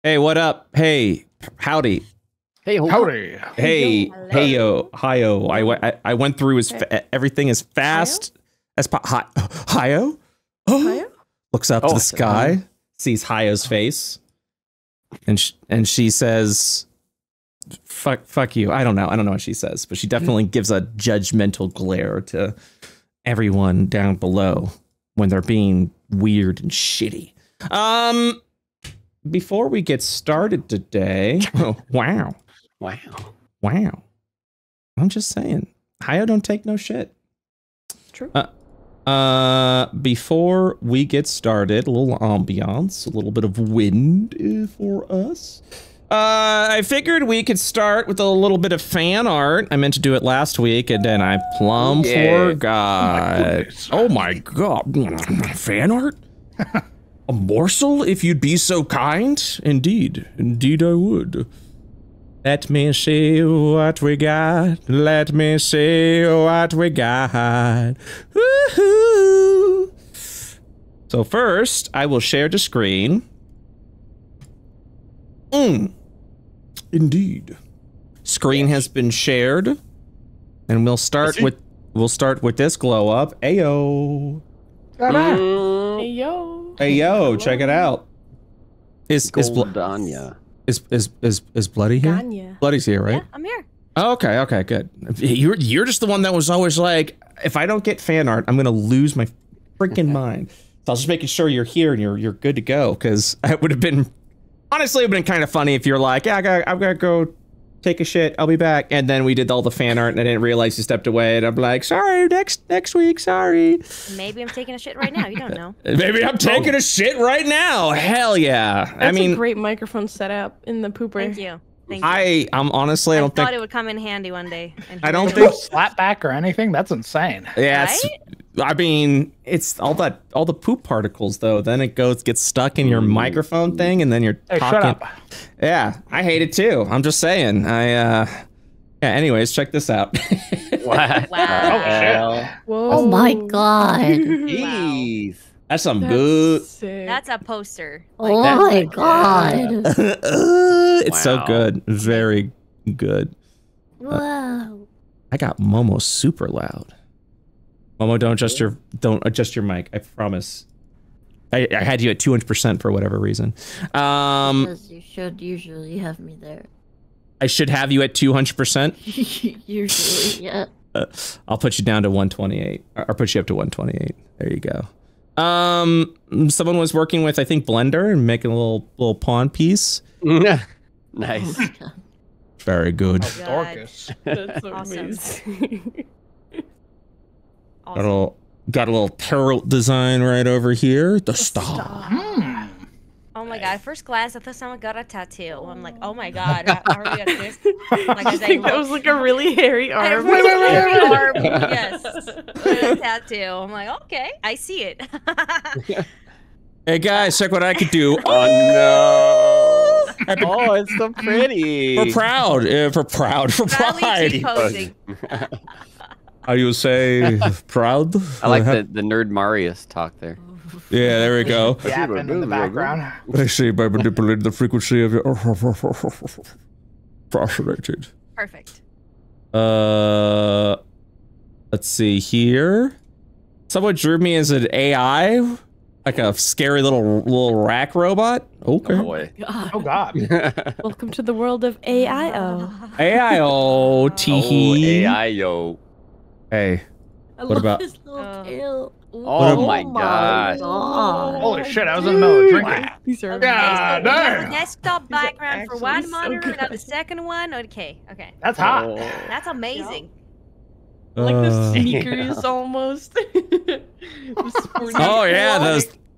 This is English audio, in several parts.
Hey, what up? Hey, howdy. Hey, howdy. Hey, hey, yo, hi-yo. I went through everything as fast as hi-yo? Looks up to the sky, sees Hayo's face, and she says, fuck you. I don't know what she says, but she definitely gives a judgmental glare to everyone down below when they're being weird and shitty. Before we get started today, wow. I'm just saying, Hayo don't take no shit. True. Before we get started, a little ambiance, a little bit of wind for us. I figured we could start with a little bit of fan art. I meant to do it last week, and then I plumb forgot. Oh my god. Fan art? A morsel, if you'd be so kind? Indeed. Indeed I would. Let me see what we got. Let me see what we got. Woohoo! So first, I will share the screen. Indeed. Screen has been shared. And we'll start with this glow up. Ayo. Ayo. Hey yo, check it out. Is Bloody here? Ganya. Bloody's here, right? Yeah, I'm here. Oh, okay, good. You're just the one that was always like, if I don't get fan art, I'm gonna lose my freaking mind. So I was just making sure you're here and you're good to go, because it would have been, honestly, it would have been kind of funny if you're like, yeah, I've got to go take a shit, I'll be back, and then we did all the fan art and I didn't realize you stepped away, and I'm like, sorry, next week, sorry. Maybe I'm taking a shit right now. You don't know. Maybe I'm taking a shit right now. Hell yeah. That's a great microphone setup in the pooper. Thank you. Thank you. I'm honestly, I thought it would come in handy one day. I don't think slap back or anything. That's insane. Yeah, right? I mean, it's all the poop particles though. Then it gets stuck in your microphone thing, and then you're talking. Shut up. Yeah, I hate it too. I'm just saying. Yeah. Anyways, check this out. Wow. Wow. Whoa. Oh my god. Jeez. That's some good. Sick. That's a poster. Oh my god. It's so good. Very good. Wow. I got Momo super loud. Momo, don't adjust your mic. I promise. I had you at 200% for whatever reason. Because you should usually have me there. I should have you at 200%. Usually, yeah. I'll put you down to 128, or put you up to 128. There you go. Someone was working with, I think, Blender and making a little pawn piece. Nice. Oh Very good. Oh, God. That's so Awesome. amazing. Awesome. Got a little turtle design right over here. The star. Oh my god, first class, I thought someone got a tattoo. I'm like, oh my god, how are we at this? Like, I think that was like a really hairy arm. arm. Yes. Tattoo. I'm like, okay, I see it. Hey guys, check what I could do. Oh no! Oh, it's so pretty. For pride. Proudly T-posing. How you say proud? I like the nerd Marius talk there. Yeah, there we go. Yapping in the background. I see by manipulating the frequency of your fascinated. Perfect. Let's see here. Someone drew me as an AI, like a scary little rack robot. Okay. Oh boy. Oh god. Welcome to the world of AIO. AIO teehee. AIO. Hey. I What love about- his little tail. Oh my gosh. God. Holy shit, I was in the middle of drinking. These are God damn. Desktop background for one actually so monitor, and on the good. second one. Okay. That's hot. Oh. That's amazing. like the sneakers almost. Oh yeah,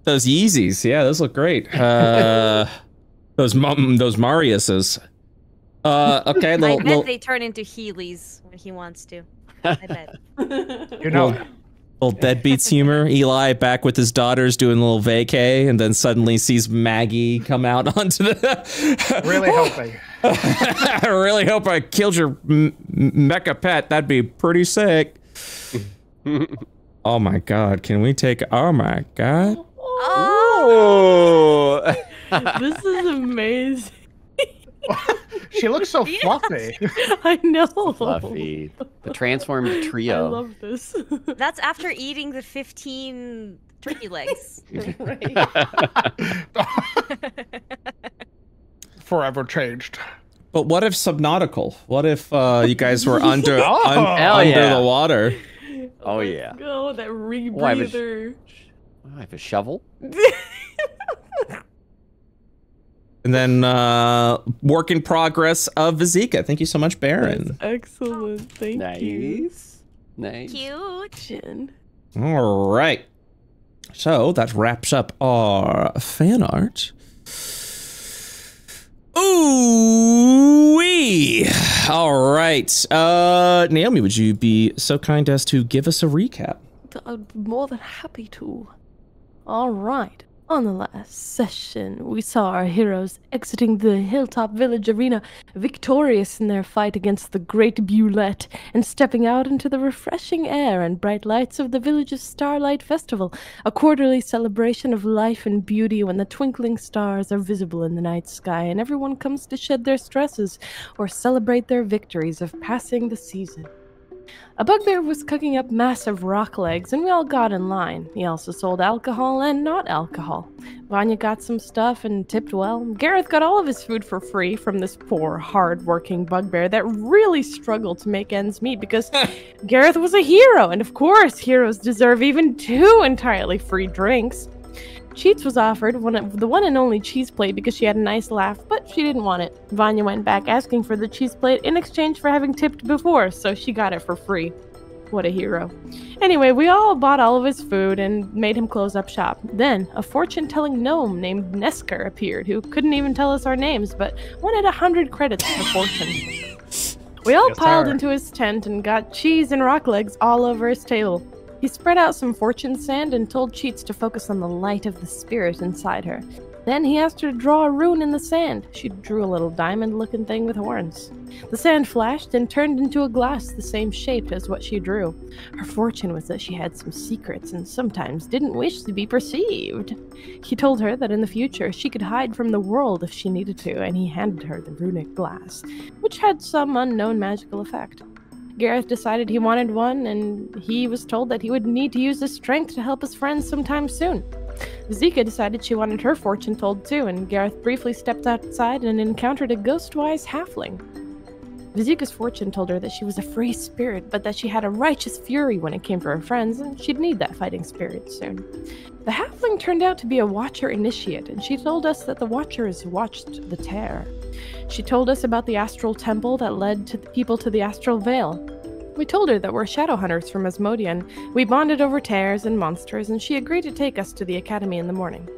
those Yeezys. Yeah, those look great. Those Mariuses. Okay, I bet little they turn into Heelys when he wants to. I bet. You know. little Deadbeats humor. Eli back with his daughters doing a little vacay, and then suddenly sees Maggie come out onto the. Really hoping. I really hope I killed your mecha pet. That'd be pretty sick. Oh my god, can we take? Oh my god. Oh! This is amazing. She looks so fluffy. I know. Fluffy. The transformed I trio. love this. That's after eating the 15 turkey legs. Right. Forever changed. But what if subnautical? What if you guys were under Oh, hell under yeah. the water? Oh, yeah. Oh, that I have a rebreather. I have a shovel. And then work in progress of Vizika. Thank you so much, Baron. Excellent. Thank you. Nice. Cute. Chin. All right. So that wraps up our fan art. Ooh wee! All right. Naomi, would you be so kind as to give us a recap? I'm more than happy to. All right. On the last session, we saw our heroes exiting the hilltop village arena victorious in their fight against the Great Bulette and stepping out into the refreshing air and bright lights of the village's Starlight Festival, a quarterly celebration of life and beauty when the twinkling stars are visible in the night sky and everyone comes to shed their stresses or celebrate their victories of passing the season. A bugbear was cooking up massive rock legs, and we all got in line. He also sold alcohol and not alcohol. Vanya got some stuff and tipped well. Gareth got all of his food for free from this poor, hard-working bugbear that really struggled to make ends meet because Gareth was a hero, and of course, heroes deserve even 2 entirely free drinks. Cheats was offered the one and only cheese plate because she had a nice laugh, but she didn't want it. Vanya went back asking for the cheese plate in exchange for having tipped before, so she got it for free. What a hero. Anyway, we all bought all of his food and made him close up shop. Then, a fortune-telling gnome named Nesker appeared, who couldn't even tell us our names, but wanted 100 credits for fortune. We all piled into his tent and got cheese and rock legs all over his table. He spread out some fortune sand and told Cheats to focus on the light of the spirit inside her. Then he asked her to draw a rune in the sand. She drew a little diamond-looking thing with horns. The sand flashed and turned into a glass the same shape as what she drew. Her fortune was that she had some secrets and sometimes didn't wish to be perceived. He told her that in the future she could hide from the world if she needed to, and he handed her the runic glass, which had some unknown magical effect. Gareth decided he wanted one, and he was told that he would need to use his strength to help his friends sometime soon. Zika decided she wanted her fortune told too, and Gareth briefly stepped outside and encountered a ghost-wise halfling. Vizika's fortune told her that she was a free spirit, but that she had a righteous fury when it came to her friends, and she'd need that fighting spirit soon. The halfling turned out to be a Watcher initiate, and she told us that the Watchers watched the tear. She told us about the astral temple that led to the people to the astral veil. We told her that we're shadow hunters from Asmodean. We bonded over tears and monsters, and she agreed to take us to the academy in the morning.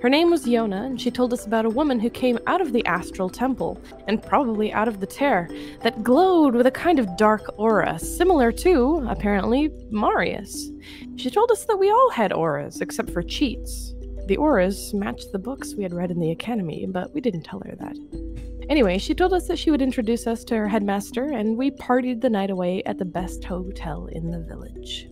Her name was Yona, and she told us about a woman who came out of the astral temple, and probably out of the tear, that glowed with a kind of dark aura, similar to, apparently, Marius. She told us that we all had auras, except for Cheats. The auras matched the books we had read in the academy, but we didn't tell her that. Anyway, she told us that she would introduce us to her headmaster, and we partied the night away at the best hotel in the village.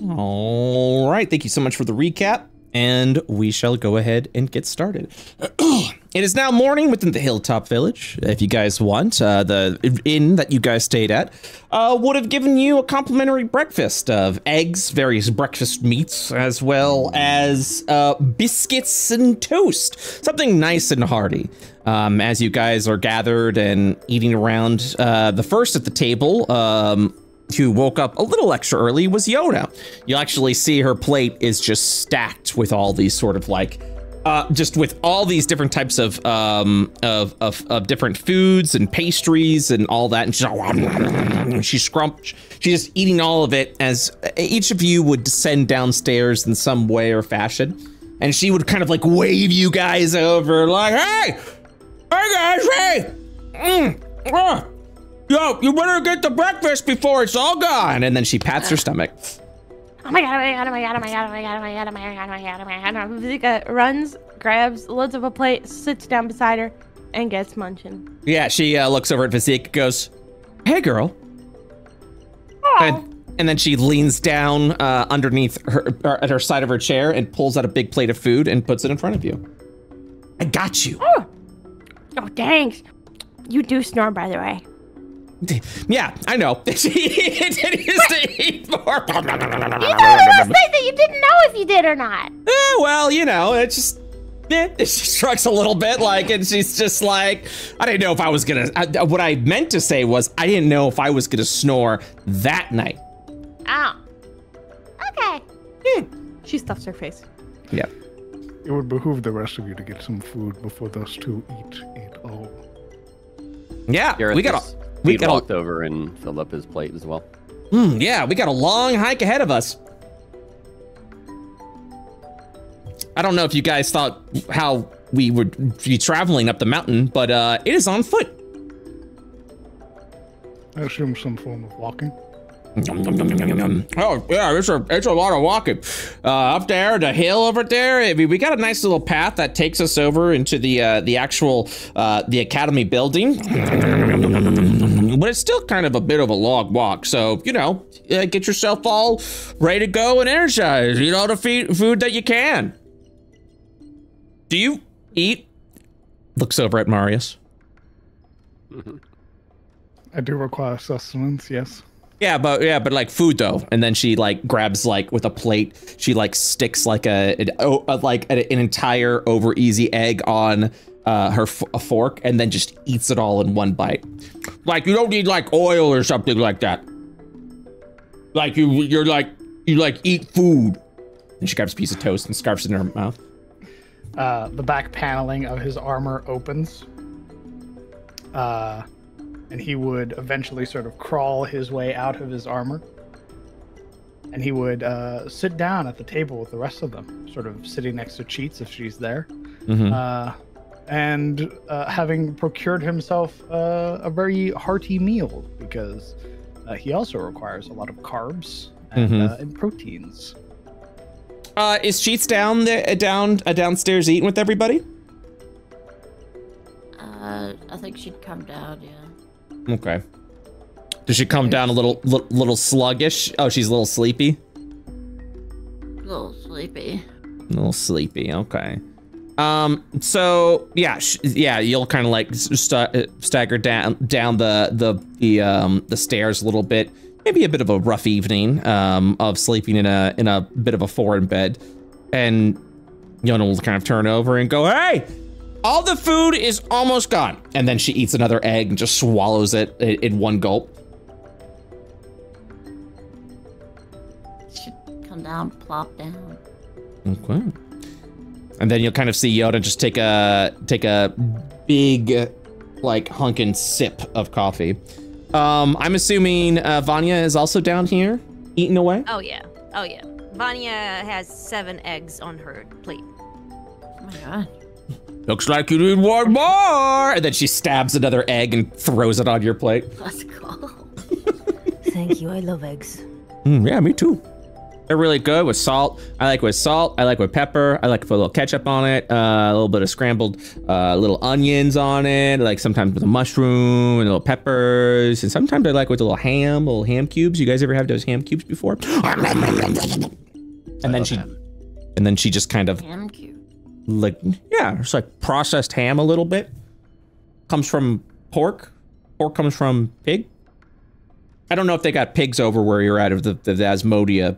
All right, thank you so much for the recap, and we shall go ahead and get started. It is now morning within the Hilltop Village. If you guys want, the inn that you guys stayed at would have given you a complimentary breakfast of eggs, various breakfast meats, as well as biscuits and toast. Something nice and hearty. As you guys are gathered and eating around, the first at the table, who woke up a little extra early, was Yona. You'll actually see her plate is just stacked with all these sort of like, just with all these different types of different foods and pastries and all that. And she's just eating all of it as each of you would descend downstairs in some way or fashion. And she would kind of like wave you guys over like, hey guys, hey! Yo, you better get the breakfast before it's all gone. And then she pats her stomach. Oh my god, oh my god, oh my god, oh my god, oh my god, oh my god, oh my god, oh my god, oh my god, oh my god. Vizika runs, grabs loads of a plate, sits down beside her, and gets munching. Yeah, she looks over at Vizika, goes, hey girl. And then she leans down underneath her, at her side of her chair and pulls out a big plate of food and puts it in front of you. I got you. Oh, thanks. You do snore, by the way. Yeah, I know. It used to eat more. You told us that you didn't know if you did or not. Well, you know, it's just. She shrugs a little bit, like, and she's just like, I didn't know if I was gonna. What I meant to say was, I didn't know if I was gonna snore that night. Oh. Okay. She stuffs her face. Yeah. It would behoove the rest of you to get some food before those two eat all. Yeah, Gareth we got walked over and filled up his plate as well. Yeah, we got a long hike ahead of us. I don't know if you guys thought how we would be traveling up the mountain, but it is on foot. I assume some form of walking. Oh yeah, it's a lot of walking. Up there, the hill over there. I mean, we got a nice little path that takes us over into the actual the academy building, but it's still kind of a bit of a long walk. So you know, get yourself all ready to go and energized. Eat all the food that you can. Do you eat? Looks over at Marius. I do require sustenance, yes. Yeah, but like food though. And then she like grabs like with a plate. She like sticks like an entire over easy egg on a fork, and then just eats it all in one bite. Like you don't need like oil or something like that. Like you eat food. And she grabs a piece of toast and scarfs it in her mouth. The back paneling of his armor opens. And he would eventually sort of crawl his way out of his armor. And he would sit down at the table with the rest of them, sort of sitting next to Cheats if she's there. And having procured himself a very hearty meal, because he also requires a lot of carbs and proteins. Is Cheats downstairs eating with everybody? I think she'd come down, yeah. Okay. Does she come down a little sluggish? Oh, she's a little sleepy? A little sleepy. A little sleepy, okay. So yeah, you'll kind of like stagger down the stairs a little bit. Maybe a bit of a rough evening of sleeping in a bit of a foreign bed, and Yona will kind of turn over and go, "Hey, all the food is almost gone." And then she eats another egg and just swallows it in one gulp. Should come down, plop down. Okay. And then you'll kind of see Yoda just take a big, like, hunkin' sip of coffee. I'm assuming Vanya is also down here, eating away? Oh yeah. Vanya has 7 eggs on her plate. Oh my god. Looks like you need one more! And then she stabs another egg and throws it on your plate. Let's go. Thank you, I love eggs. Yeah, me too. They're really good with salt. I like with salt. I like with pepper. I like to put a little ketchup on it. A little bit of scrambled little onions on it. Like sometimes with a mushroom and little peppers. And sometimes I like with a little ham cubes. You guys ever have those ham cubes before? And then she just kind of Ham cube. like, yeah, it's like processed ham a little bit. Comes from pork. Pork comes from pig. I don't know if they got pigs over where you're at, of the Asmodia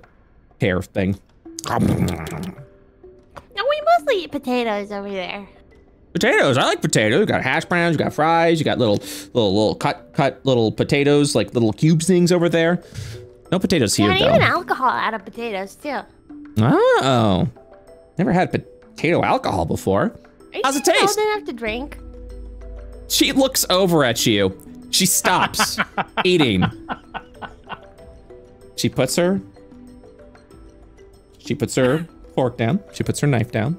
hair thing. No, we mostly eat potatoes over there. Potatoes, I like potatoes. You got hash browns, you got fries, you got little cut little potatoes, like little cubes things over there. No potatoes here, Yeah, though. even alcohol out of potatoes, too. Oh, never had potato alcohol before. How's it taste? Old enough to drink? She looks over at you. She stops eating. She puts her fork down. She puts her knife down.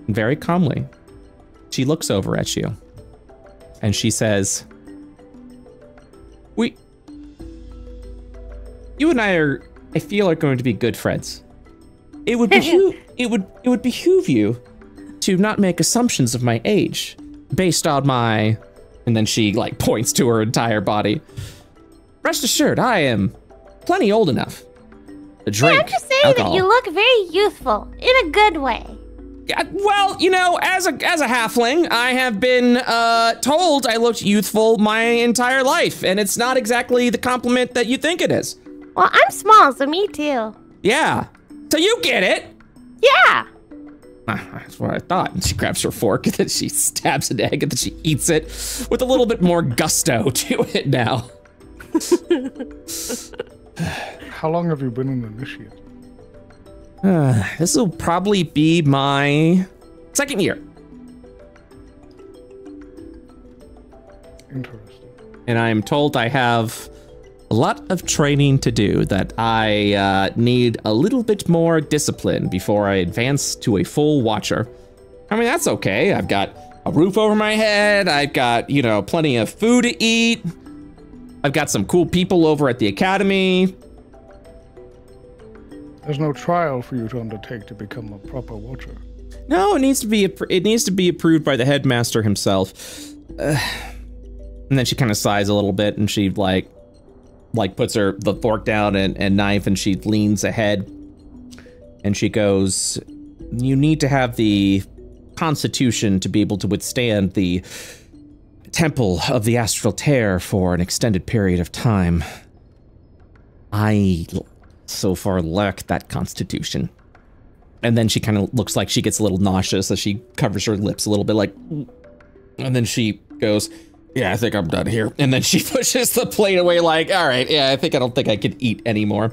And very calmly, she looks over at you. And she says, you and I feel are going to be good friends. It would behoove you to not make assumptions of my age based on my, and then she like points to her entire body. Rest assured, I am plenty old enough to drink I'm just saying alcohol. that you look very youthful in a good way. Yeah, well, you know, as a halfling, I have been told I looked youthful my entire life, and it's not exactly the compliment that you think it is. Well, I'm small, so me too. Yeah. So you get it. Yeah. That's what I thought. And she grabs her fork, and then she stabs an egg, and then she eats it with a little bit more gusto to it now. How long have you been an initiate? This will probably be my 2nd year. Interesting. And I'm told I have a lot of training to do, that I need a little bit more discipline before I advance to a full watcher. I mean, that's okay. I've got a roof over my head. I've got, you know, plenty of food to eat. I've got some cool people over at the academy. There's no trial for you to undertake to become a proper watcher. No, it needs to be approved by the headmaster himself. And then she kind of sighs a little bit, and she like puts the fork down and knife, and she leans ahead, and she goes, "You need to have the constitution to be able to withstand the temple of the astral tear for an extended period of time. I so far lack that constitution." And then she kind of looks like she gets a little nauseous as she covers her lips a little bit, like, and then she goes, "Yeah, I think I'm done here." And then she pushes the plate away like, "All right, yeah, I don't think I can eat anymore."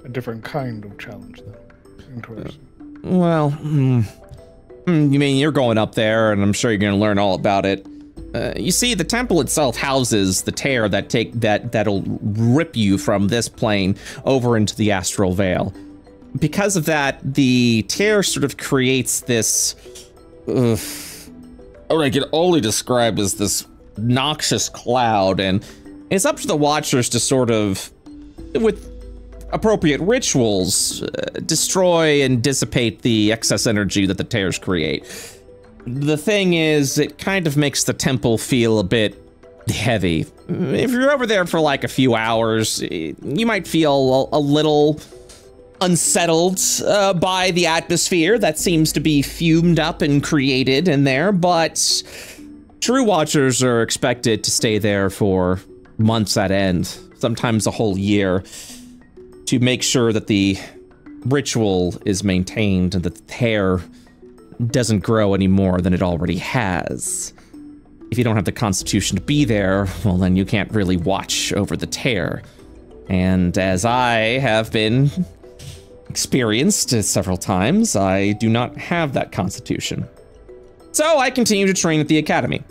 A different kind of challenge, then. Interesting. Well, you mean you're going up there, and I'm sure you're going to learn all about it. You see, the temple itself houses the tear that'll rip you from this plane over into the astral veil. Because of that, the tear sort of creates this, what I can only describe as this noxious cloud, and it's up to the watchers to sort of, with appropriate rituals, destroy and dissipate the excess energy that the tears create. The thing is, it kind of makes the temple feel a bit heavy. If you're over there for like a few hours, you might feel a little unsettled by the atmosphere that seems to be fumed up and created in there, but true watchers are expected to stay there for months at end, sometimes a whole year, to make sure that the ritual is maintained and that the tear doesn't grow any more than it already has. If you don't have the constitution to be there, well, then you can't really watch over the tear. And as I have been experienced several times, I do not have that constitution. So I continue to train at the academy.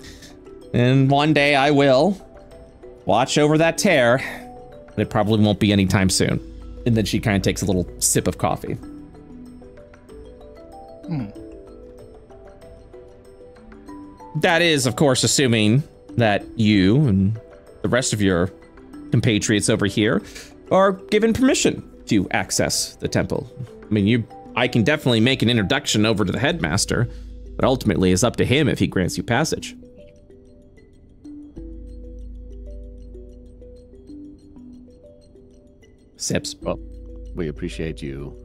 And one day I will watch over that tear, but it probably won't be anytime soon. And then she kind of takes a little sip of coffee. That is, of course, assuming that you and the rest of your compatriots over here are given permission to access the temple. I mean, I can definitely make an introduction over to the headmaster, but ultimately it's up to him if he grants you passage. Sips. Well, we appreciate you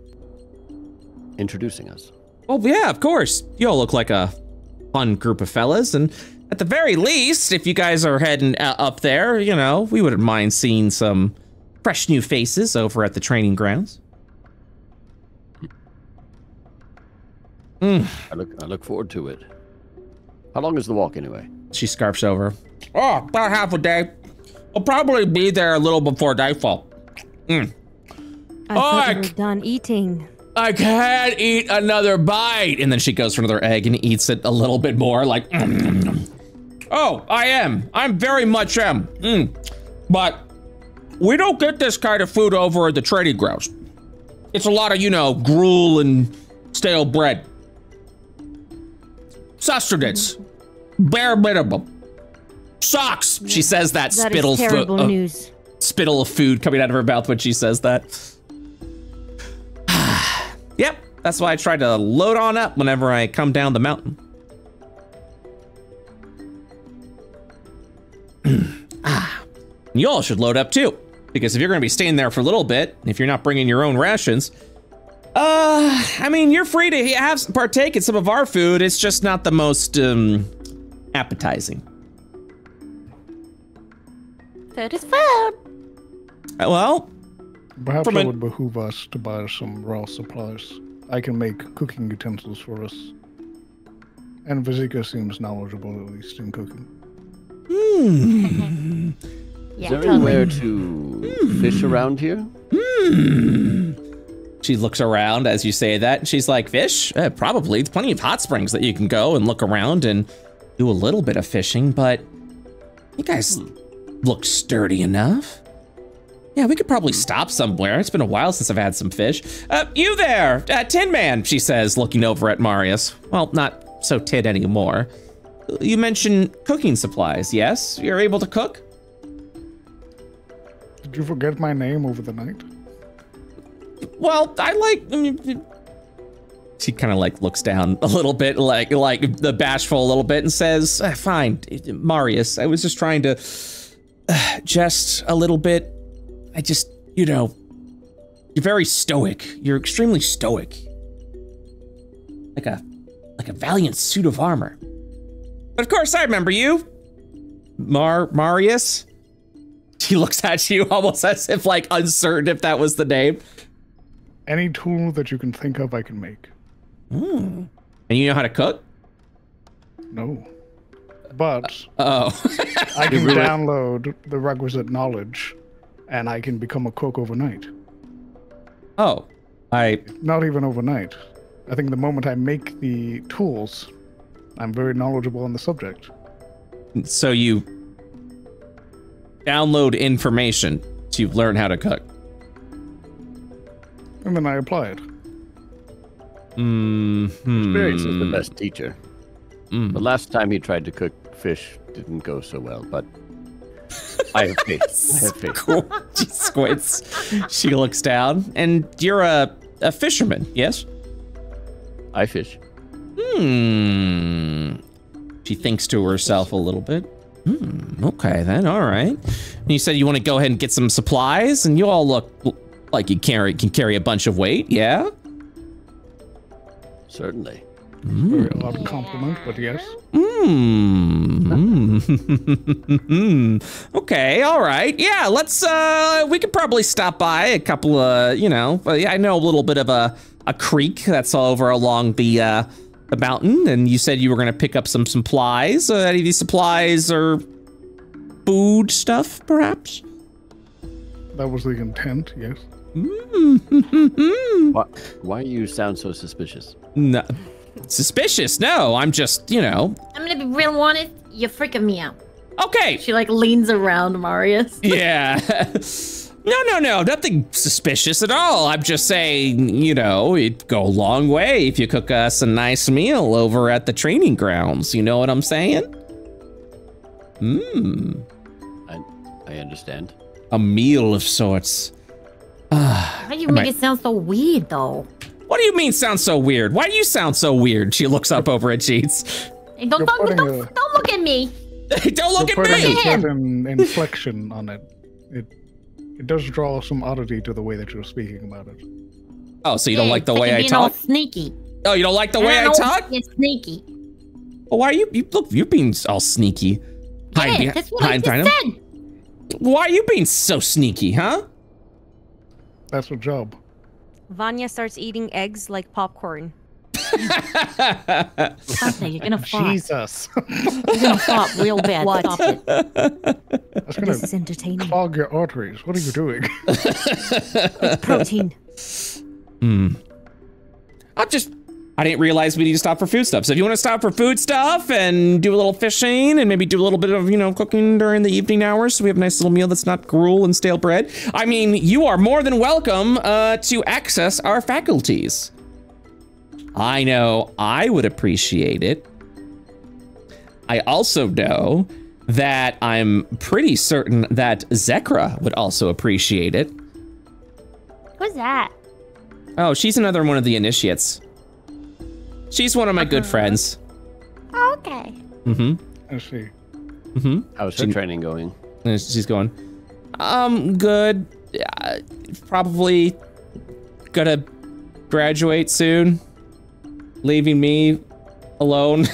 introducing us. Oh, yeah, of course. You all look like a fun group of fellas, and at the very least, if you guys are heading up there, you know, we wouldn't mind seeing some fresh new faces over at the training grounds. I look forward to it. How long is the walk anyway? She scarfs over. Oh, about half a day. I'll probably be there a little before nightfall. I thought you were done eating. I can't eat another bite. And then she goes for another egg and eats it a little bit more, like, Oh, I am. I'm very much am. But we don't get this kind of food over at the training grounds. It's a lot of, you know, gruel and stale bread. Sustenance. Bare minimum. Sucks. She says that spittle, is terrible news. Spittle of food coming out of her mouth when she says that. Yep, that's why I try to load on up whenever I come down the mountain. You all should load up too, because if you're gonna be staying there for a little bit, if you're not bringing your own rations, I mean, you're free to partake in some of our food. It's just not the most appetizing. Food is food. Well, Perhaps it would behoove us to buy some raw supplies. I can make cooking utensils for us. And Vizika seems knowledgeable, at least, in cooking. Is there anywhere to fish around here? She looks around as you say that, and she's like, fish? Probably. There's plenty of hot springs that you can go and look around and do a little bit of fishing, but you guys look sturdy enough. Yeah, we could probably stop somewhere. It's been a while since I've had some fish. You there, Tin Man, she says, looking over at Marius. Well, not so tin anymore. You mentioned cooking supplies, yes? You're able to cook? Did you forget my name over the night? Well, I mean, she kind of like looks down a little bit, like the bashful a little bit, and says, fine, Marius, I was just trying to just a little bit. I just, you know, you're very stoic. You're extremely stoic. Like a valiant suit of armor. But of course, I remember you. Marius. She looks at you almost as if like uncertain if that was the name. Any tool that you can think of, I can make. And you know how to cook? No. But I can download the requisite knowledge, and I can become a cook overnight. Oh, Not even overnight. I think the moment I make the tools, I'm very knowledgeable on the subject. So you download information to learn how to cook. And then I apply it. Experience is the best teacher. The last time he tried to cook fish didn't go so well, but I have faith. I have faith. Cool. She squints. She looks down, and you're a fisherman, yes? I fish. She thinks to herself a little bit. Okay then, all right. And you said you want to go ahead and get some supplies, and you all look like you can carry a bunch of weight, yeah? Certainly. Very odd compliment, but yes. Okay, all right. Yeah, let's, we could probably stop by a couple of, you know, I know a little bit of a creek that's all over along the mountain, and you said you were going to pick up some supplies. Any of these supplies are food stuff, perhaps? That was the intent, yes. Why you sound so suspicious? No. Suspicious? No, I'm just, you know. I'm gonna be real honest. You're freaking me out. Okay. She like leans around Marius. Yeah. No, nothing suspicious at all. I'm just saying, you know, it'd go a long way if you cook us a nice meal over at the training grounds. You know what I'm saying? I understand. A meal of sorts. Why do you make it sound so weird, though? What do you mean sounds so weird? Why do you sound so weird? She looks up over at Jeets. Hey, don't look at me. Don't look at me. Putting a certain inflection on it. It does draw some oddity to the way that you're speaking about it. Oh, so you don't like the way I talk? All sneaky. Oh, you don't like the way I talk? It's sneaky. Well, why are you look, you're being all sneaky. Yeah, that's what I just said. Why are you being so sneaky, huh? That's her job. Vanya starts eating eggs like popcorn. Okay, you're gonna fart. Jesus. You're gonna fart real bad. What? Stop it. That's gonna This is entertaining. clog your arteries. What are you doing? Protein. I didn't realize we need to stop for food stuff. So if you want to stop for food stuff and do a little fishing and maybe do a little bit of, you know, cooking during the evening hours so we have a nice little meal that's not gruel and stale bread, I mean, you are more than welcome to access our faculties. I know I would appreciate it. I also know that I'm pretty certain that Zekra would also appreciate it. Who's that? Oh, she's another one of the initiates. She's one of my good friends. Oh, okay. I see. How's her training going? And she's going, good. Probably gonna graduate soon, leaving me alone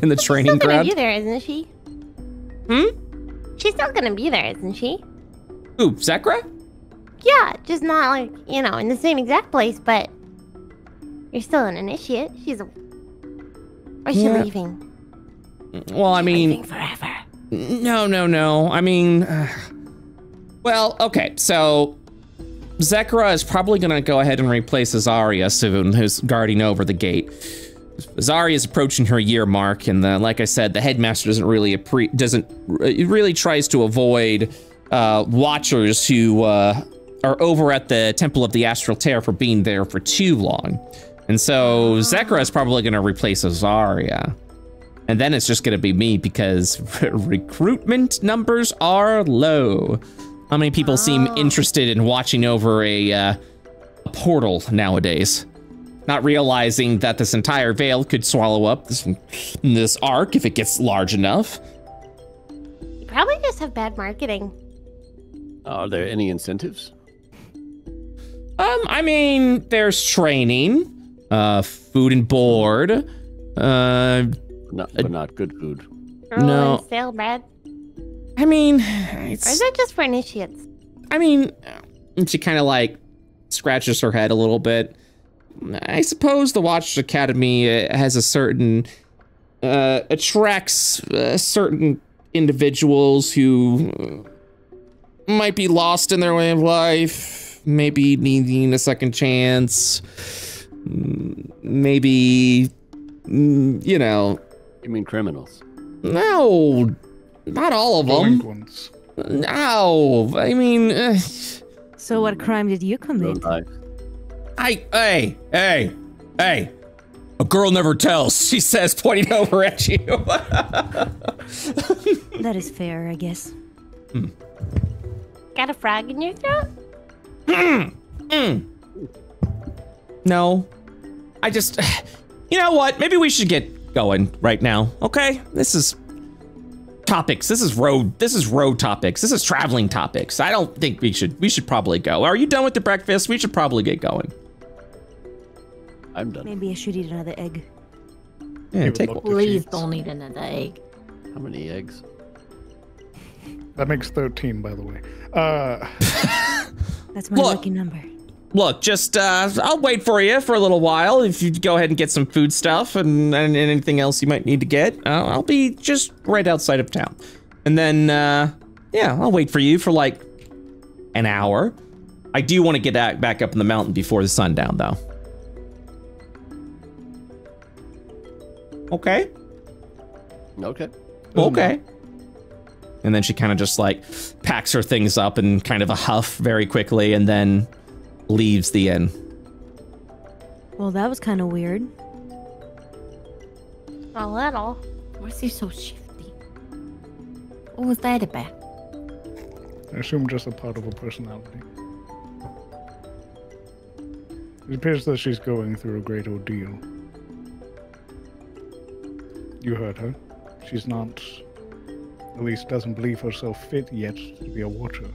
in the training She's still ground. gonna be there, isn't she? She's still gonna be there, isn't she? Ooh, Zackary? Yeah, just not like, you know, in the same exact place, but you're still an initiate. She's a... Or is she Yeah. leaving? Well, I mean... Leaving forever. No. I mean... well, okay, so... Zackary is probably gonna go ahead and replace Azaria soon, who's guarding over the gate. Azaria is approaching her year mark, and like I said, the headmaster doesn't really tries to avoid watchers who are over at the Temple of the Astral Terror for being there for too long. And so Zackary is probably gonna replace Azaria. And then it's just gonna be me because recruitment numbers are low. How many people seem interested in watching over a portal nowadays? Not realizing that this entire veil could swallow up this arc if it gets large enough. You probably just have bad marketing. Are there any incentives? I mean, there's training, food and board, But not good food. No. And stale bread. I mean, Or is that just for initiates? I mean, she kind of like scratches her head a little bit. I suppose the Watch Academy has a certain, attracts certain individuals who might be lost in their way of life, maybe needing a second chance, maybe, you know. You mean criminals? No, not all of them. Delinquents. No, I mean... So what crime did you commit? Hey, a girl never tells, she says, pointing over at you. That is fair, I guess. Got a frog in your throat? No, I just... You know what? Maybe we should get going right now, okay? This is topics. This is road topics. This is traveling topics. I don't think we should probably go. Are you done with the breakfast? We should probably get going. I'm done. Maybe I should eat another egg. Yeah, would take look one. to Please cheats. don't eat another egg. How many eggs? That makes 13, by the way. That's my Look. lucky number. Look, just, I'll wait for you for a little while. If you go ahead and get some food stuff and anything else you might need to get, I'll be just right outside of town. And then, yeah, I'll wait for you for like an hour. I do want to get back up in the mountain before the sundown, though. Okay. Okay. Okay. And then she kind of just like packs her things up in kind of a huff very quickly and then leaves the inn. Well, that was kind of weird. A little. Why is he so shifty? What was that about? I assume just a part of her personality. It appears that she's going through a great ordeal. You heard her. She's not, at least doesn't believe herself fit yet to be a watcher.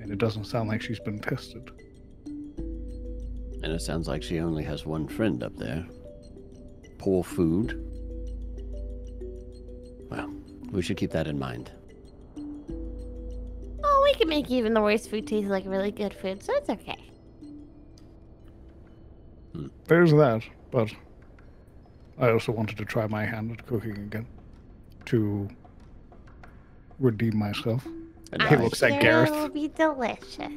And it doesn't sound like she's been tested. And it sounds like she only has one friend up there. Poor food. Well, we should keep that in mind. Oh, we can make even the worst food taste like really good food, so it's okay. There's that, but I also wanted to try my hand at cooking again. To redeem myself. And He I'm looks at sure Gareth. It will be delicious.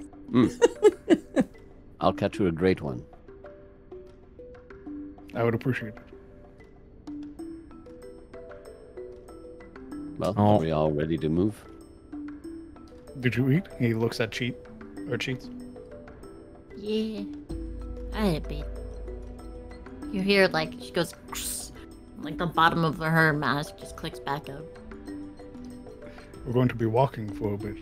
I'll catch you a great one. I would appreciate it. Well, Oh. are we all ready to move? Did you eat? He looks at Cheats. Yeah. I had a bit. You hear like she goes like the bottom of her mask just clicks back up. We're going to be walking for a bit.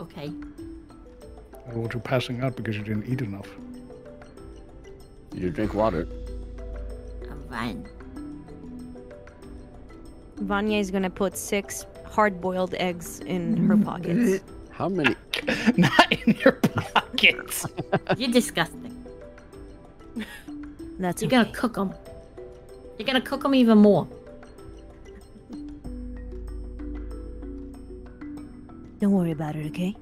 Okay. I don't want you passing out because you didn't eat enough. Did you drink water? I'm fine. Vanya is gonna put 6 hard-boiled eggs in her pockets. How many? Not in your pockets. You're disgusting. That's You're gonna cook them. You're gonna cook them even more. Don't worry about it, okay?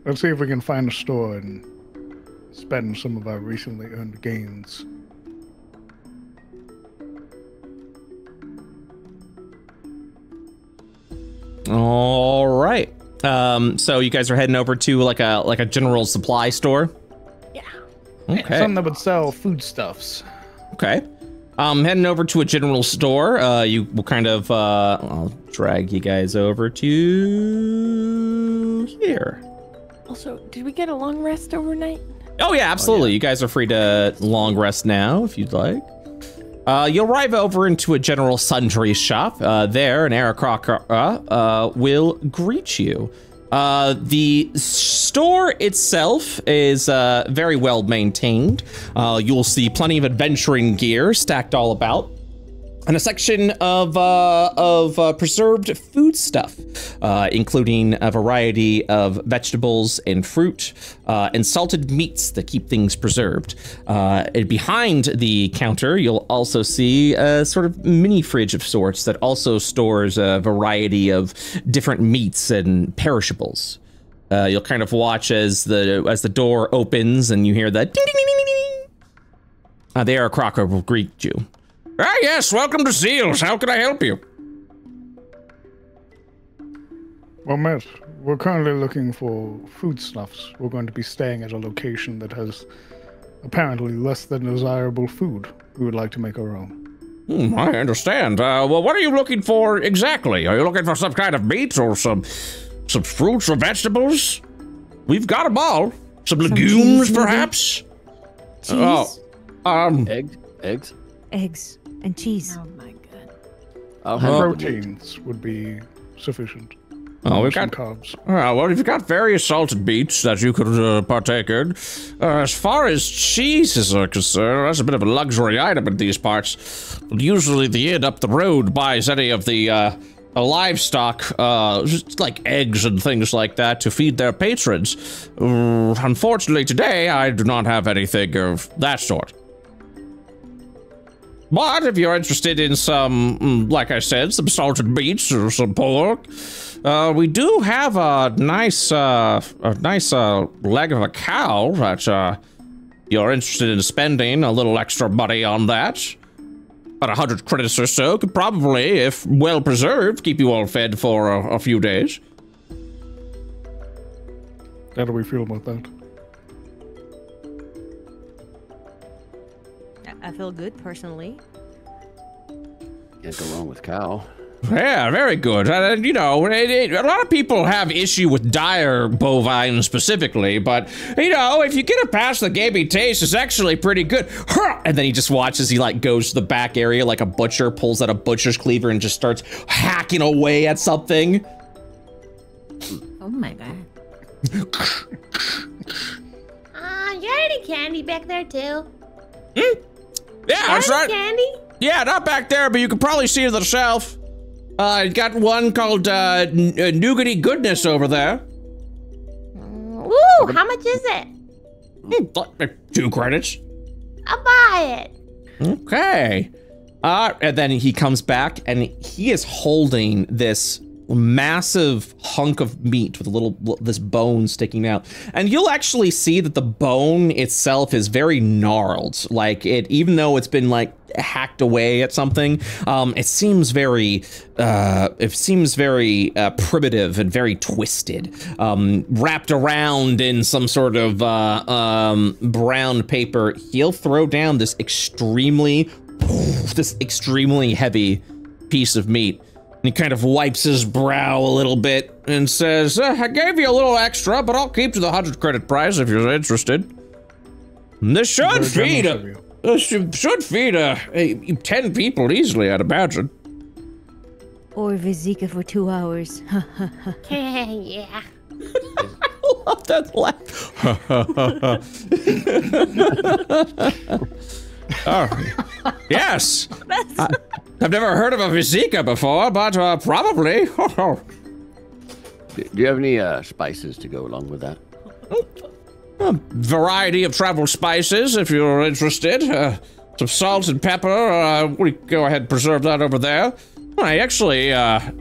Let's see if we can find a store and spend some of our recently earned gains. All right. So you guys are heading over to like a general supply store? Yeah. Okay. Some that would sell foodstuffs. Okay. Heading over to a general store. You will kind of I'll drag you guys over to here. Also, did we get a long rest overnight? Oh yeah, absolutely. You guys are free to long rest now if you'd like. You'll arrive over into a general sundry shop. There, an Arakaka will greet you. The store itself is very well maintained. You'll see plenty of adventuring gear stacked all about, and a section of preserved food stuff, including a variety of vegetables and fruit, and salted meats that keep things preserved. And behind the counter, you'll also see a sort of mini fridge of sorts that also stores a variety of different meats and perishables. You'll kind of watch as the door opens and you hear that ding ding ding ding ding. The Arakaka will greet you. Ah, yes, welcome to Seals. How can I help you? Well, Matt, we're currently looking for foodstuffs. We're going to be staying at a location that has apparently less than desirable food. We would like to make our own. I understand. Well, what are you looking for exactly? Are you looking for some kind of meat or some fruits or vegetables? We've got them all. Some legumes, perhaps? Cheese? Eggs? Eggs and cheese. Oh my god. I'll have the meat. Proteins would be sufficient. Oh, we've Some got carbs. well, we've got various salted meats that you could partake in. As far as cheeses are concerned, that's a bit of a luxury item in these parts. Usually the inn up the road buys any of the livestock, just like eggs and things like that to feed their patrons. Unfortunately today, I do not have anything of that sort. But if you're interested in some, like I said, some salted meats or some pork, we do have a nice leg of a cow that you're interested in spending a little extra money on that. About 100 credits or so could probably, if well preserved, keep you all fed for a few days. How do we feel about that? I feel good personally. Can't go wrong with cow. Yeah, very good. You know, a lot of people have issue with dire bovine specifically, but, you know, if you get it past the gamey taste, it's actually pretty good. And then he just watches, he like goes to the back area like a butcher, pulls out a butcher's cleaver and just starts hacking away at something. Oh my god. You got any candy back there too? Yeah, that's right. Candy? Yeah, not back there, but you can probably see it on the shelf. Got one called Nougaty Goodness over there. Ooh, how much is it? 2 credits. I'll buy it. Okay. And then he comes back and he is holding this massive hunk of meat with this bone sticking out. And you'll actually see that the bone itself is very gnarled. Like even though it's been like hacked away at something, it seems very primitive and very twisted, wrapped around in some sort of brown paper. He'll throw down this extremely heavy piece of meat. And he kind of wipes his brow a little bit and says, I gave you a little extra, but I'll keep to the 100 credit price if you're interested. And this should feed 10 people easily, I'd imagine. Or Vizika for 2 hours. Yeah. I love that laugh. Yes. I've never heard of a Vizika before, but probably. Do you have any spices to go along with that? A variety of travel spices, if you're interested. Some salt and pepper. We go ahead and preserve that over there. I actually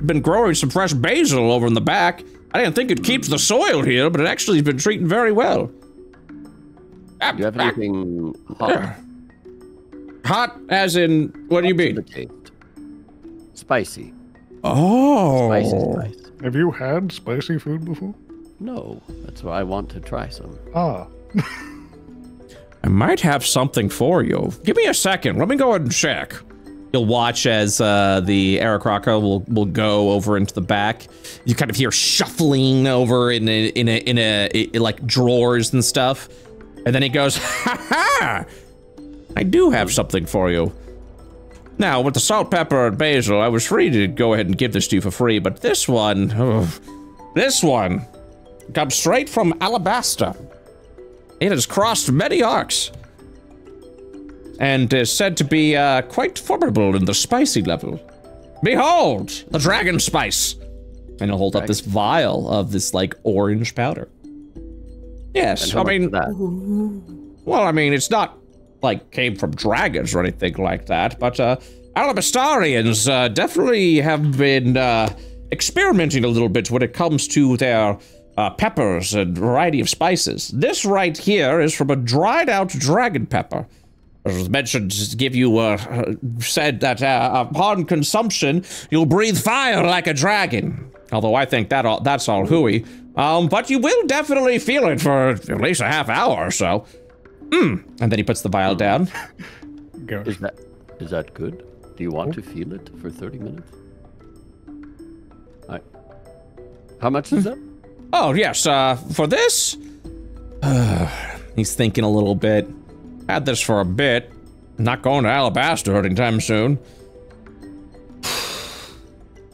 been growing some fresh basil over in the back. I didn't think it keeps the soil here, but it actually has been treating very well. Do you have anything hot? Hot as in, what do you mean? Spicy. Oh. Spice. Have you had spicy food before? No, that's why I want to try some. Ah. I might have something for you. Give me a second. Let me go ahead and check. You'll watch as the Aarakocra will go over into the back. You kind of hear shuffling over in like drawers and stuff, and then he goes, "Ha ha! I do have something for you." Now, with the salt, pepper, and basil, I was free to go ahead and give this to you for free, but this one comes straight from Alabaster. It has crossed many arcs, and is said to be quite formidable in the spicy level. Behold, the dragon spice! And he'll hold up this vial of this, like, orange powder. Yes, I mean, well, I mean, it's not like came from dragons or anything like that, but Alabastarians definitely have been experimenting a little bit when it comes to their peppers and variety of spices. This right here is from a dried out dragon pepper. As was mentioned, to give you said that upon consumption you'll breathe fire like a dragon. Although I think that's all hooey. But you will definitely feel it for at least a half hour or so. And then he puts the vial down. Is that good? Do you want to feel it for 30 minutes? How much is that? Oh, yes, for this? He's thinking a little bit. Had this for a bit. Not going to Alabaster anytime soon.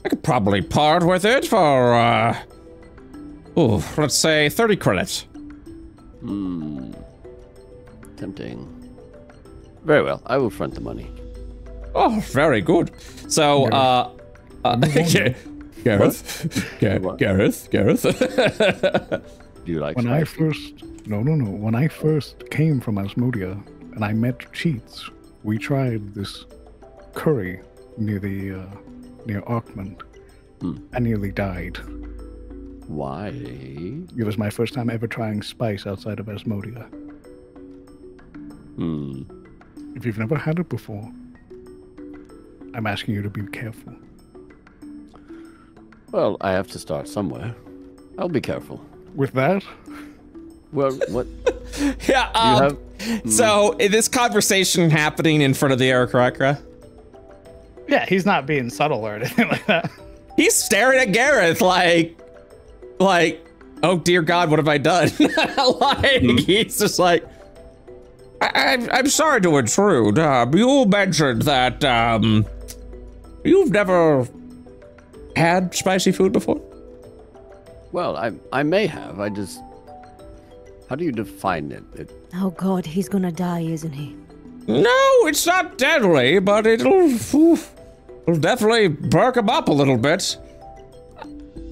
I could probably part with it for, let's say 30 credits. Tempting. Very well, I will front the money. Oh, very good. So, Gareth. Do you like When spicy? I first... No. When I first came from Asmodia and I met Cheats, we tried this curry near the, near Arkmund. I nearly died. Why? It was my first time ever trying spice outside of Asmodia. If you've never had it before, I'm asking you to be careful. Well, I have to start somewhere. I'll be careful. With that? Well, what? Yeah, so, is this conversation happening in front of the Aarakocra? Yeah, he's not being subtle or anything like that. He's staring at Gareth like, oh dear God, what have I done? He's just like, I'm sorry to intrude. You mentioned that, you've never had spicy food before? Well, I may have. I just... How do you define it? Oh God, he's gonna die, isn't he? No, it's not deadly, but it'll definitely perk him up a little bit.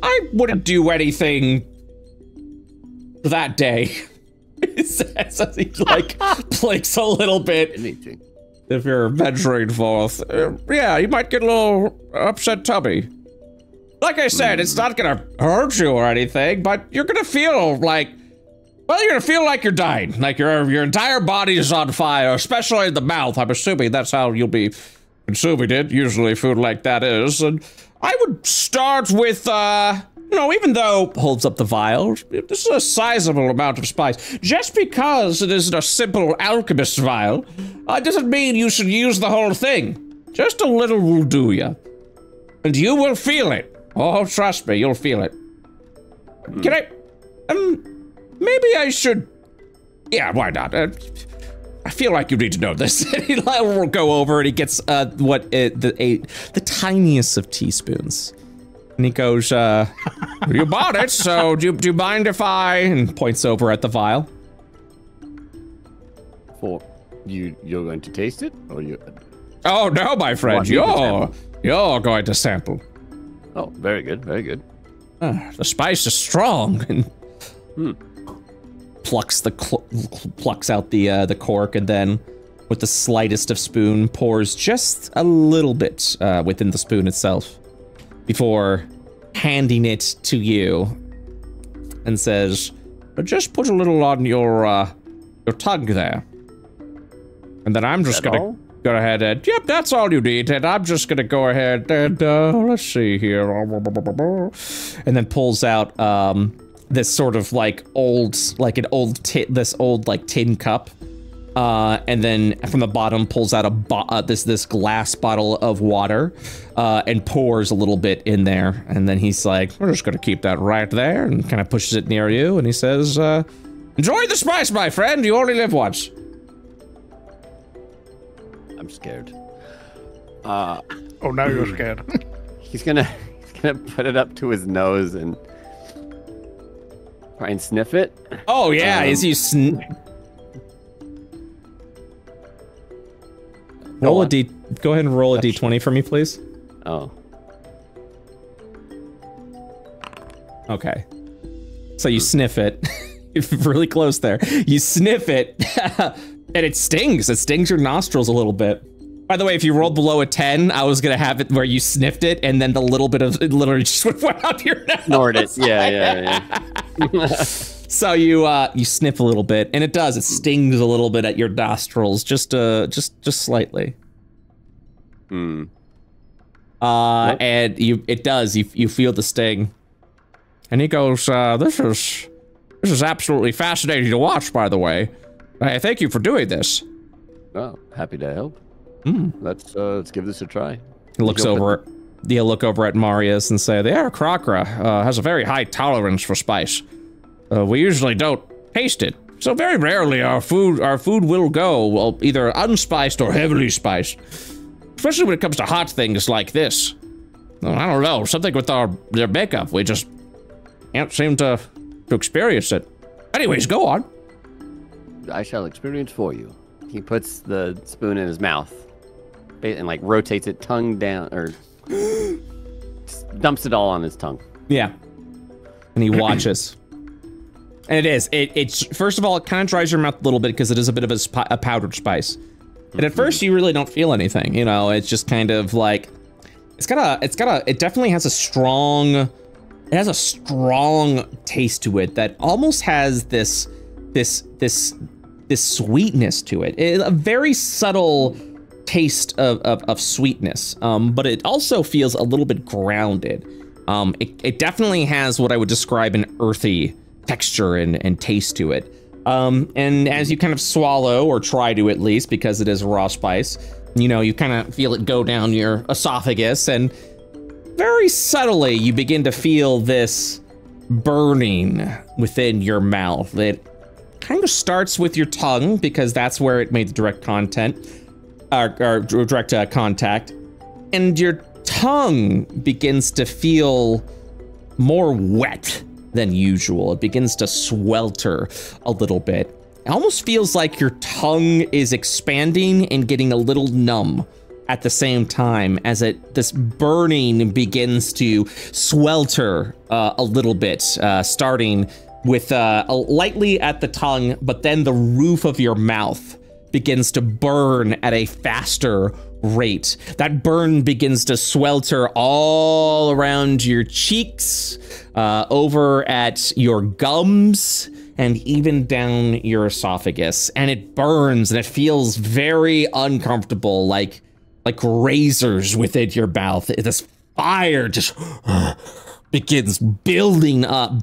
I wouldn't do anything that day. He says as he, like, blinks a little bit. Anything. If you're venturing forth. Yeah, you might get a little upset tummy. Like I said, it's not gonna hurt you or anything, but you're gonna feel like, well, you're gonna feel like you're dying. Like your entire body is on fire, especially in the mouth. I'm assuming that's how you'll be consuming it. Usually food like that is. And I would start with, even though, holds up the vial, this is a sizable amount of spice. Just because it isn't a simple alchemist vial, doesn't mean you should use the whole thing. Just a little will do ya. And you will feel it. Oh, trust me, you'll feel it. Can I, maybe I should, yeah, why not? I feel like you need to know this. And he will go over and he gets, the tiniest of teaspoons. And he goes, you bought it, so do you mind if I, and points over at the vial. For, you're going to taste it? Or you... Oh no, my friend, you're going to sample. Oh, very good, very good. The spice is strong. And plucks out the cork, and then with the slightest of spoon pours just a little bit within the spoon itself before handing it to you and says, just put a little on your tongue there. And then I'm just gonna go ahead and, yep, that's all you need. And I'm just gonna go ahead and, let's see here. And then pulls out this sort of like this old like tin cup. And then from the bottom pulls out this glass bottle of water and pours a little bit in there. And then he's like, we're just gonna keep that right there, and kind of pushes it near you. And he says, enjoy the spice, my friend. You only live once. I'm scared. Oh, now you're scared. He's gonna put it up to his nose and try and sniff it. Oh yeah, as you roll a d. Go ahead and roll a d20 for me, please. Oh. Okay. So you sniff it. You're really close there. You sniff it, and it stings. It stings your nostrils a little bit. By the way, if you rolled below a 10, I was gonna have it where you sniffed it, and then the little bit of it literally just went up your nose. Ignored it. Yeah. So you sniff a little bit, and it does. It stings a little bit at your nostrils, just slightly. And it does. You feel the sting, and he goes, "This is absolutely fascinating to watch. By the way, I thank you for doing this." Oh, happy to help. Let's give this a try. He looks over. Look over at Marius and say, "The Aarakocra has a very high tolerance for spice. We usually don't taste it, so very rarely our food will go either unspiced or heavily spiced. Especially when it comes to hot things like this. I don't know, something with their makeup, we just can't seem to experience it. Anyways, go on." I shall experience for you. He puts the spoon in his mouth and like rotates it tongue down, or dumps it all on his tongue. Yeah. And he watches. And it's first of all, it kind of dries your mouth a little bit because it is a bit of a powdered spice. And at first you really don't feel anything, you know, it's just kind of like, it definitely has a strong taste to it that almost has this sweetness to it. A very subtle taste of sweetness, but it also feels a little bit grounded. It definitely has what I would describe an earthy texture and taste to it. And as you kind of swallow, or try to at least, because it is raw spice, you know, you kind of feel it go down your esophagus, and very subtly you begin to feel this burning within your mouth. It kind of starts with your tongue, because that's where it made the direct contact, and your tongue begins to feel more wet than usual. It begins to swelter a little bit. It almost feels like your tongue is expanding and getting a little numb at the same time as this burning begins to swelter a little bit, starting with lightly at the tongue, but then the roof of your mouth begins to burn at a faster rate. That burn begins to swelter all around your cheeks, over at your gums, and even down your esophagus. And it burns, and it feels very uncomfortable, like razors within your mouth. This fire just begins building up,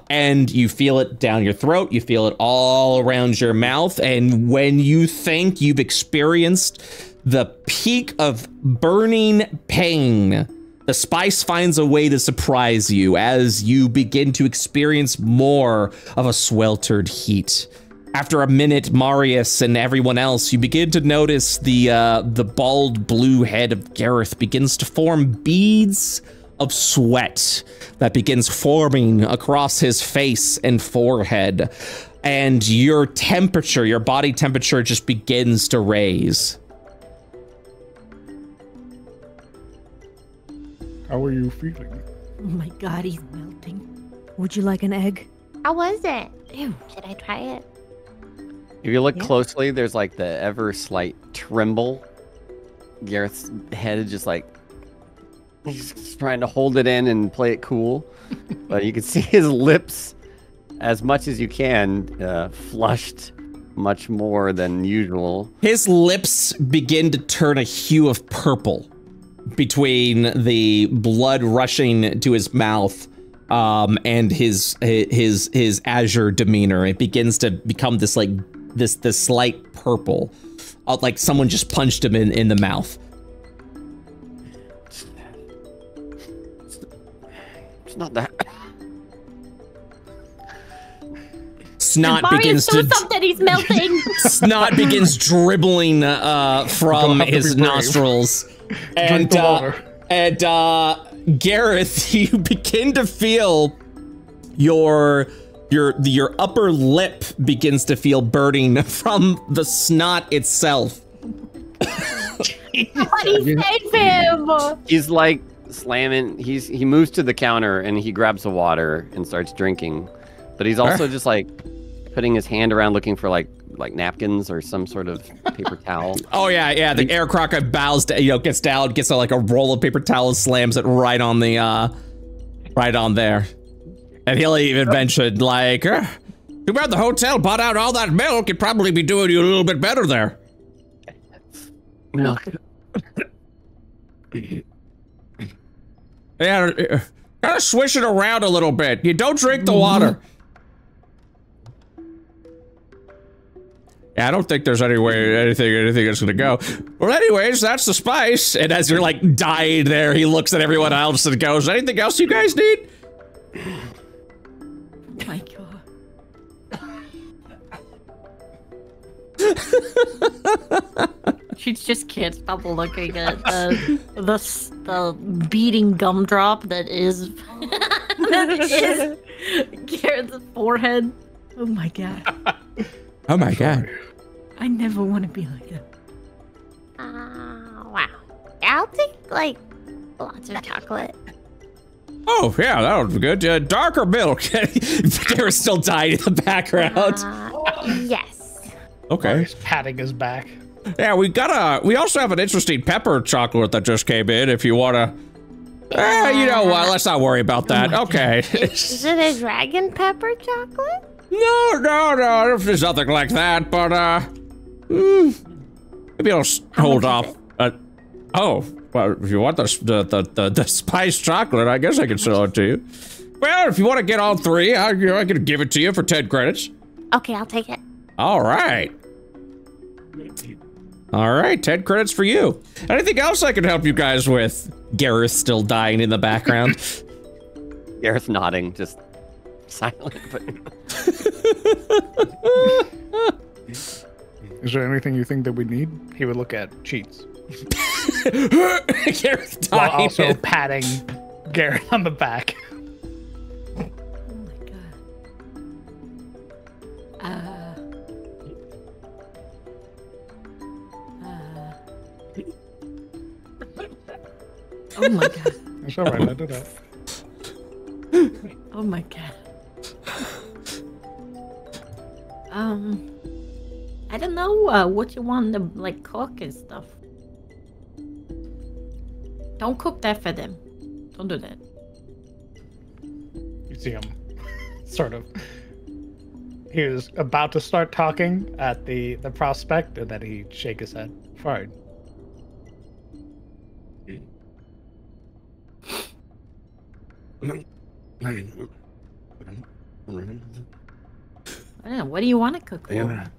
and you feel it down your throat, you feel it all around your mouth, and when you think you've experienced the peak of burning pain, the spice finds a way to surprise you as you begin to experience more of a sweltered heat. After a minute, Marius and everyone else, you begin to notice the bald blue head of Gareth begins to form beads of sweat that begins forming across his face and forehead. and your temperature, your body temperature just begins to raise. How are you feeling? Oh my god, he's melting. Would you like an egg? How was it? Ew. Should I try it? If you look closely, there's like the ever slight tremble. Gareth's head is just like he's trying to hold it in and play it cool, but you can see his lips, as much as you can, flushed much more than usual. His lips begin to turn a hue of purple between the blood rushing to his mouth and his azure demeanor. It begins to become this like this slight purple, like someone just punched him in the mouth. It's not that. Snot Marius, begins do to something. He's melting. snot begins dribbling from his nostrils, and Gareth, you begin to feel your upper lip begins to feel burning from the snot itself. Somebody save him! He's like slamming. He moves to the counter and he grabs the water and starts drinking, but he's also just like putting his hand around looking for like napkins or some sort of paper towel. Oh yeah. The air crocodile bows, gets down, gets like a roll of paper towels, slams it right on the, right on there, and he'll even mention like, too bad the hotel bought out all that milk. It'd probably be doing you a little bit better there. Milk. Yeah, gotta swish it around a little bit. You don't drink the water. Yeah, I don't think there's any way anything is gonna go. Well, anyways, that's the spice. And as you're like dying there, he looks at everyone else and goes, "Anything else you guys need?" Oh my god. She just can't stop looking at the beating gumdrop that is Garrett's forehead. Oh my god. Oh my god. I never want to be like that. Wow. I'll take like lots of chocolate. Oh yeah, that would be good. Darker milk. Garrett's still dying in the background. Yes. Okay. He's patting his back. Yeah, we also have an interesting pepper chocolate that just came in. If you wanna, you know what? Let's not worry about that. Okay. Is it a dragon pepper chocolate? No, there's nothing like that. But maybe I'll hold off. Oh, well, if you want the spice chocolate, I guess I can sell it to you. Well, if you want to get all three, I can give it to you for 10 credits. Okay, I'll take it. All right. All right, 10 credits for you. Anything else I can help you guys with? Gareth still dying in the background. Gareth nodding, just silent. But is there anything you think that we need? He would look at cheats. Gareth dying. While also patting Gareth on the back. Oh my god. Oh my god. It's alright, I did that. Oh my god. I don't know what you want to like cook and stuff. Don't cook that for them. Don't do that. You see him sort of. He was about to start talking at the prospect, and then he shake his head. Fine. I don't know. What do you want to cook for? You have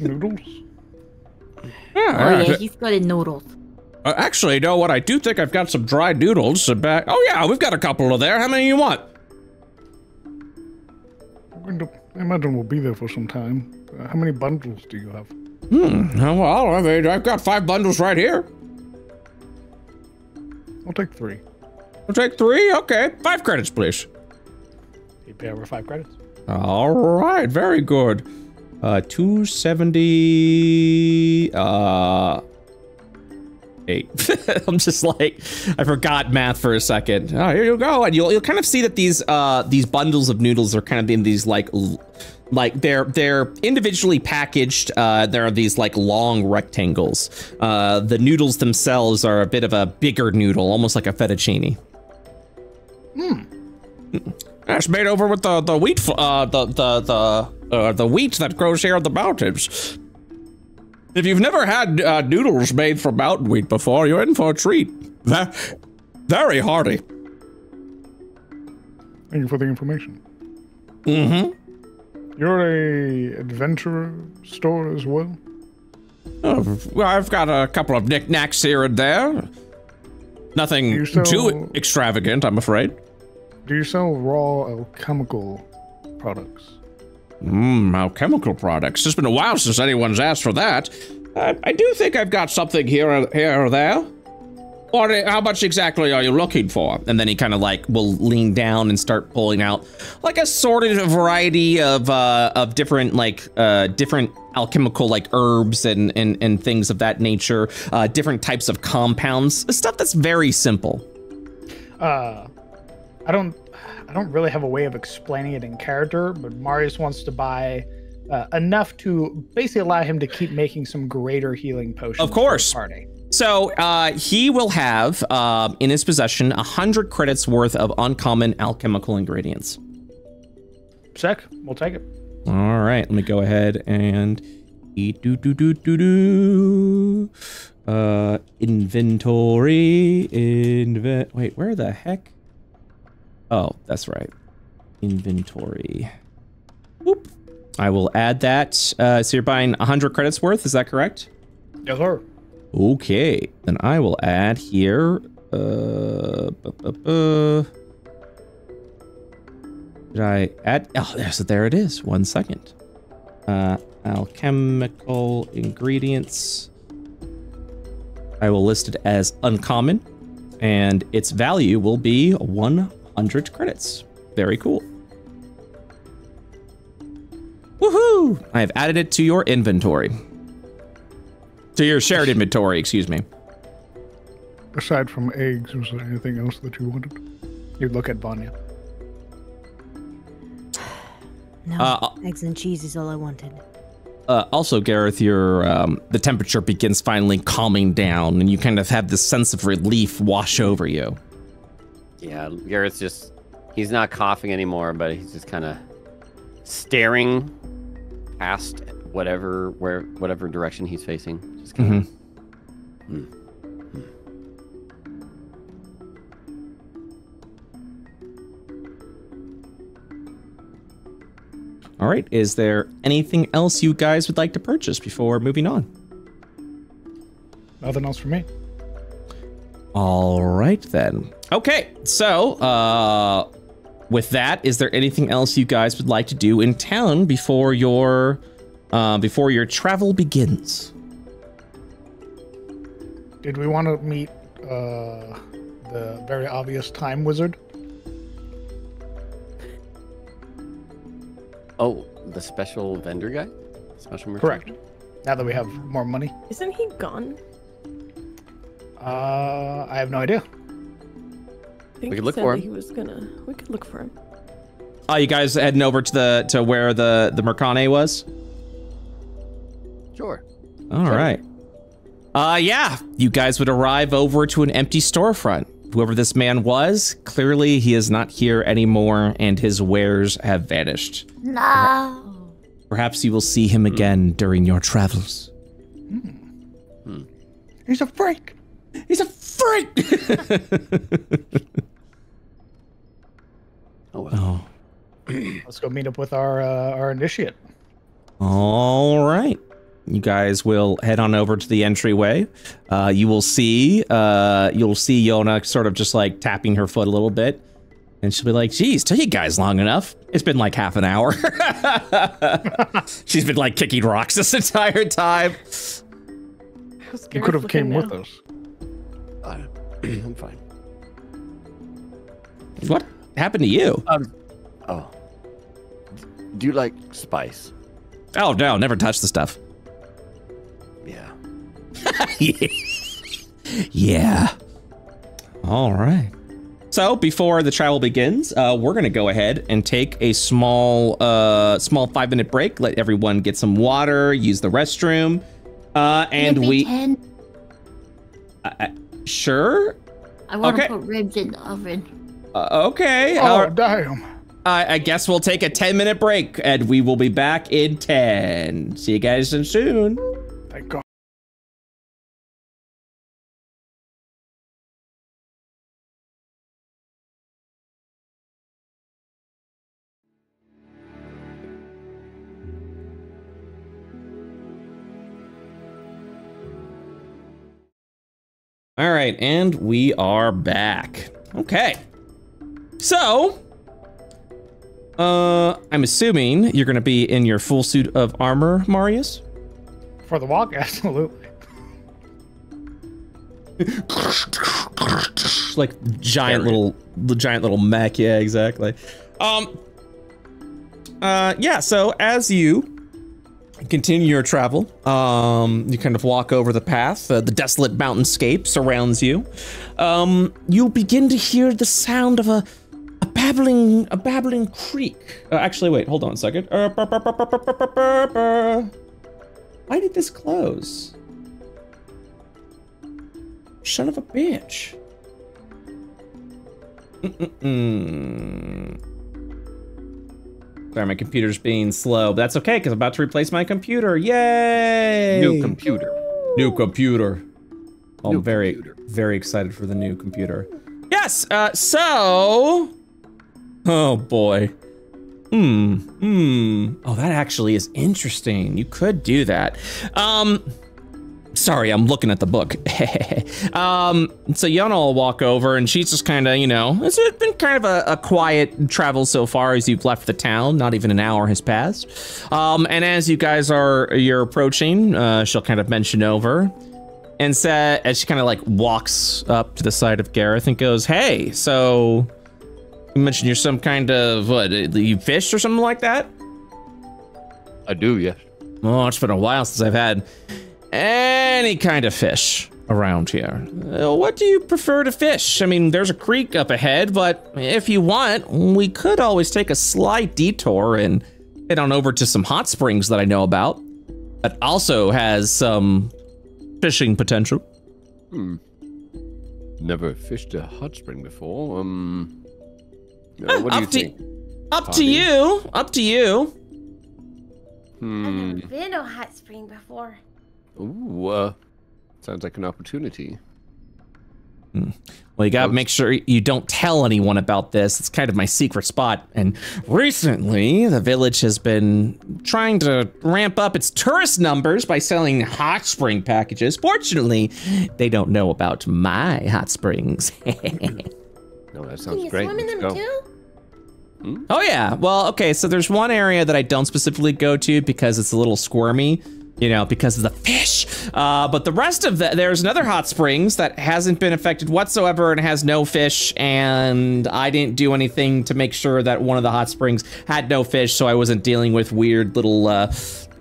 noodles? Oh yeah, he's got his noodles. Actually, you know what? I do think I've got some dried noodles back. Oh yeah, we've got a couple of there. How many you want? I imagine we'll be there for some time. How many bundles do you have? Well, I mean, I've got 5 bundles right here. I'll take 3. I'll take 3. Okay, 5 credits, please. You pay over 5 credits. All right, very good. 270. 8. I'm just like, I forgot math for a second. Oh, here you go. And you'll kind of see that these bundles of noodles are kind of in these like they're individually packaged. There are these like long rectangles. The noodles themselves are a bit of a bigger noodle, almost like a fettuccine. That's made over with the wheat, the wheat that grows here in the mountains. If you've never had noodles made from mountain wheat before, you're in for a treat. Very hearty. Thank you for the information. Mm-hmm. You're a adventurer store as well? Oh, well, I've got a couple of knickknacks here and there. Nothing too extravagant, I'm afraid. Do you sell raw alchemical products? Alchemical products. It's been a while since anyone's asked for that. I do think I've got something here or there. Or how much exactly are you looking for? And then he kind of like will lean down and start pulling out like a sorted variety of different different alchemical like herbs and things of that nature, different types of compounds, stuff that's very simple. I don't really have a way of explaining it in character, but Marius wants to buy enough to basically allow him to keep making some greater healing potions. Of course. For the party. So he will have in his possession 100 credits worth of uncommon alchemical ingredients. Sick. We'll take it. All right, let me go ahead and inventory. Wait, where the heck? Oh, that's right. Inventory. Whoop. I will add that. So you're buying 100 credits worth, is that correct? Yes, sir. Okay, then I will add here. Did I add? Oh, there it is. 1 second. Alchemical ingredients. I will list it as uncommon, and its value will be 100 credits. Very cool. Woohoo! I have added it to your inventory. To your shared inventory, excuse me. Aside from eggs, was there anything else that you wanted? You look at Vanya. No, eggs and cheese is all I wanted. Also, Gareth, your the temperature begins finally calming down, and you kind of have this sense of relief wash over you. Yeah, Gareth's he's not coughing anymore, but he's just kind of staring past whatever direction he's facing. Just kind of. All right, is there anything else you guys would like to purchase before moving on? Nothing else for me. All right, then. Okay, so with that, is there anything else you guys would like to do in town before your travel begins? Did we want to meet the very obvious time wizard? Oh, the special vendor guy? Special merchant? Correct. Now that we have more money. Isn't he gone? I have no idea. I think We could look for him. he was gonna. We could look for him. Oh, you guys heading over to where the Mercane was? Sure. All right. Yeah, you guys would arrive over to an empty storefront. Whoever this man was, clearly he is not here anymore, and his wares have vanished. No. Perhaps you will see him again during your travels. He's a freak. He's a freak! Oh, well. Let's go meet up with our initiate. All right. You guys will head on over to the entryway. You'll see Yona sort of just like tapping her foot a little bit. And she'll be like, geez, took you guys long enough. It's been like half an hour. She's been like kicking rocks this entire time. You could have came with us. I'm fine. What happened to you? Oh. Do you like spice? Oh, no, never touch the stuff. Yeah. Yeah. All right. So before the travel begins, we're gonna go ahead and take a small 5-minute break. Let everyone get some water, use the restroom, and we. 10? Sure. I want to put ribs in the oven. Okay. Oh, damn. I guess we'll take a 10-minute break, and we will be back in 10. See you guys soon. Thank God. All right, and we are back. Okay. So, I'm assuming you're gonna be in your full suit of armor, Marius? For the walk, absolutely. Like giant little mech, yeah, exactly. Yeah, so as you continue your travel, you kind of walk over the path, the desolate mountainscape surrounds you. You begin to hear the sound of a babbling creek. Actually, wait, hold on a second. Why did this close? Son of a bitch. Sorry, my computer's being slow, but that's okay, because I'm about to replace my computer. Yay! New computer. New computer. I'm very excited for the new computer. Yes, so... Oh, boy. Oh, that actually is interesting. You could do that. Sorry, I'm looking at the book. So Yana will walk over, and she's just kind of, you know, it's been kind of a quiet travel so far as you've left the town. Not even an hour has passed. And as you guys you're approaching, she'll kind of mention over, and as she kind of like walks up to the side of Gareth and goes, "Hey, so you mentioned you're some kind of you fish or something like that?" I do, yes. Oh, it's been a while since I've had any kind of fish around here. What do you prefer to fish? I mean, there's a creek up ahead, but if you want, we could always take a slight detour and head on over to some hot springs that I know about that also has some fishing potential. Never fished a hot spring before. What do you think? Up to you. I've never been to a hot spring before. Ooh, sounds like an opportunity. Well, you gotta make sure you don't tell anyone about this. It's kind of my secret spot. And recently, the village has been trying to ramp up its tourist numbers by selling hot spring packages. Fortunately, they don't know about my hot springs. No, that sounds Can you great. swim in them too? Oh yeah, well, okay, so there's one area that I don't specifically go to because it's a little squirmy, you know, because of the fish. But the rest of there's another hot springs that hasn't been affected whatsoever and has no fish, and I didn't do anything to make sure that one of the hot springs had no fish, so I wasn't dealing with weird little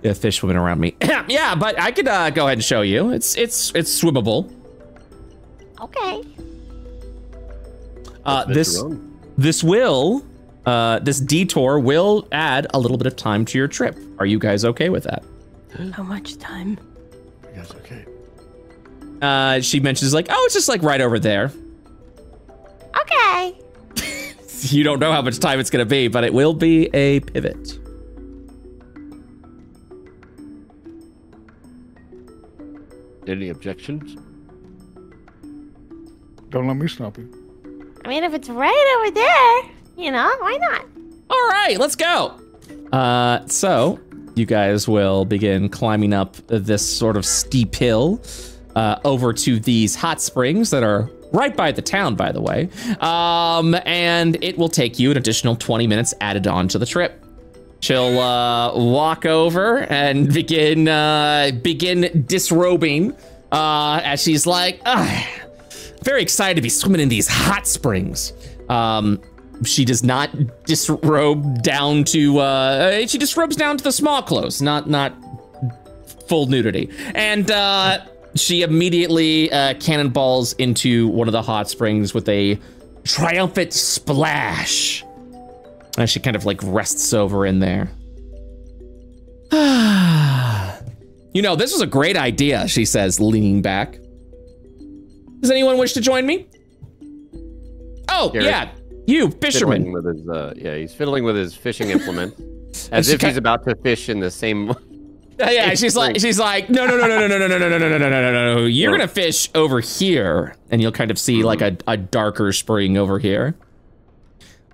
fish swimming around me. Yeah, but I could go ahead and show you. It's swimmable. Okay. This detour will add a little bit of time to your trip. Are you guys okay with that? How much time? Yes, okay. She mentions like, oh, it's just like right over there. Okay. You don't know how much time it's gonna be, but it will be a pivot. Any objections? Don't let me stop you. I mean, if it's right over there, you know, why not? All right, let's go. So you guys will begin climbing up this sort of steep hill over to these hot springs that are right by the town, by the way. And it will take you an additional 20 minutes added on to the trip. She'll walk over and begin disrobing as she's like, very excited to be swimming in these hot springs. she does not disrobe down to, she disrobes down to the small clothes, not full nudity. And she immediately cannonballs into one of the hot springs with a triumphant splash. And she kind of like rests over in there. You know, this was a great idea, she says, leaning back. Does anyone wish to join me? Oh, Garrett, yeah, you, fisherman. With his, he's fiddling with his fishing implement, as if he's about to fish in the same. Yeah, she's like, no. You're gonna fish over here, and you'll kind of see like a darker spring over here.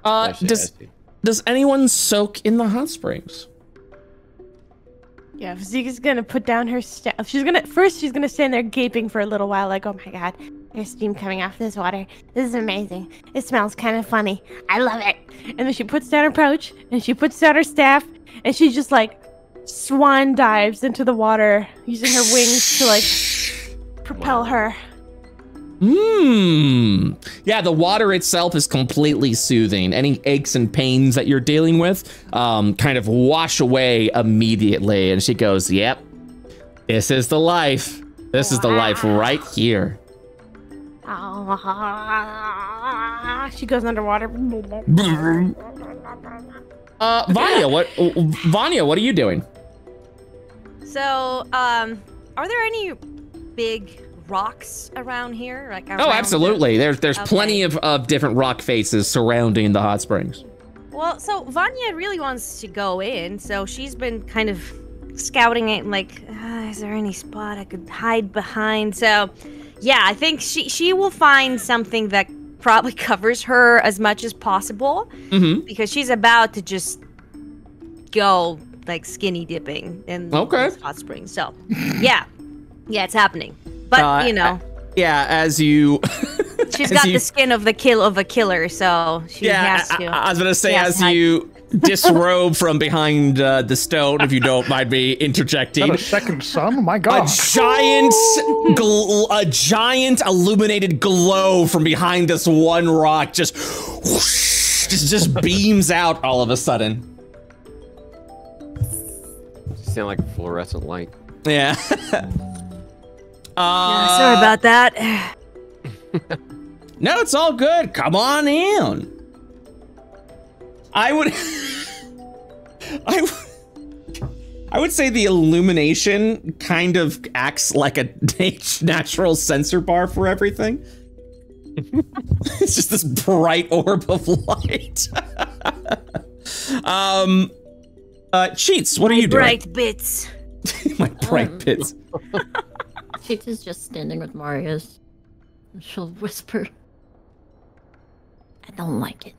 Does anyone soak in the hot springs? Yeah, Zika's gonna put down her staff. She's gonna stand there gaping for a little while, like, oh my god, there's steam coming off this water. This is amazing. It smells kind of funny. I love it. And then she puts down her pouch, and she puts down her staff, and she just like swan dives into the water, using her wings to like propel her. Yeah, the water itself is completely soothing. Any aches and pains that you're dealing with kind of wash away immediately. And she goes, yep, this is the life. This is the life right here. She goes underwater. Vanya, what are you doing? So, are there any big rocks around here? Like oh, absolutely. There's plenty of different rock faces surrounding the hot springs. Well, so Vanya really wants to go in, so she's been kind of scouting it, like, is there any spot I could hide behind? So, yeah, I think she will find something that probably covers her as much as possible, because she's about to just go like skinny dipping in these hot springs. So, yeah, it's happening. But you know, as you, she's got the skin of a killer, so she has to. I was gonna say, as you disrobe from behind the stone, if you don't mind me interjecting. Is that a second sun? Oh my god! A giant illuminated glow from behind this one rock just beams out all of a sudden. You sound like a fluorescent light. Yeah. Sorry about that. No, it's all good. Come on in. I would say the illumination kind of acts like a natural sensor bar for everything. It's just this bright orb of light. Cheats, what are you doing? Bright bits. My bright bits. Cheats is just standing with Marius. And she'll whisper, I don't like it.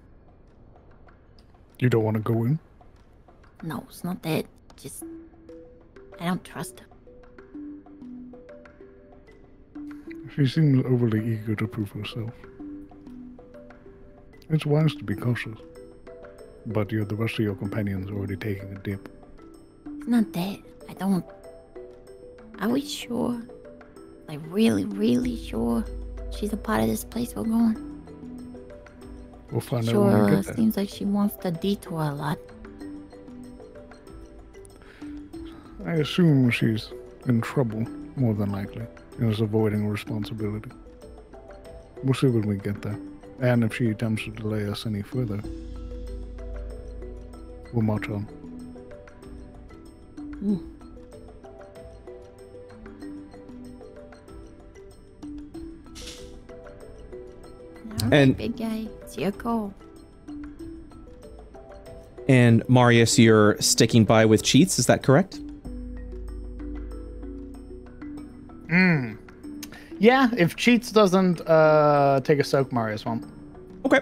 You don't want to go in? No, it's not that. Just, I don't trust her. She seems overly eager to prove herself. It's wise to be cautious. But the rest of your companions are already taking a dip. It's not that. I don't... Are we sure? Like, really, really sure she's a part of this place we're going? We'll find out when we get there. Seems like she wants to detour a lot. I assume she's in trouble, more than likely, and is avoiding responsibility. We'll see when we get there. And if she attempts to delay us any further, we'll march on. And big guy, it's your call. And Marius, you're sticking by with Cheats, is that correct? Yeah, if Cheats doesn't take a soak, Marius won't. Okay.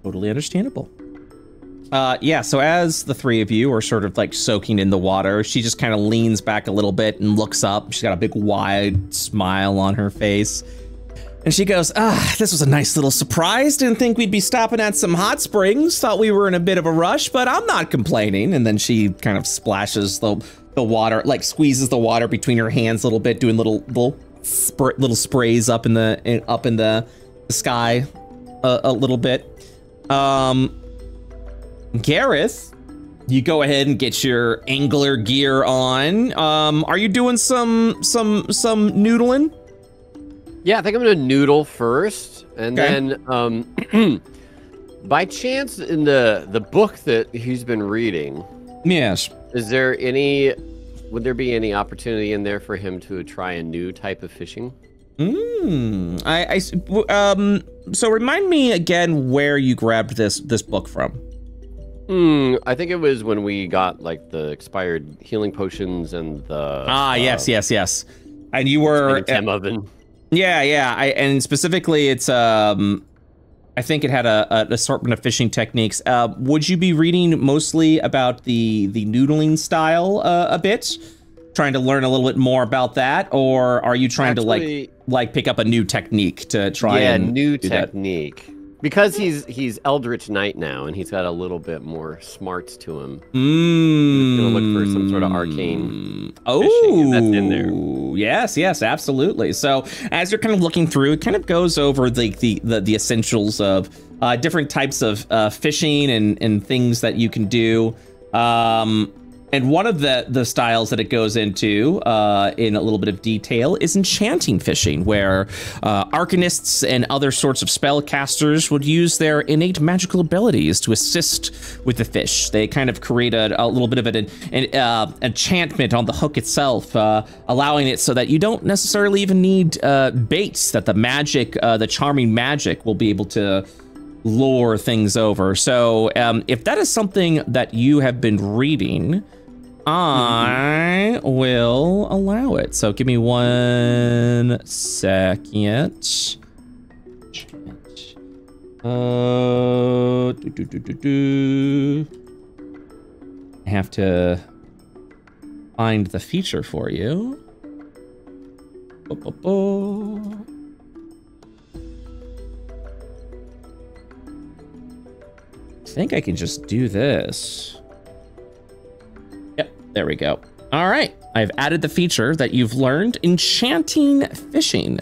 Totally understandable. Yeah, so as the three of you are sort of like soaking in the water, she just kind of leans back a little bit and looks up. She's got a big wide smile on her face. And she goes, this was a nice little surprise. Didn't think we'd be stopping at some hot springs. Thought we were in a bit of a rush, but I'm not complaining. And then she kind of splashes the water, like squeezes the water between her hands a little bit, doing little sprays up in the sky a little bit. Gareth, you go ahead and get your angler gear on. Are you doing some noodling? Yeah, I think I'm gonna noodle first, and then by chance in the book that he's been reading, yes, would there be any opportunity in there for him to try a new type of fishing? So remind me again where you grabbed this book from. I think it was when we got like the expired healing potions and the yes. And you were oven. Yeah. And specifically, it's I think it had an assortment of fishing techniques. Would you be reading mostly about the noodling style a bit, trying to learn a little bit more about that, or are you trying to like pick up a new technique to try? Yeah, and new do technique. That? Because he's Eldritch Knight now, and he's got a little bit more smarts to him. He's gonna look for some sort of arcane fishing, and that's in there. Yes, absolutely. So as you're kind of looking through, it kind of goes over the essentials of different types of fishing and things that you can do. And one of the styles that it goes into in a little bit of detail is enchanting fishing, where arcanists and other sorts of spellcasters would use their innate magical abilities to assist with the fish. They kind of create a little bit of an enchantment on the hook itself, allowing it so that you don't necessarily even need baits, that the magic, the charming magic will be able to lure things over. So if that is something that you have been reading, I will allow it. So give me 1 second. I have to find the feature for you. I think I can just do this. Yep, there we go. All right, I've added the feature that you've learned, enchanting fishing.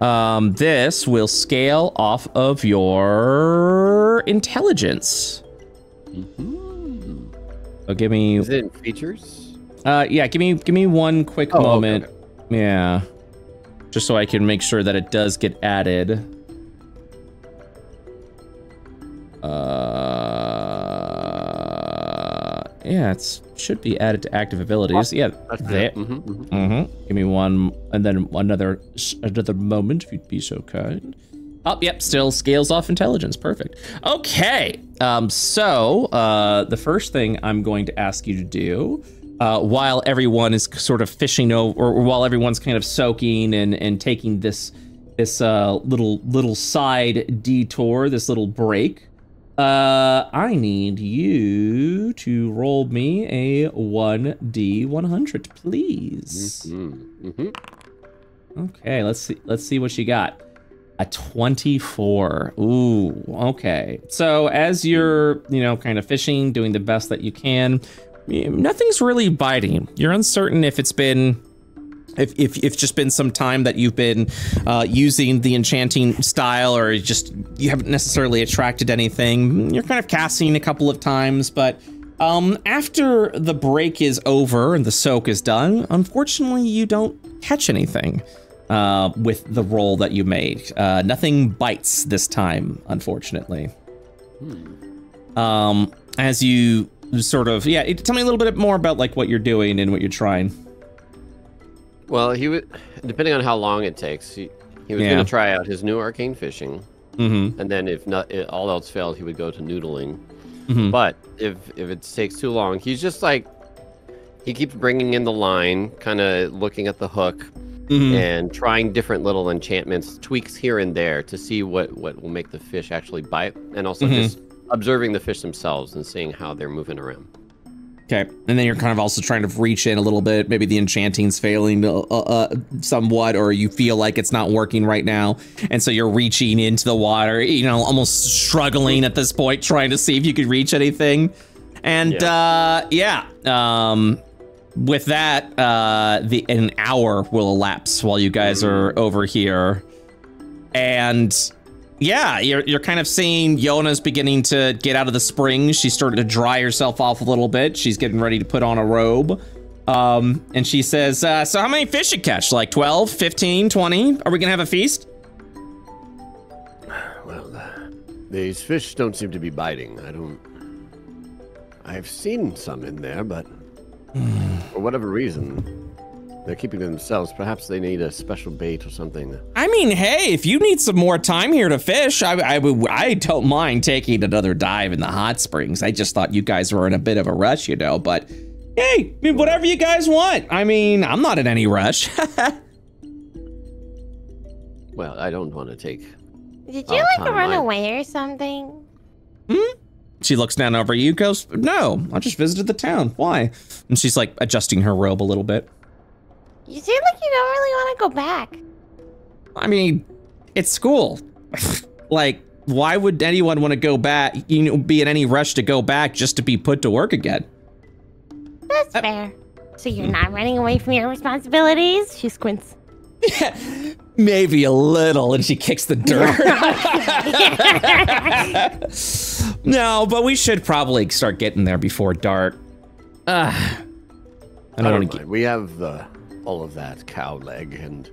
This will scale off of your intelligence. So give me. Is it in features? Yeah, give me one quick moment. Okay. Yeah, just so I can make sure that it does get added. Yeah, it should be added to active abilities. Yeah, there. Give me one, and then another moment, if you'd be so kind. Oh, yep, still scales off intelligence. Perfect. Okay, so the first thing I'm going to ask you to do, while everyone is sort of fishing over, or while everyone's kind of soaking and taking this little side detour, this little break. I need you to roll me a 1d100, please. Okay, let's see what you got. A 24. Ooh, okay. So as you're, kind of fishing, doing the best that you can, nothing's really biting. You're uncertain if it's been if just been some time that you've been using the enchanting style, or just you haven't necessarily attracted anything. You're kind of casting a couple of times, but after the break is over and the soak is done, unfortunately you don't catch anything with the roll that you made. Nothing bites this time, unfortunately. As you sort of, tell me a little bit more about like what you're doing and what you're trying. Well, he would, depending on how long it takes, he was going to try out his new arcane fishing, and then if not, all else failed, he would go to noodling. But if it takes too long, he's just like, he keeps bringing in the line, kind of looking at the hook, and trying different little enchantments, tweaks here and there to see what will make the fish actually bite, and also just observing the fish themselves and seeing how they're moving around. Okay, and then you're kind of also trying to reach in a little bit. Maybe the enchanting's failing somewhat, or you feel like it's not working right now, and so you're reaching into the water, almost struggling at this point, trying to see if you could reach anything. And with that, an hour will elapse while you guys are over here, and Yeah, you're kind of seeing Yona's beginning to get out of the springs. She's starting to dry herself off a little bit. She's getting ready to put on a robe. And she says, so how many fish you catch? Like 12, 15, 20? Are we gonna have a feast? Well, these fish don't seem to be biting. I've seen some in there, but for whatever reason, they're keeping to themselves. Perhaps they need a special bait or something. I mean, hey, if you need some more time here to fish, I don't mind taking another dive in the hot springs. I just thought you guys were in a bit of a rush, you know, but hey, I mean, whatever you guys want. I mean, I'm not in any rush. Well, I don't want to take... Did you like run away or something? She looks down over you, goes, no, I just visited the town. Why? And she's like adjusting her robe a little bit. You seem like you don't really want to go back. I mean, it's school. Like, why would anyone want to go back, you know, be in any rush to go back just to be put to work again? That's fair. So you're not running away from your responsibilities? She squints. Maybe a little, and she kicks the dirt. No, but we should probably start getting there before dark. I don't want to get... We have all of that cow leg, and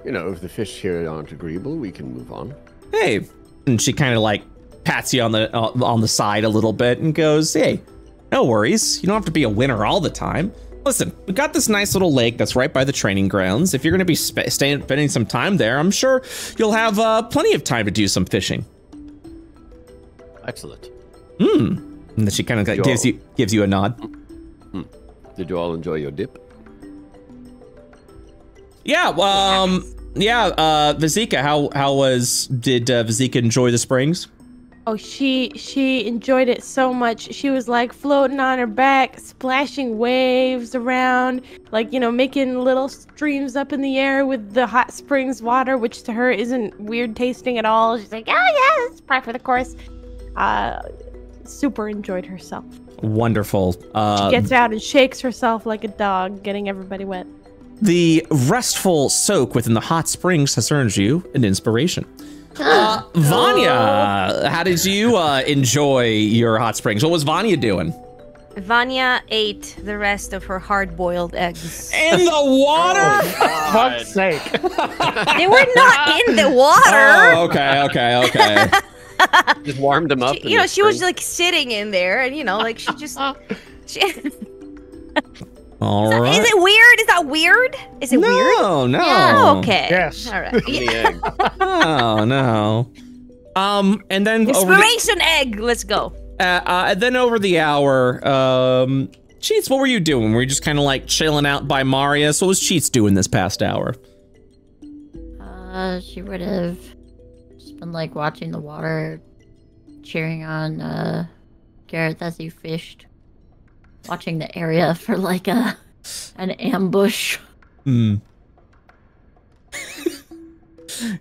you know, if the fish here aren't agreeable, we can move on. Hey, and she kind of like pats you on the side a little bit and goes, hey, no worries. You don't have to be a winner all the time. Listen, we got this nice little lake that's right by the training grounds. If you're going to be spending some time there, I'm sure you'll have plenty of time to do some fishing. Excellent. And then she kind of like gives you a nod. Did you all enjoy your dip? Yeah. Vizika, did Vizika enjoy the springs? Oh, she enjoyed it so much. She was like floating on her back, splashing waves around, like, you know, making little streams up in the air with the hot springs water, which to her isn't weird tasting at all. She's like, oh yeah, that's par for the course. Super enjoyed herself. Wonderful. She gets out and shakes herself like a dog, getting everybody wet. The restful soak within the hot springs has earned you an inspiration. Vanya, how did you enjoy your hot springs? What was Vanya doing? Vanya ate the rest of her hard-boiled eggs. In the water? For fuck's sake. They were not in the water. Oh, okay. Just warmed them up. She was like sitting in there, and you know, like she just. All right. Is it weird? Is that weird? Is it weird? No. Oh, okay. Yes. All right. Oh no. And then inspiration egg. Let's go. Then over the hour, Cheats, what were you doing? Were you just kind of like chilling out by Mariah? So what was Cheats doing this past hour? She would have just been like watching the water, cheering on Gareth as he fished. Watching the area for like an ambush.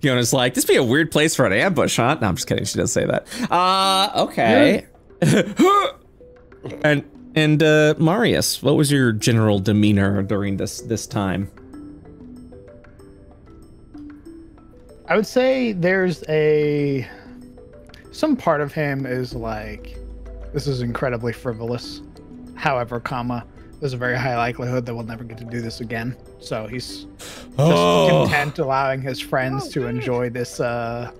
Yona's like, this be a weird place for an ambush, huh? No, I'm just kidding. She does say that. Okay. and Marius, what was your general demeanor during this time? I would say there's some part of him is like, this is incredibly frivolous. However, there's a very high likelihood that we'll never get to do this again. So he's just content allowing his friends to enjoy this hot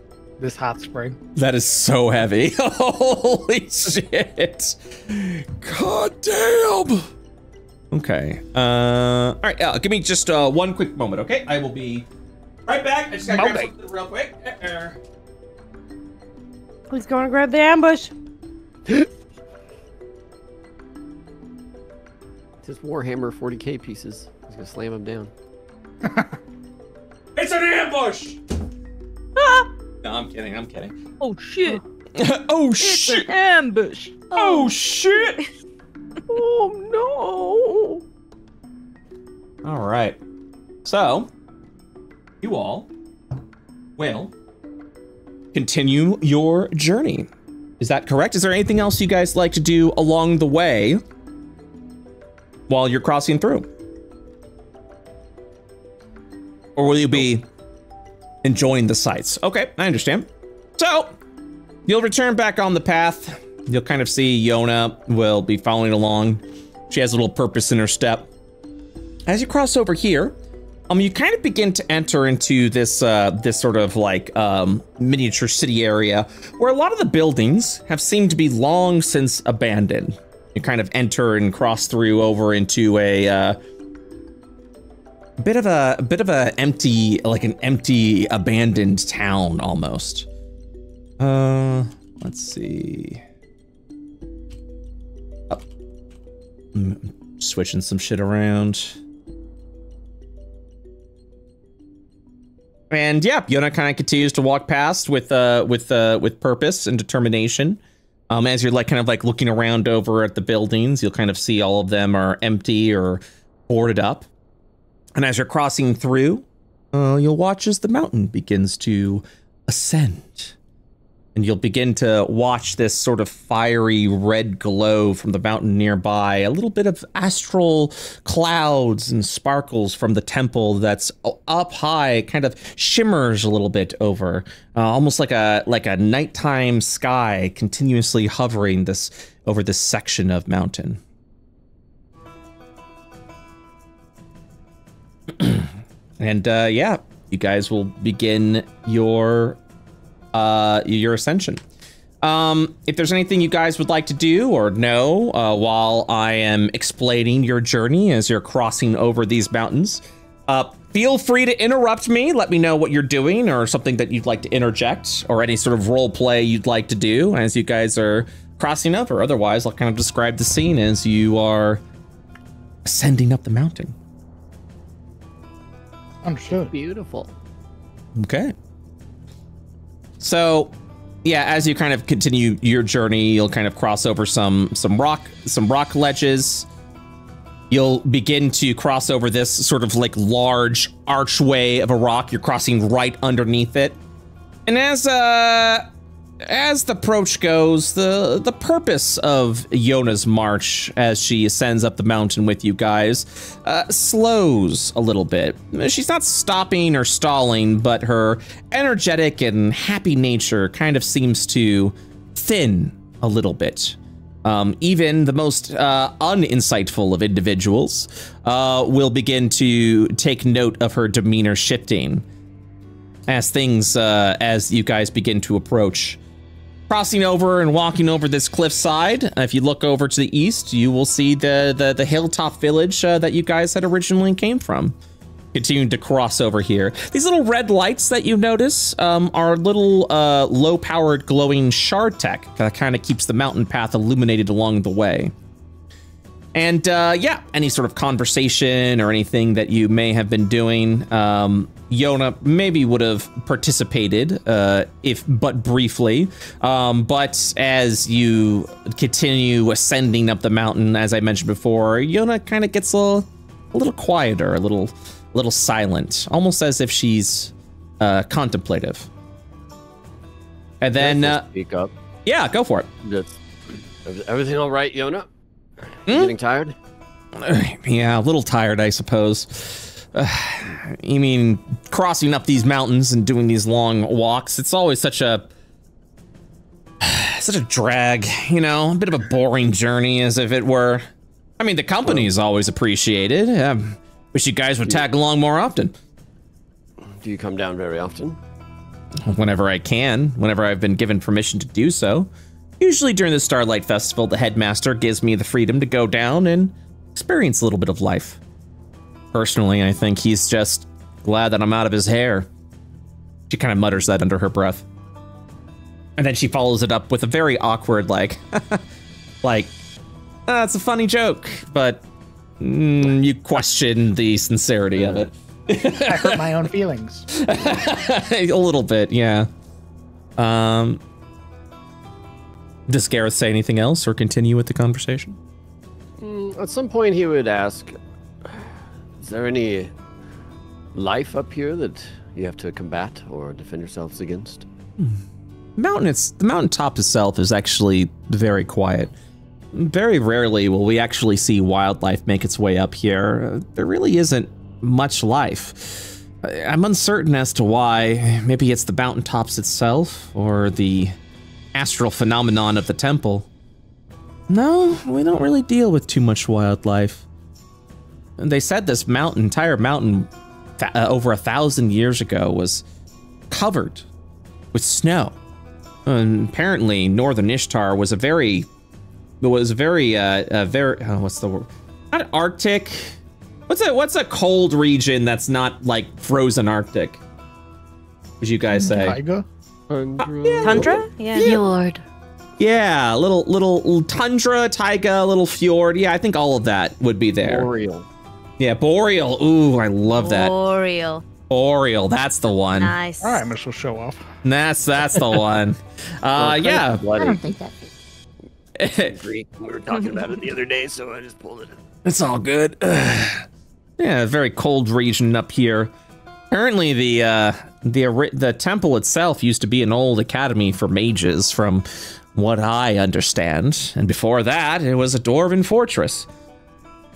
spring. That is so heavy. Holy shit. God damn. Okay. All right, give me just one quick moment, okay? I will be right back. I just gotta grab something real quick. Who's going to grab the ambush? Just Warhammer 40k pieces. He's gonna slam them down. It's an ambush! No, I'm kidding. Oh shit! Oh shit! It's an ambush! Oh shit! Oh no! All right. So, you all will continue your journey. Is that correct? Is there anything else you guys like to do along the way while you're crossing through? Or will you be enjoying the sights. Okay, I understand. So you'll return back on the path. You'll kind of see Yona will be following along. She has a little purpose in her step. As you cross over here, you kind of begin to enter into this this sort of like miniature city area where a lot of the buildings have seemed to be long since abandoned. You kind of enter and cross through over into a bit of a empty, like an empty abandoned town almost. Let's see. Oh. Switching some shit around. And yeah, Yona kind of continues to walk past with purpose and determination. As you're like kind of like looking around over at the buildings, you'll kind of see all of them are empty or boarded up. And as you're crossing through, you'll watch as the mountain begins to ascend. And you'll begin to watch this sort of fiery red glow from the mountain nearby, a little bit of astral clouds and sparkles from the temple that's up high, kind of shimmers a little bit over, almost like a nighttime sky continuously hovering over this section of mountain. And yeah, you guys will begin your ascension. If there's anything you guys would like to do or know while I am explaining your journey as you're crossing over these mountains, feel free to interrupt me. Let me know what you're doing or something that you'd like to interject or any sort of role play you'd like to do as you guys are crossing over. Otherwise, I'll kind of describe the scene as you are ascending up the mountain. Understood. Beautiful. Okay. So, yeah, as you kind of continue your journey, you'll kind of cross over some rock ledges. You'll begin to cross over this sort of like large archway of a rock. You're crossing right underneath it. And as the approach goes, the purpose of Yona's march as she ascends up the mountain with you guys slows a little bit. She's not stopping or stalling, but her energetic and happy nature kind of seems to thin a little bit. Even the most uninsightful of individuals will begin to take note of her demeanor shifting as you guys begin to approach. Crossing over and walking over this cliffside, if you look over to the east, you will see the hilltop village that you guys had originally came from. Continuing to cross over here. These little red lights that you notice are little low-powered glowing shard tech that kind of keeps the mountain path illuminated along the way. And yeah, any sort of conversation or anything that you may have been doing, Yona maybe would have participated, but briefly. But as you continue ascending up the mountain, as I mentioned before, Yona kind of gets a little quieter, a little silent, almost as if she's contemplative. And then speak up. Yeah, go for it. Is everything all right, Yona? Getting tired? Yeah, a little tired, I suppose. You mean crossing up these mountains and doing these long walks? It's always such a drag, you know, a bit of a boring journey, as if it were. I mean, the company is always appreciated. Wish you guys would tag along more often. Do you come down very often? Whenever I can, whenever I've been given permission to do so. Usually during the Starlight Festival, the headmaster gives me the freedom to go down and experience a little bit of life. Personally, I think he's just glad that I'm out of his hair. She kind of mutters that under her breath. And then she follows it up with a very awkward, like, it's a funny joke, but you question the sincerity of it. I hurt my own feelings. A little bit, yeah. Does Gareth say anything else or continue with the conversation? At some point he would ask, is there any life up here that you have to combat or defend yourselves against? The mountaintop itself is actually very quiet. Very rarely will we actually see wildlife make its way up here. There really isn't much life. I'm uncertain as to why. Maybe it's the mountaintops itself, or the astral phenomenon of the temple. No, we don't really deal with too much wildlife. And they said this entire mountain, over 1,000 years ago, was covered with snow. And apparently, Northern Ishtar was very, what's the word? Not Arctic. What's a cold region that's not like frozen Arctic? Would you guys say? Taiga? Tundra? Yeah. Fjord. Yeah, little tundra, taiga, little fjord. Yeah, I think all of that would be there. Boreal. Yeah, boreal. Ooh, I love that. Boreal. Boreal, that's the one. Nice. All right, Mr. Show Off. That's the one. Yeah. I don't think that. We were talking about it the other day, so I just pulled it in. It's all good. Yeah, very cold region up here. Apparently, the temple itself used to be an old academy for mages, from what I understand. And before that, it was a dwarven fortress.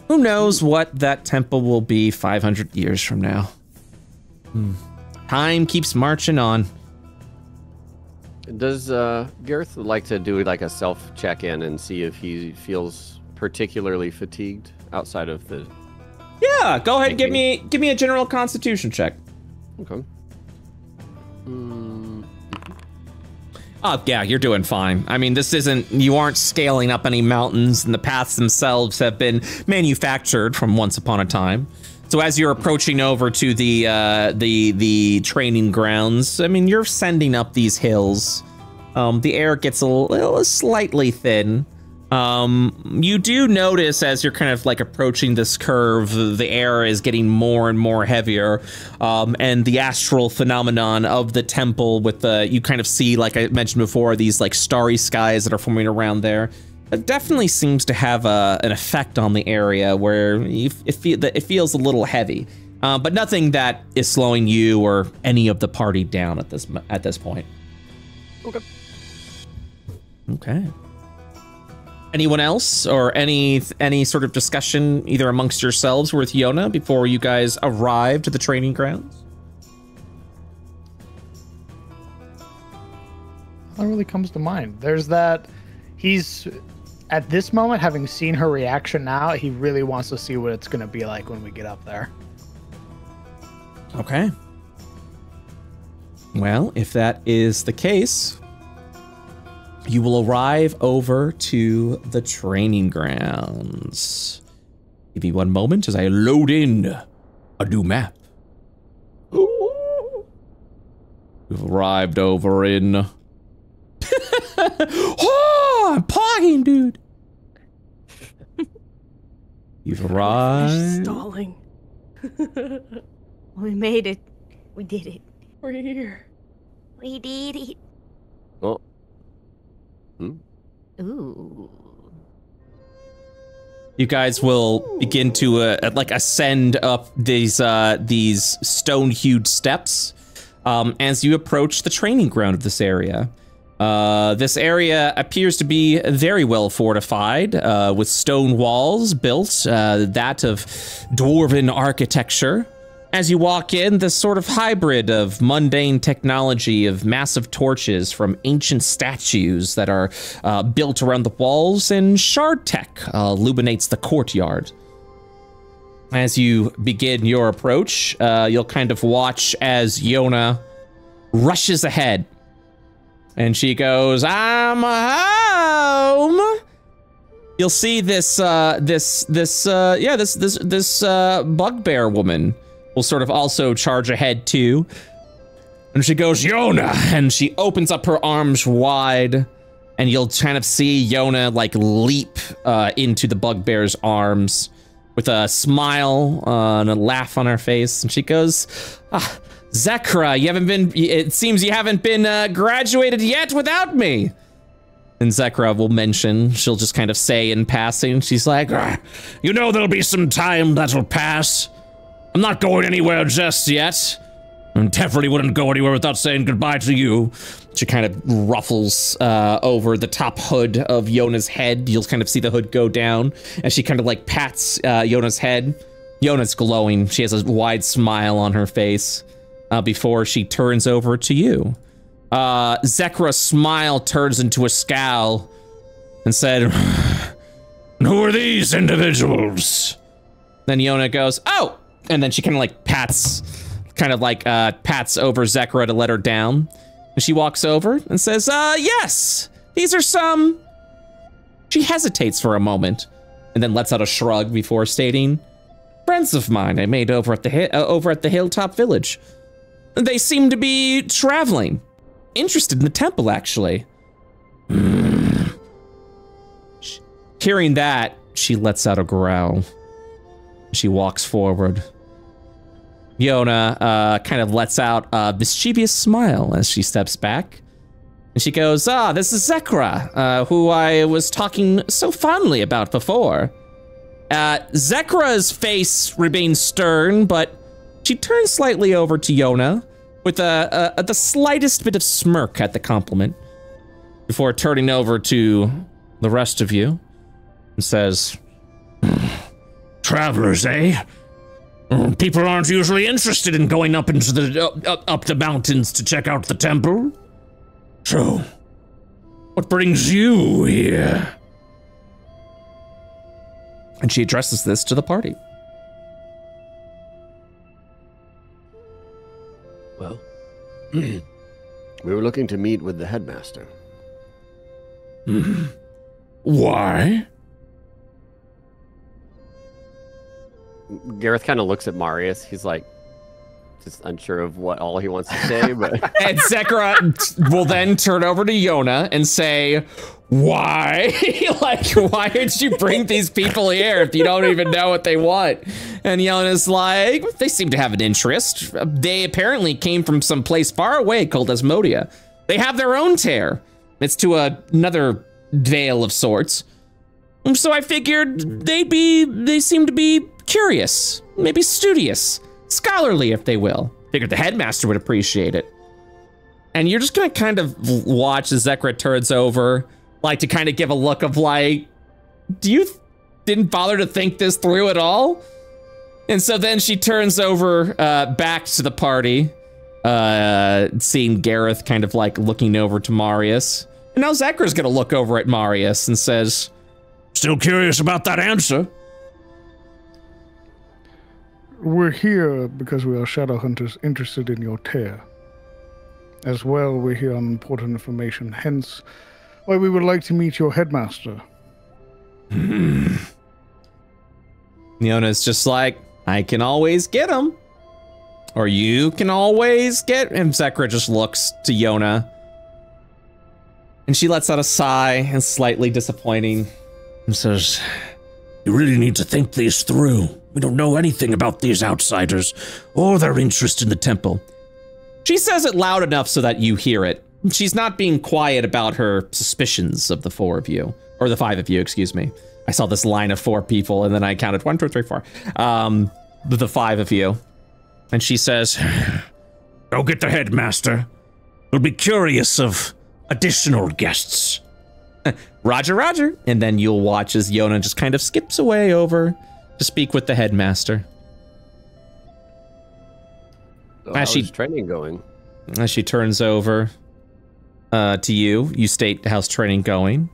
Who knows what that temple will be 500 years from now? Time keeps marching on. Does Gareth like to do like a self check-in and see if he feels particularly fatigued outside of the? Yeah, go ahead and give me a general constitution check. Okay. Oh, yeah, you're doing fine. I mean, you aren't scaling up any mountains, and the paths themselves have been manufactured from once upon a time. So as you're approaching over to the training grounds, I mean, you're sending up these hills. The air gets a little slightly thin. You do notice as you're kind of like approaching this curve, the air is getting more and more heavier, and the astral phenomenon of the temple with you kind of see, like I mentioned before, these like starry skies that are forming around there. It definitely seems to have an effect on the area where it feels a little heavy, but nothing that is slowing you or any of the party down at this point. Okay. Okay. Anyone else, or any sort of discussion either amongst yourselves or with Yona before you guys arrive to the training grounds? That really comes to mind. There's that. He's at this moment, having seen her reaction now, he really wants to see what it's going to be like when we get up there. Okay. Well, if that is the case, you will arrive over to the training grounds. Give me one moment as I load in a new map. We've arrived over in... Oh, I'm pogging, dude. You've arrived. Stalling. We made it. We did it. We're here. We did it. Oh. Ooh. You guys will begin to like ascend up these stone-hewed steps as you approach the training ground of this area. This area appears to be very well fortified, with stone walls built, that of dwarven architecture. As you walk in, this sort of hybrid of mundane technology of massive torches from ancient statues that are built around the walls, and shard tech illuminates the courtyard. As you begin your approach, you'll kind of watch as Yona rushes ahead. And she goes, "I'm home." You'll see this bugbear woman will sort of also charge ahead too. And she goes, "Yona," and she opens up her arms wide, and you'll kind of see Yona like leap into the bugbear's arms with a smile and a laugh on her face. And she goes, "Zackary, it seems you haven't been graduated yet without me." And Zackary will mention, she'll just kind of say in passing, she's like, "You know, there'll be some time that'll pass. I'm not going anywhere just yet. And definitely wouldn't go anywhere without saying goodbye to you." She kind of ruffles over the top hood of Yona's head. You'll kind of see the hood go down as she kind of like pats Yona's head. Yona's glowing. She has a wide smile on her face before she turns over to you. Zekra's smile turns into a scowl and said, "Who are these individuals?" Then Yona goes, "Oh!" And then she kind of like pats over Zekra to let her down. And she walks over and says, yes, these are some... She hesitates for a moment and then lets out a shrug before stating, "Friends of mine I made over at the Hilltop Village. They seem to be traveling. Interested in the temple, actually." Hearing that, she lets out a growl. She walks forward. Yona kind of lets out a mischievous smile as she steps back. And she goes, this is Zekra, who I was talking so fondly about before. Zekra's face remains stern, but she turns slightly over to Yona with the slightest bit of smirk at the compliment before turning over to the rest of you and says, "Travelers, eh? People aren't usually interested in going up into up the mountains to check out the temple. So, what brings you here?" And she addresses this to the party. Well, we were looking to meet with the headmaster. Why? Gareth kind of looks at Marius. He's like, just unsure of what all he wants to say, but... And Zekra will then turn over to Yona and say, "Why? Like, why did you bring these people here if you don't even know what they want?" And Yona's like, "They seem to have an interest. They apparently came from some place far away called Asmodia. They have their own tear. It's to another veil of sorts. So I figured they seem to be curious, maybe studious, scholarly, if they will. Figured the headmaster would appreciate it." And you're just gonna kind of watch as Zekra turns over, like to kind of give a look of like, do you didn't bother to think this through at all? And so then she turns over back to the party, seeing Gareth kind of like looking over to Marius. And now Zekra's gonna look over at Marius and says, "Still curious about that answer?" We're here because we are shadow hunters interested in your tear. As well, we're here on important information, hence why we would like to meet your headmaster. Yona's just like, "I can always get him. Or you can always get him." Zekra just looks to Yona. And she lets out a sigh and slightly disappointing and says, "You really need to think these through. We don't know anything about these outsiders or their interest in the temple." She says it loud enough so that you hear it. She's not being quiet about her suspicions of the four of you, or the five of you, excuse me. I saw this line of 4 people and then I counted 1, 2, 3, 4. The 5 of you. And she says, "Go get the headmaster. We'll be curious of additional guests." Roger, roger. And then you'll watch as Yona just kind of skips away over to speak with the headmaster. How's training going? As she turns over to you, you state, "How's training going?"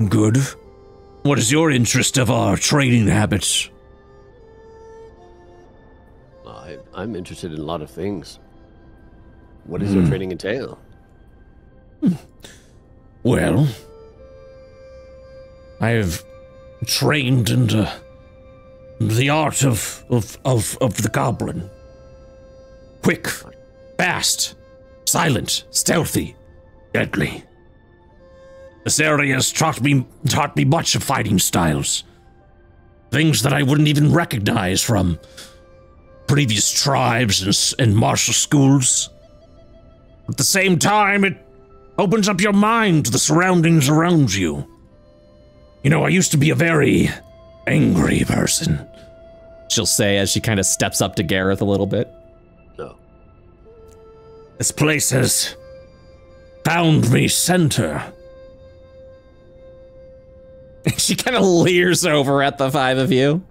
"Good. What is your interest of our trading habits?" I'm interested in a lot of things. What does your training entail? Well, I have trained in the art of the goblin. Quick, fast, silent, stealthy, deadly. This area has taught me much of fighting styles. Things that I wouldn't even recognize from previous tribes and martial schools. At the same time, it opens up your mind to the surroundings around you. You know, I used to be a very angry person," she'll say as she kind of steps up to Gareth a little bit. No. "This place has found me center." She kind of leers over at the 5 of you.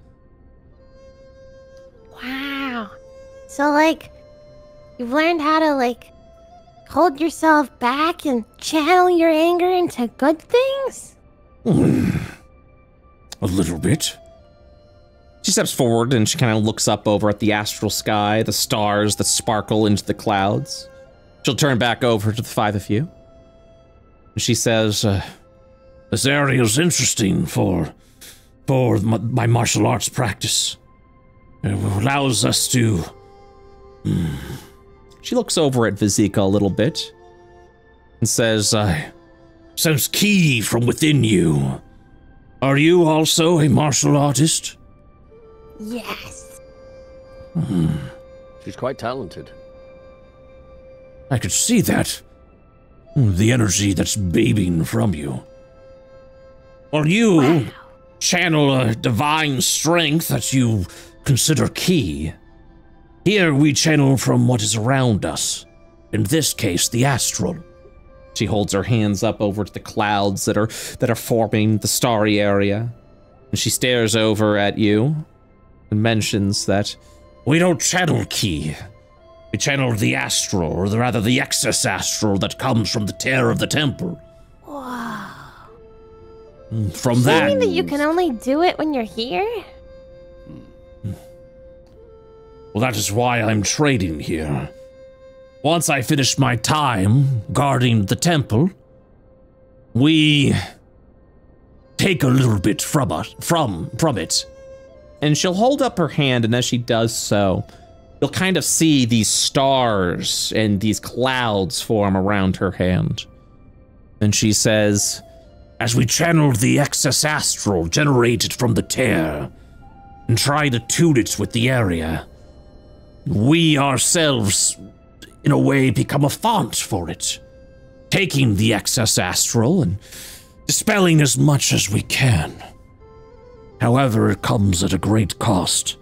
So, like, you've learned how to, like, hold yourself back and channel your anger into good things? A little bit. She steps forward and she kind of looks up over at the astral sky, the stars that sparkle into the clouds. She'll turn back over to the five of you. And she says, this area is interesting for my martial arts practice. It allows us to... She looks over at Vizika a little bit and says, I sense ki from within you. Are you also a martial artist? Yes. She's quite talented. I could see that. The energy that's beaming from you. Or you channel a divine strength that you consider ki. Here we channel from what is around us. In this case, the astral. She holds her hands up over to the clouds that are forming the starry area. And she stares over at you and mentions that we don't channel ki. We channel the astral, or rather the excess astral that comes from the tear of the temple. Wow. From Does that... that mean that you can only do it when you're here? Well, that is why I'm trading here. Once I finish my time guarding the temple, we take a little bit from it. And she'll hold up her hand, and as she does so, you'll kind of see these stars and these clouds form around her hand. And she says, as we channel the excess astral generated from the tear and try to tune it with the area, we ourselves, in a way, become a font for it, taking the excess astral and dispelling as much as we can. However, it comes at a great cost.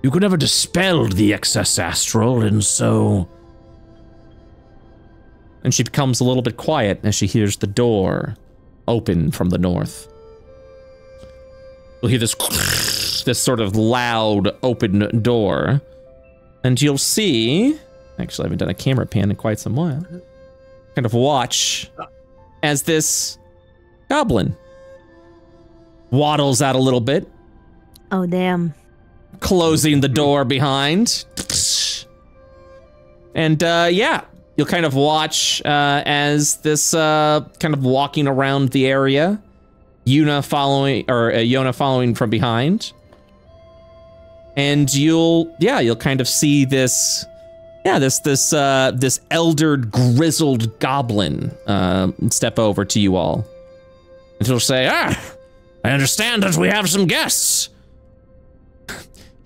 You could never dispel the excess astral, and so... And she becomes a little bit quiet as she hears the door open from the north. You'll hear this sort of loud open door. And you'll see, actually I haven't done a camera pan in quite some while, kind of watch as this goblin waddles out a little bit. Oh, damn. Closing the door behind. And yeah, you'll kind of watch as this kind of walking around the area, Yona following from behind. And you'll kind of see this eldered, grizzled goblin step over to you all. And he'll say, I understand that we have some guests.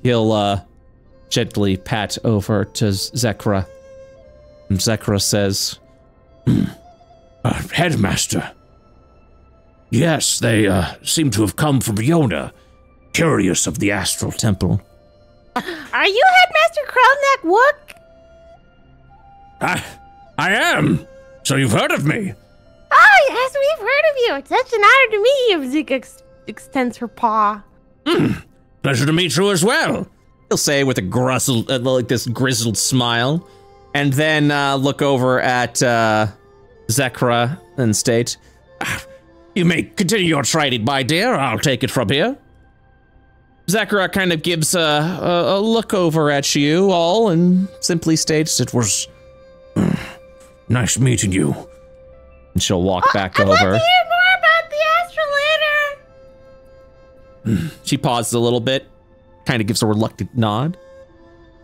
He'll gently pat over to Zekra. And Zekra says, Headmaster. Yes, they seem to have come from Yona, curious of the astral temple. Are you Headmaster Crownneck Wook? I am. So you've heard of me? Oh, yes, we've heard of you. It's such an honor to meet you. Zika extends her paw. Pleasure to meet you as well. He'll say with a like this grizzled smile, and then look over at Zekra and state, you may continue your trading, my dear. I'll take it from here. Zekra kind of gives a look over at you all and simply states, it was nice meeting you. And she'll walk back over. I'd like to hear more about the astral later. She pauses a little bit, kind of gives a reluctant nod,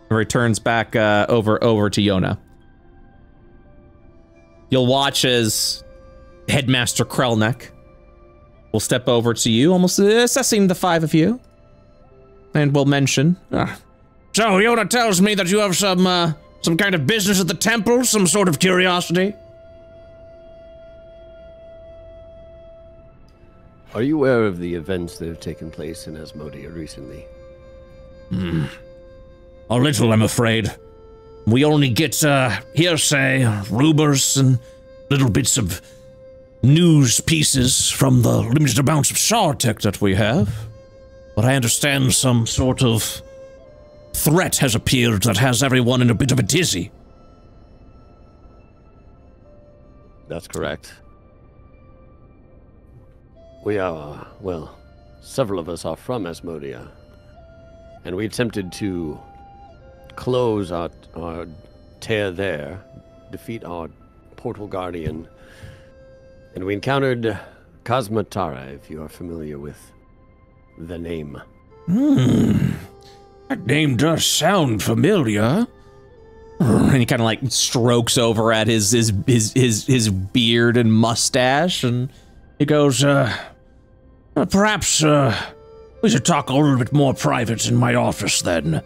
and returns back over to Yona. You'll watch as Headmaster Krelnek will step over to you, almost assessing the five of you. And will mention, so Yona tells me that you have some kind of business at the temple, some sort of curiosity. Are you aware of the events that have taken place in Asmodia recently? A little, I'm afraid. We only get hearsay, rumors, and little bits of news pieces from the limited amounts of Shartech that we have. But I understand some sort of threat has appeared that has everyone in a bit of a dizzy. That's correct. We are, well, several of us are from Asmodia, and we attempted to close our tear there, defeat our portal guardian, and we encountered Cosmatara, if you are familiar with the name. That name does sound familiar. And he kind of like strokes over at his beard and mustache, and he goes, perhaps we should talk a little bit more private in my office then.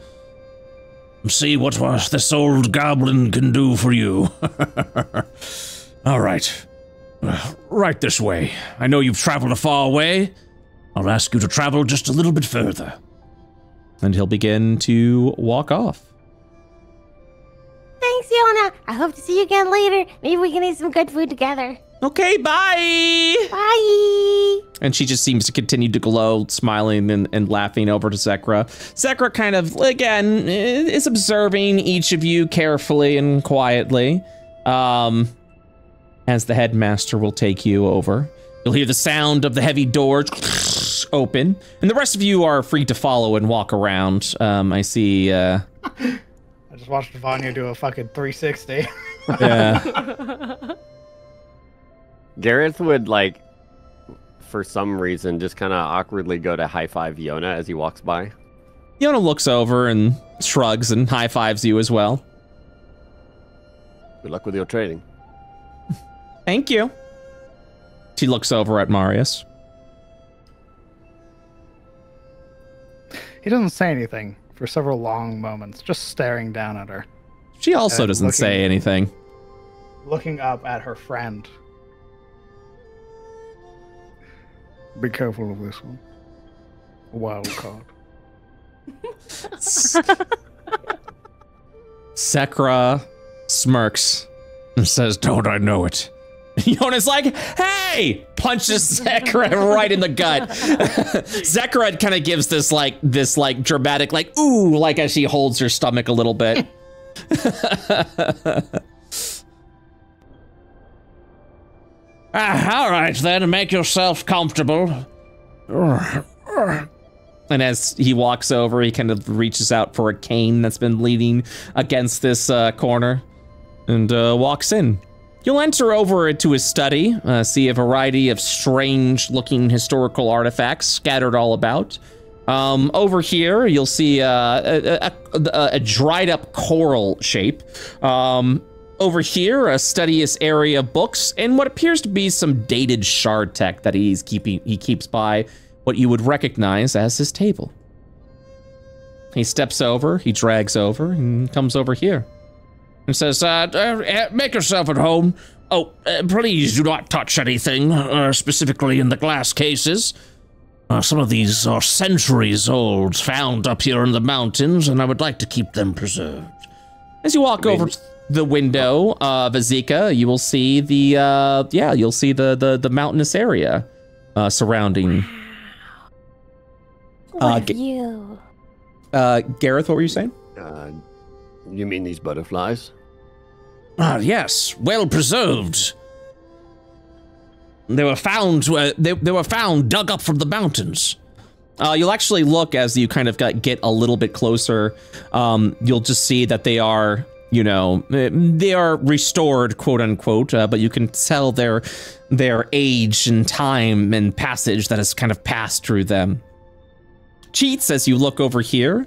See what this old goblin can do for you. All right. Right this way. I know you've traveled a far way. I'll ask you to travel just a little bit further. And he'll begin to walk off. Thanks, Yona. I hope to see you again later. Maybe we can eat some good food together. Okay, bye! Bye! And she just seems to continue to glow, smiling and laughing over to Zekra. Zekra kind of, again, is observing each of you carefully and quietly. As the headmaster will take you over. You'll hear the sound of the heavy doors open, and the rest of you are free to follow and walk around. I see, I just watched Vanya do a fucking 360. Yeah. Gareth would, like, for some reason, just kind of awkwardly go to high-five Yona as he walks by. Yona looks over and shrugs and high-fives you as well. Good luck with your training. Thank you. She looks over at Marius. He doesn't say anything for several long moments, just staring down at her. She also doesn't say anything. Looking up at her friend. Be careful of this one. A wild card. Zekra smirks and says, "Don't I know it?" Yona's like, "Hey!" Punches Zekra right in the gut. Zekra kind of gives this dramatic, like, ooh, like as she holds her stomach a little bit. All right, then, make yourself comfortable. And as he walks over, he kind of reaches out for a cane that's been leaning against this corner and walks in. You'll enter over into his study, see a variety of strange-looking historical artifacts scattered all about. Over here, you'll see a dried-up coral shape. Over here, a studious area of books and what appears to be some dated shard tech that he keeps by what you would recognize as his table. He steps over, he drags over, and comes over here. And says, make yourself at home. Oh, please do not touch anything, specifically in the glass cases. Some of these are centuries old, found up here in the mountains, and I would like to keep them preserved. As you walk over to the window of Azika, you will see the mountainous area surrounding. What view. Gareth, what were you saying? You mean these butterflies? Ah, yes, well preserved. They were found. They were found, dug up from the mountains. You'll actually look as you kind of get a little bit closer. You'll just see that they are, they are restored, quote unquote. But you can tell their age and time and passage that has kind of passed through them. Cheats, as you look over here.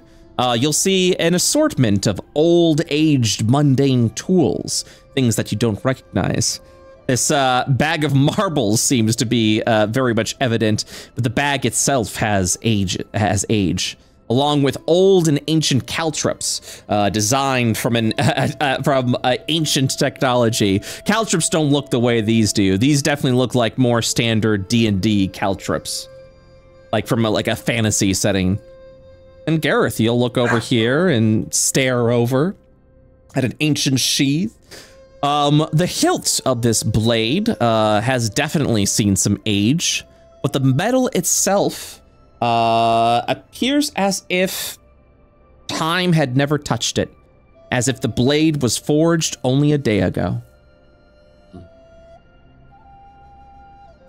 You'll see an assortment of old-aged mundane tools, things that you don't recognize. This bag of marbles seems to be very much evident, but the bag itself has age, along with old and ancient caltrops designed from ancient technology. Caltrops don't look the way these do. These definitely look like more standard D&D caltrops, like from a fantasy setting. And Gareth, you'll look over here and stare over at an ancient sheath. The hilt of this blade has definitely seen some age, but the metal itself appears as if time had never touched it, as if the blade was forged only a day ago.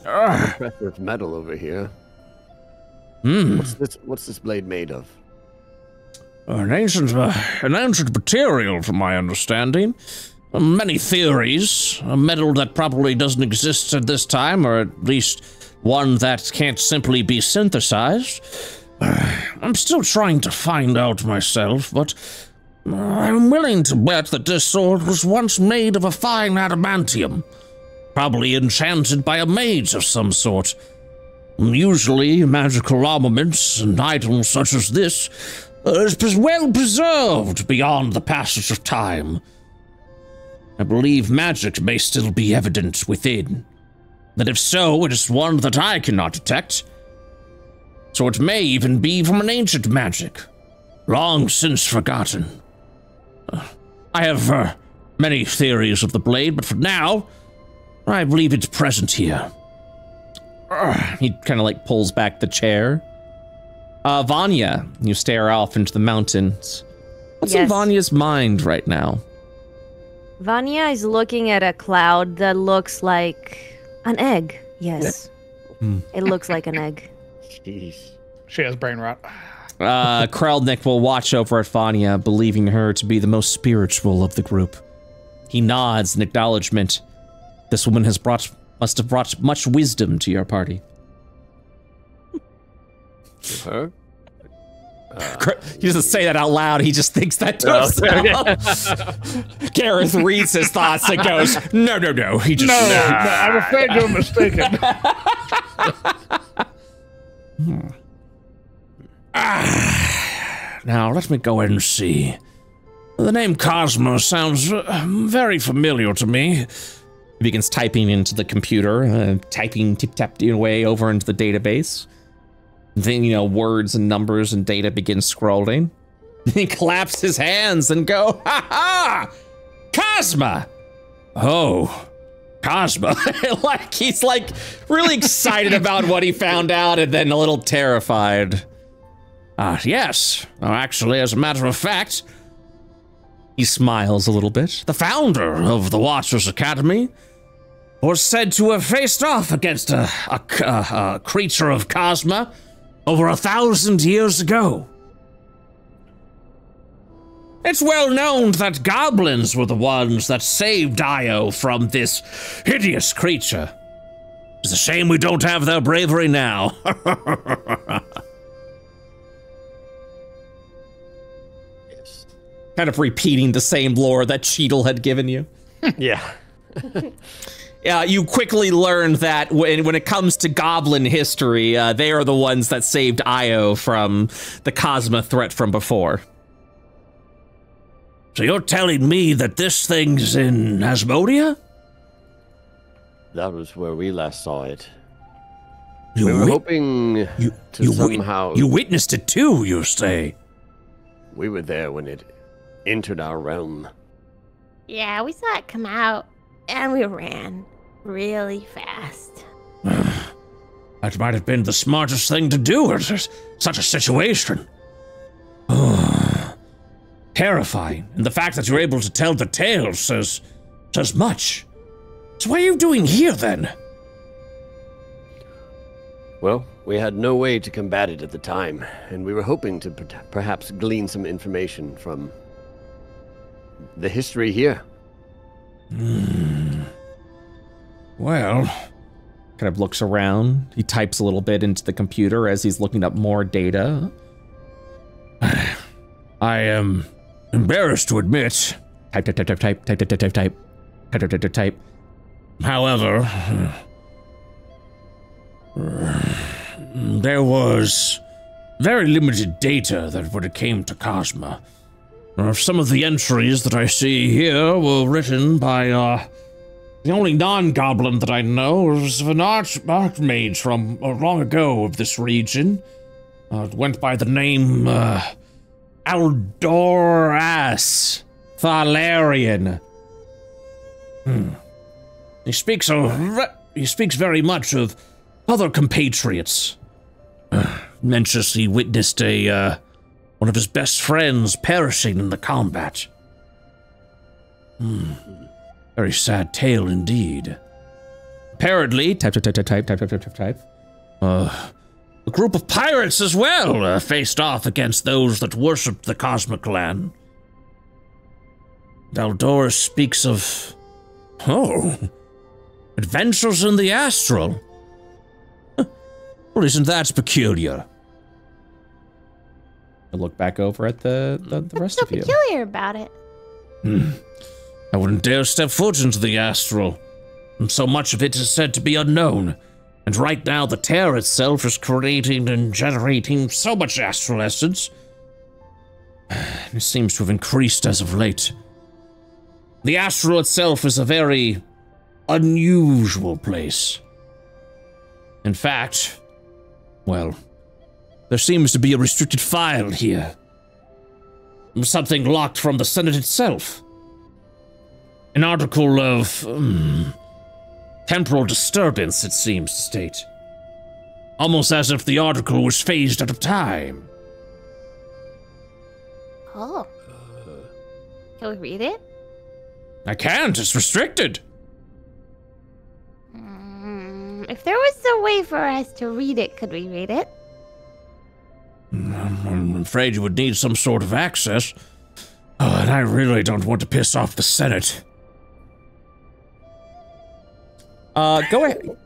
Impressive metal over here. What's this blade made of? An ancient material, from my understanding. Many theories. A metal that probably doesn't exist at this time, or at least one that can't simply be synthesized. I'm still trying to find out myself, but I'm willing to bet that this sword was once made of a fine adamantium, probably enchanted by a mage of some sort. Usually, magical armaments and items such as this is well preserved beyond the passage of time. I believe magic may still be evident within, but if so, it is one that I cannot detect. So it may even be from an ancient magic, long since forgotten. I have many theories of the blade, but for now, I believe it's present here. He kind of like pulls back the chair. Vanya, you stare off into the mountains. What's in Vanya's mind right now? Vanya is looking at a cloud that looks like an egg. Yes. It looks like an egg. Jeez. She has brain rot. Krelnik will watch over at Vanya, believing her to be the most spiritual of the group. He nods in acknowledgement. This woman must have brought much wisdom to your party. Her? He doesn't say that out loud, he just thinks that to himself. Gareth reads his thoughts and goes, no, he just... No, I'm afraid you're mistaken. Now, let me go ahead and see. The name Cosmo sounds very familiar to me. He begins typing into the computer, typing tip-tap away over into the database. Then, words and numbers and data begin scrolling. He claps his hands and go, ha! Cosma! Oh, Cosma. He's really excited about what he found out and then a little terrified. Yes. Actually, as a matter of fact, he smiles a little bit. The founder of the Watchers Academy was said to have faced off against a creature of Cosma over 1,000 years ago. It's well known that goblins were the ones that saved Io from this hideous creature. It's a shame we don't have their bravery now. Yes. Kind of repeating the same lore that Cheadle had given you. Yeah. You quickly learn that when it comes to goblin history, they are the ones that saved Io from the Cosma threat from before. So you're telling me that this thing's in Asmodia? That was where we last saw it. We were hoping to somehow... You witnessed it too, you say? We were there when it entered our realm. Yeah, we saw it come out, and we ran really fast. That might have been the smartest thing to do in such a situation. Terrifying, and the fact that you're able to tell the tale says much. So what are you doing here, then? Well, we had no way to combat it at the time, and we were hoping to perhaps glean some information from the history here. Well, kind of looks around. He types a little bit into the computer as he's looking up more data. I am embarrassed to admit. Type. However, there was very limited data that when it came to Cosma. Some of the entries that I see here were written by the only non-goblin that I know is an archmage from long ago of this region. It went by the name Aldoras Thalarian. He speaks very much of other compatriots. Mentions he witnessed a one of his best friends perishing in the combat. Very sad tale indeed. Apparently, type. A group of pirates as well faced off against those that worshipped the cosmic land. Aldor speaks of... adventures in the astral. Well, isn't that peculiar? I look back over at the rest of you. What's so peculiar about it? I wouldn't dare step foot into the astral, and so much of it is said to be unknown. And right now, the tear itself is creating and generating so much astral essence. It seems to have increased as of late. The astral itself is a very unusual place. In fact, well, there seems to be a restricted file here. Something locked from the Senate itself. An article of temporal disturbance, it seems to state. Almost as if the article was phased out of time. Oh. Can we read it? I can't, it's restricted. If there was a way for us to read it, could we read it? I'm afraid you would need some sort of access. And I really don't want to piss off the Senate. Go ahead.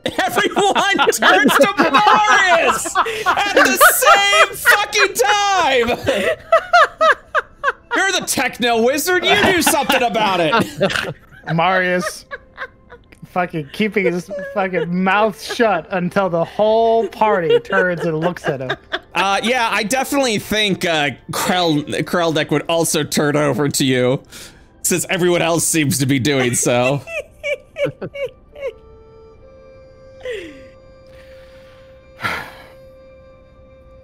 Everyone turns to Marius at the same fucking time. You're the techno wizard. You do something about it. Marius fucking keeping his fucking mouth shut until the whole party turns and looks at him. Yeah, I definitely think Kreldeck would also turn over to you, since everyone else seems to be doing so.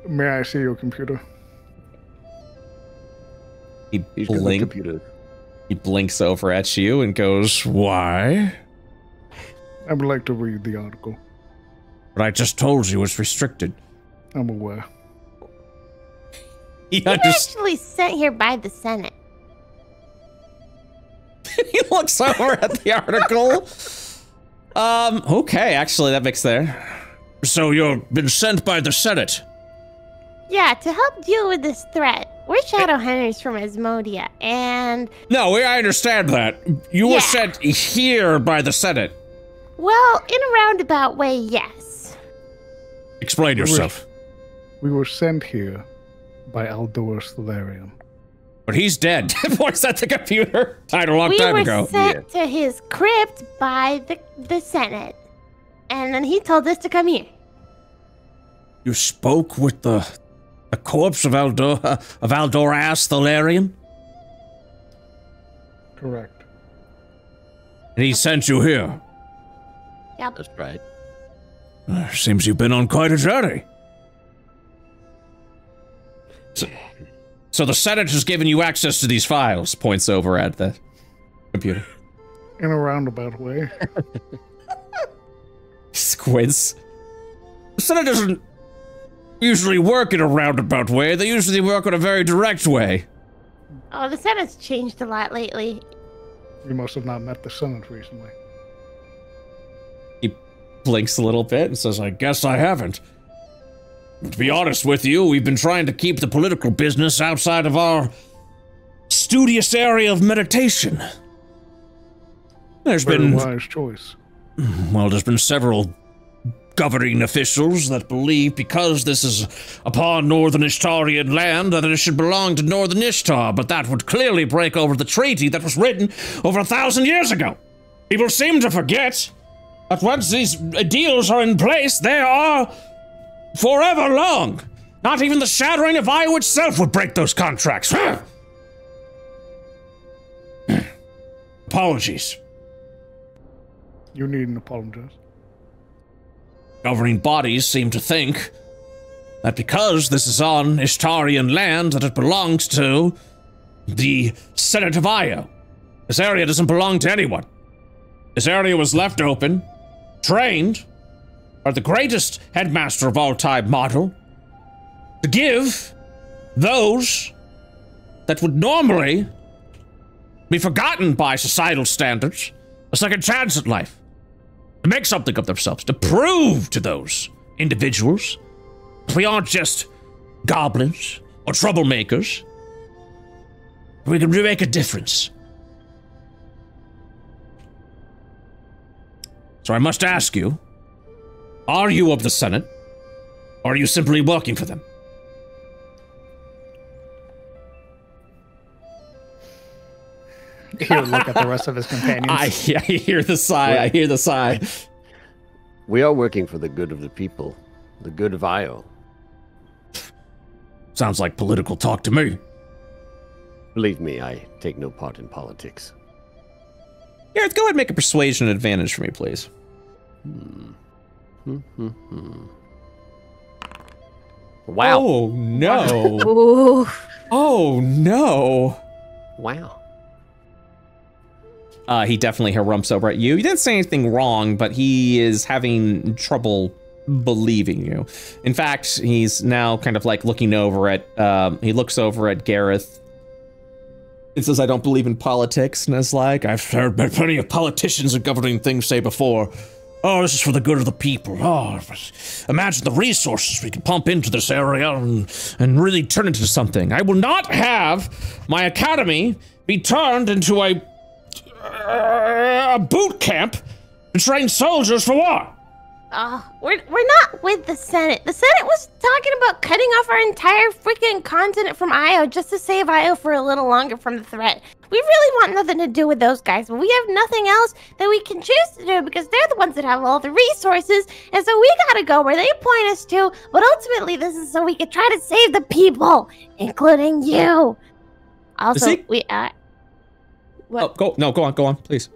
May I see your computer? He blinks over at you and goes, "Why?" I would like to read the article. But I just told you it's restricted. I'm aware. You're actually sent here by the Senate. He looks over at the article. Okay, actually, that makes there. So you've been sent by the Senate? Yeah, to help deal with this threat. We're shadow hunters from Asmodia, and... No, I understand that. You were sent here by the Senate. Well, in a roundabout way, yes. Explain yourself. We were sent here by Aldor Stellarium. But he's dead. Voice at the computer. Died a long time ago. We were sent to his crypt by the Senate. And then he told us to come here. You spoke with the corpse of Aldoras Stellarium? Correct. And he sent you here? Yep. That's right. Seems you've been on quite a journey. So the Senate has given you access to these files, points over at the computer. In a roundabout way. Squints. The Senate doesn't usually work in a roundabout way. They usually work in a very direct way. Oh, the Senate's changed a lot lately. You must have not met the Senate recently. He blinks a little bit and says, I guess I haven't. But to be honest with you, we've been trying to keep the political business outside of our studious area of meditation. There's been... wise choice. Well, there's been several governing officials that believe because this is upon Northern Ishtarian land that it should belong to Northern Ishtar, but that would clearly break over the treaty that was written over 1,000 years ago. People seem to forget that once these deals are in place, they are forever long. Not even the shattering of Io itself would break those contracts. Apologies. You needn't apologize. Governing bodies seem to think that because this is on Ishtarian land, that it belongs to the Senate of Io. This area doesn't belong to anyone. This area was left open, trained by the greatest headmaster of all time, Model, to give those that would normally be forgotten by societal standards a second chance at life, to make something of themselves, to prove to those individuals we aren't just goblins or troublemakers. We can make a difference. So I must ask you, are you of the Senate, or are you simply working for them? He'll look at the rest of his companions. I hear the sigh. I hear the sigh. We are working for the good of the people, the good of Io. Sounds like political talk to me. Believe me, I take no part in politics. Gareth, go ahead and make a persuasion advantage for me, please. Wow. Oh, no. Ooh. Oh, no. Wow. He definitely harumps over at you. He didn't say anything wrong, but he is having trouble believing you. In fact, he's now kind of like looking over at, he looks over at Gareth. It says, I don't believe in politics, and is like, I've heard plenty of politicians and governing things say before, oh, this is for the good of the people. Oh, imagine the resources we can pump into this area and really turn it into something. I will not have my academy be turned into a boot camp to train soldiers for war. We're not with the Senate. The Senate was talking about cutting off our entire freaking continent from Io just to save Io for a little longer from the threat. We really want nothing to do with those guys, but we have nothing else that we can choose to do because they're the ones that have all the resources, and so we gotta go where they point us to, but ultimately this is so we can try to save the people, including you. Also, we, what? Oh, go on, please.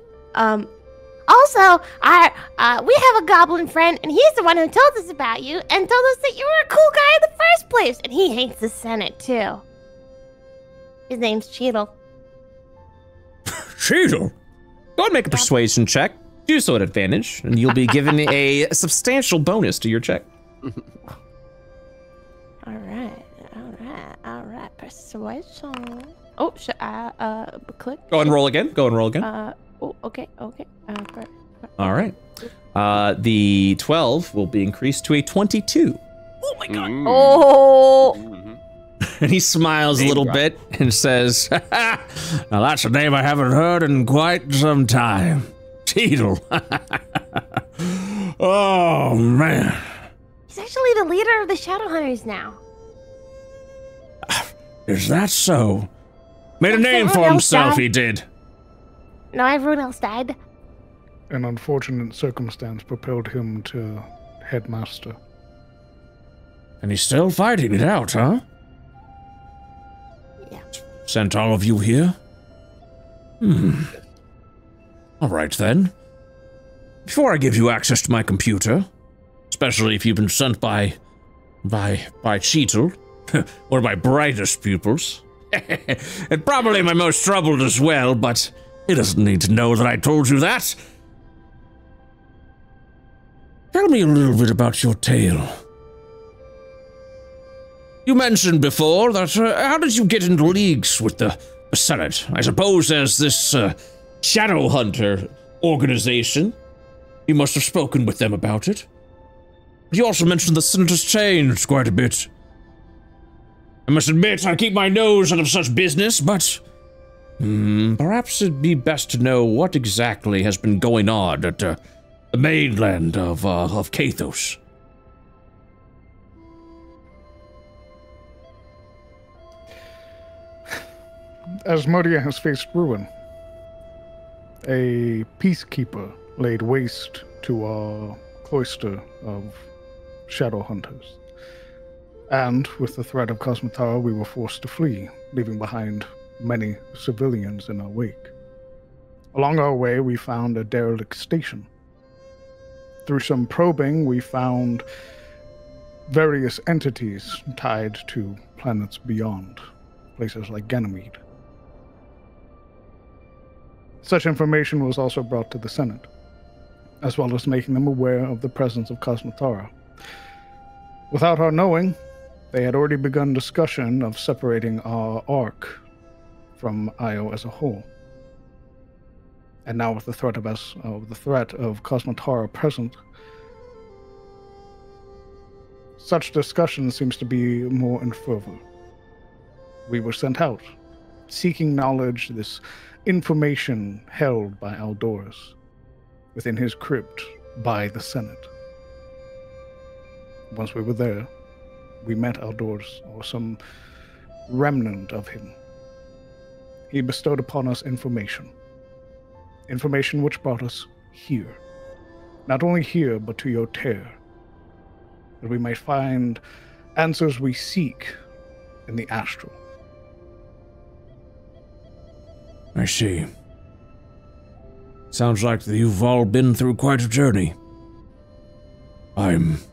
Also, we have a goblin friend, and he's the one who told us about you and told us that you were a cool guy in the first place, and he hates the Senate, too. His name's Cheadle. Cheadle? Go ahead and make a persuasion check. Do so at advantage, and you'll be given a substantial bonus to your check. All right. Persuasion. Oh, should I, click? Go and roll again. Oh, okay. All right. The 12 will be increased to a 22. Oh my god. Oh. And he smiles a little bit and says, now that's a name I haven't heard in quite some time. Cheadle. Oh, man. He's actually the leader of the Shadowhunters now. Is that so? Made a name for himself, he did. No, everyone else died. An unfortunate circumstance propelled him to headmaster. And he's still fighting it out, huh? Yeah. Sent all of you here? All right, then. Before I give you access to my computer, especially if you've been sent by Cheadle, one of my brightest pupils, and probably my most troubled as well, but he doesn't need to know that I told you that. Tell me a little bit about your tale. You mentioned before that, how did you get into leagues with the Senate? I suppose there's this Shadow Hunter organization. You must have spoken with them about it. You also mentioned the Senate has changed quite a bit. I must admit, I keep my nose out of such business, but perhaps it'd be best to know what exactly has been going on at the mainland of Kathos. Asmodia has faced ruin. A peacekeeper laid waste to our cloister of shadow hunters. And with the threat of Cosmotara, we were forced to flee, leaving behind many civilians in our wake. Along our way, we found a derelict station. Through some probing, we found various entities tied to planets beyond, places like Ganymede. Such information was also brought to the Senate, as well as making them aware of the presence of Cosmotara. Without our knowing, They had already begun discussion of separating our ark from Io as a whole. And now with the threat of Cosmotara present, such discussion seems to be more in fervor. We were sent out, seeking knowledge, this information held by Aldorus within his crypt by the Senate. Once we were there, we met Aldorus, or some remnant of him. He bestowed upon us information. Information which brought us here. Not only here, but to your tear. That we might find answers we seek in the astral. I see. Sounds like you've all been through quite a journey. I've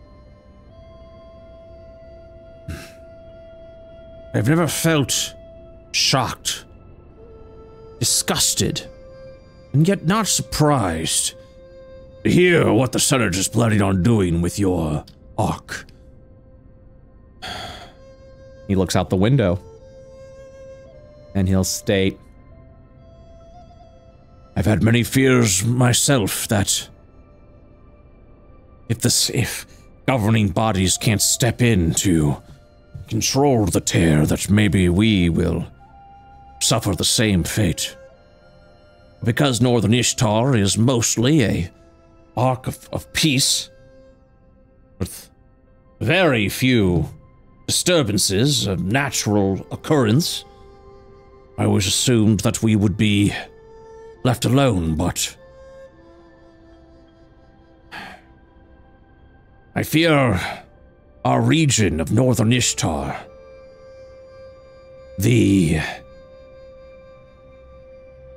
never felt shocked, disgusted, and yet not surprised to hear what the Senate is planning on doing with your ark. He looks out the window, and he'll state, I've had many fears myself that if governing bodies can't step in to control the tear, that maybe we will suffer the same fate. Because Northern Ishtar is mostly a ark of peace, with very few disturbances of natural occurrence, I always assumed that we would be left alone, but I fear our region of Northern Ishtar, the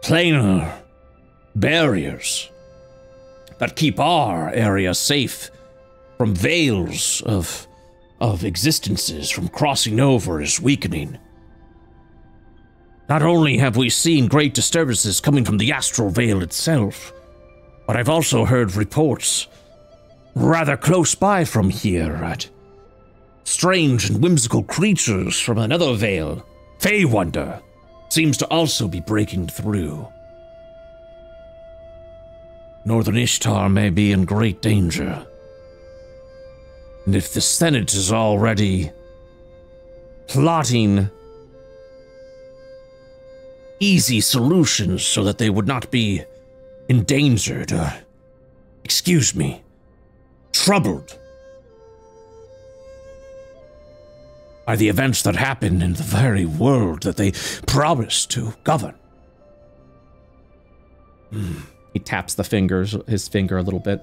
planar barriers that keep our area safe from veils of existences from crossing over is weakening. Not only have we seen great disturbances coming from the astral veil itself, but I've also heard reports rather close by from here at strange and whimsical creatures from another veil, Feywonder, seems to also be breaking through. Northern Ishtar may be in great danger. And if the Senate is already plotting easy solutions so that they would not be endangered or, excuse me, troubled by the events that happen in the very world that they promise to govern. he taps his finger a little bit.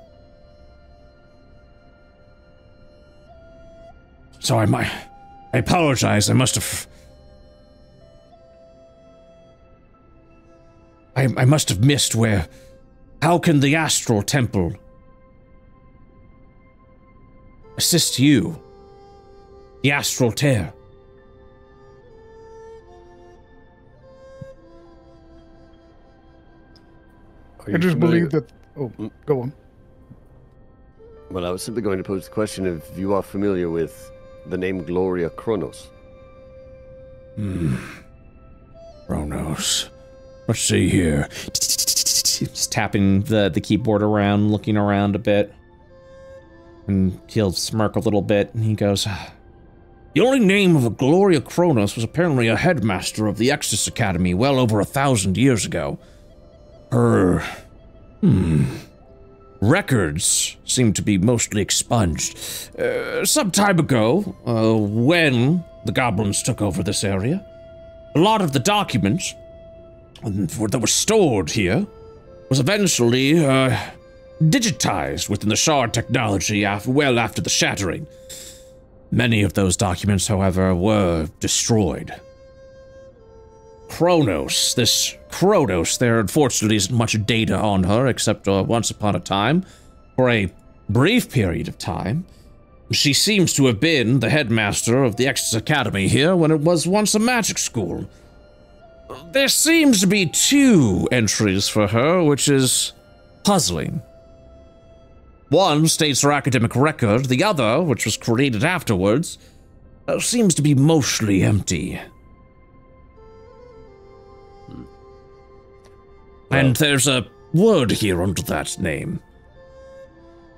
So I apologize, I must have missed how can the Astral Temple assist you? The Astral Tear. I just believe that... Oh, go on. Well, I was simply going to pose the question if you are familiar with the name Gloria Kronos. Kronos. Let's see here. Just tapping the keyboard around, looking around a bit. And he'll smirk a little bit, and he goes, the only name of a Gloria Kronos was apparently a headmaster of the Exodus Academy well over 1,000 years ago. Her... records seem to be mostly expunged. Some time ago, when the goblins took over this area, a lot of the documents that were stored here was eventually digitized within the shard technology well after the shattering. Many of those documents, however, were destroyed. This Kronos, there unfortunately isn't much data on her except once upon a time, for a brief period of time, she seems to have been the headmaster of the Exodus Academy here when it was once a magic school. There seems to be 2 entries for her, which is puzzling. One states her academic record, the other, which was created afterwards, seems to be mostly empty. And there's a word here under that name.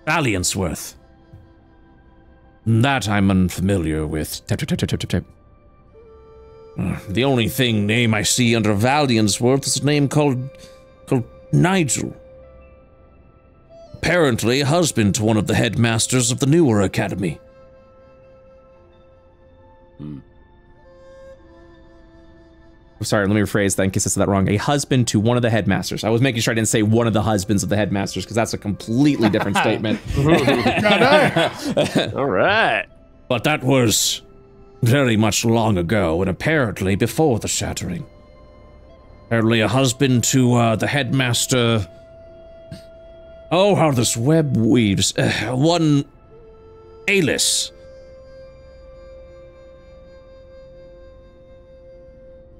Valiantsworth. That I'm unfamiliar with. Tap, tap, tap, tap, tap, tap. The only name I see under Valiantsworth is a name called Nigel. Apparently husband to one of the headmasters of the newer academy. Sorry, let me rephrase that in case I said that wrong. A husband to one of the headmasters. I was making sure I didn't say one of the husbands of the headmasters, because that's a completely different statement. All right. But that was very much long ago, and apparently before the shattering. Apparently a husband to the headmaster. Oh, how this web weaves. One Alice.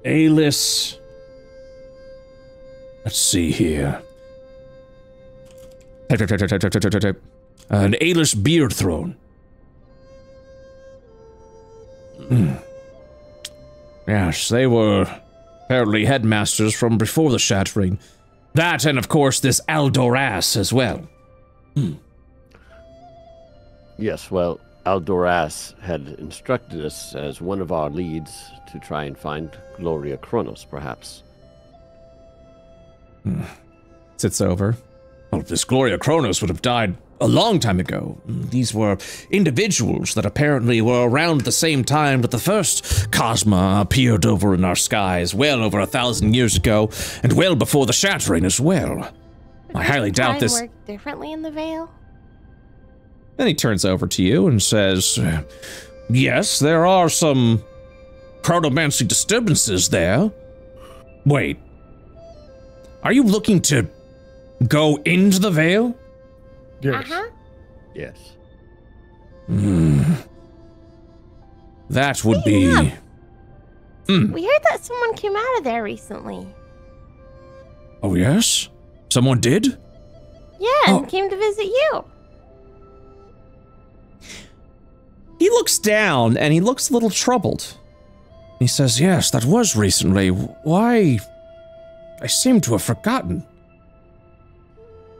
Alice. Let's see here. An Alice beard throne. Yes, they were apparently headmasters from before the shattering. That, and of course this Aldoras as well. Yes, well, Aldoras had instructed us as one of our leads to try and find Gloria Kronos, perhaps. Sits over. Well, this Gloria Kronos would have died a long time ago. These were individuals that apparently were around the same time that the first Cosma appeared over in our skies, well over 1,000 years ago, and well before the shattering as well. I highly doubt this. Work differently in the Veil? Then he turns over to you and says, yes, there are some chronomancy disturbances there. Wait. Are you looking to go into the Veil? Yes. Yes. That would be... We heard that someone came out of there recently. Oh, yes? Someone did? Yeah, and came to visit you. he looks down and he looks a little troubled. He says, yes, that was recently. Why? I seem to have forgotten.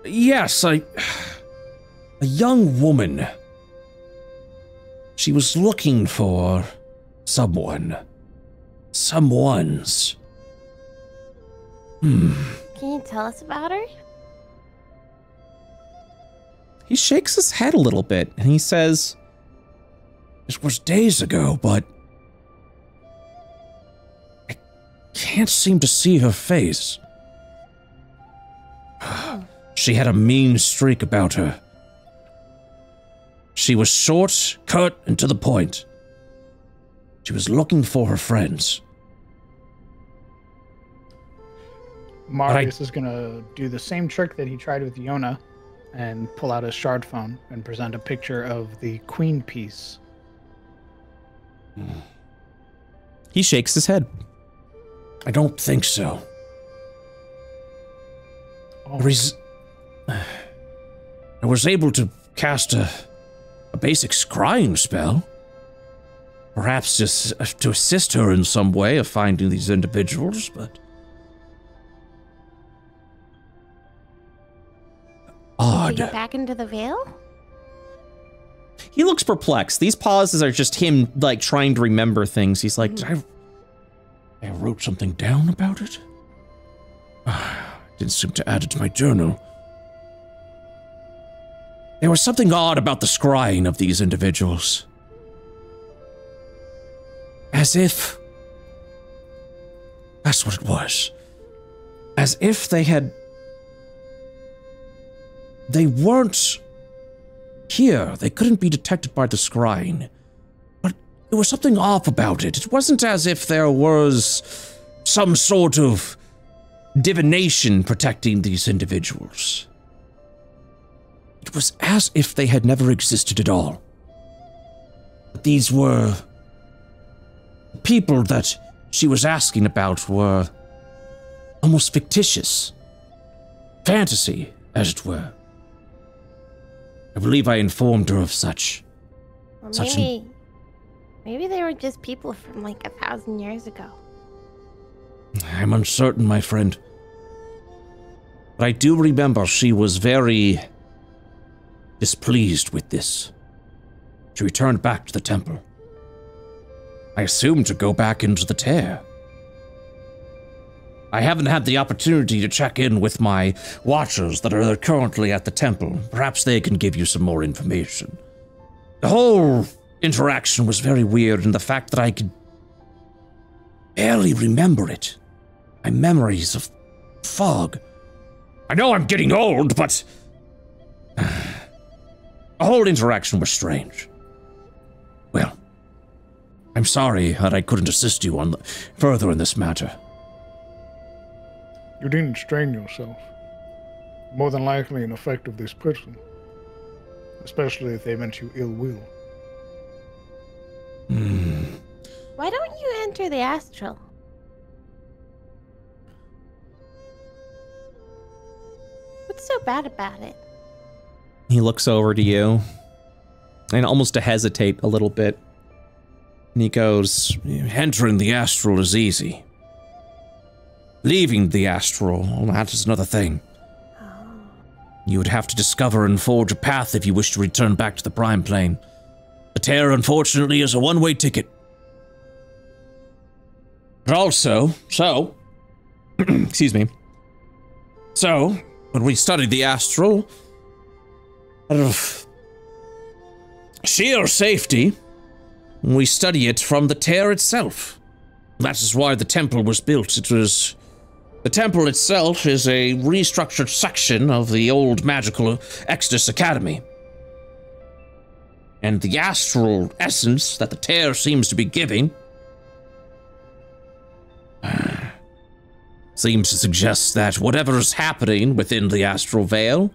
Yes, a young woman. She was looking for someone. Someone's. Can you tell us about her? He shakes his head a little bit and he says, it was days ago, but I can't seem to see her face. She had a mean streak about her. She was short, curt, and to the point. She was looking for her friends. Marius is going to do the same trick that he tried with Yona and pull out his shard phone and present a picture of the queen piece. He shakes his head. I don't think so. Oh. I was able to cast a basic scrying spell. Perhaps just to assist her in some way of finding these individuals, but... odd. Did you get back into the Veil? He looks perplexed. These pauses are just him, like, trying to remember things. He's like, I wrote something down about it? Didn't seem to add it to my journal. There was something odd about the scrying of these individuals. As if... that's what it was. As if they had... they weren't here. They couldn't be detected by the scrying. But there was something off about it. It wasn't as if there was some sort of divination protecting these individuals. It was as if they had never existed at all. But these were... people that she was asking about were almost fictitious. Fantasy, as it were. I believe I informed her of such. Well, Maybe they were just people from like 1,000 years ago. I'm uncertain, my friend. But I do remember she was very displeased with this. She returned back to the temple. I assume to go back into the tear. I haven't had the opportunity to check in with my watchers that are currently at the temple. Perhaps they can give you some more information. The whole interaction was very weird, and the fact that I could barely remember it. My memories of fog. I know I'm getting old, but the whole interaction was strange. Well, I'm sorry that I couldn't assist you further in this matter. You didn't strain yourself. More than likely an effect of this person. Especially if they meant you ill will. Why don't you enter the astral? What's so bad about it? He looks over to you and almost to hesitate a little bit. And he goes, entering the astral is easy. Leaving the astral, well, that is another thing. You would have to discover and forge a path if you wish to return back to the prime plane. The tear, unfortunately, is a one-way ticket. But also, excuse me. So, when we study the astral, out of sheer safety, we study it from the tear itself. That is why the temple was built. The temple itself is a restructured section of the old magical Exodus Academy. And the astral essence that the tear seems to be giving seems to suggest that whatever is happening within the astral veil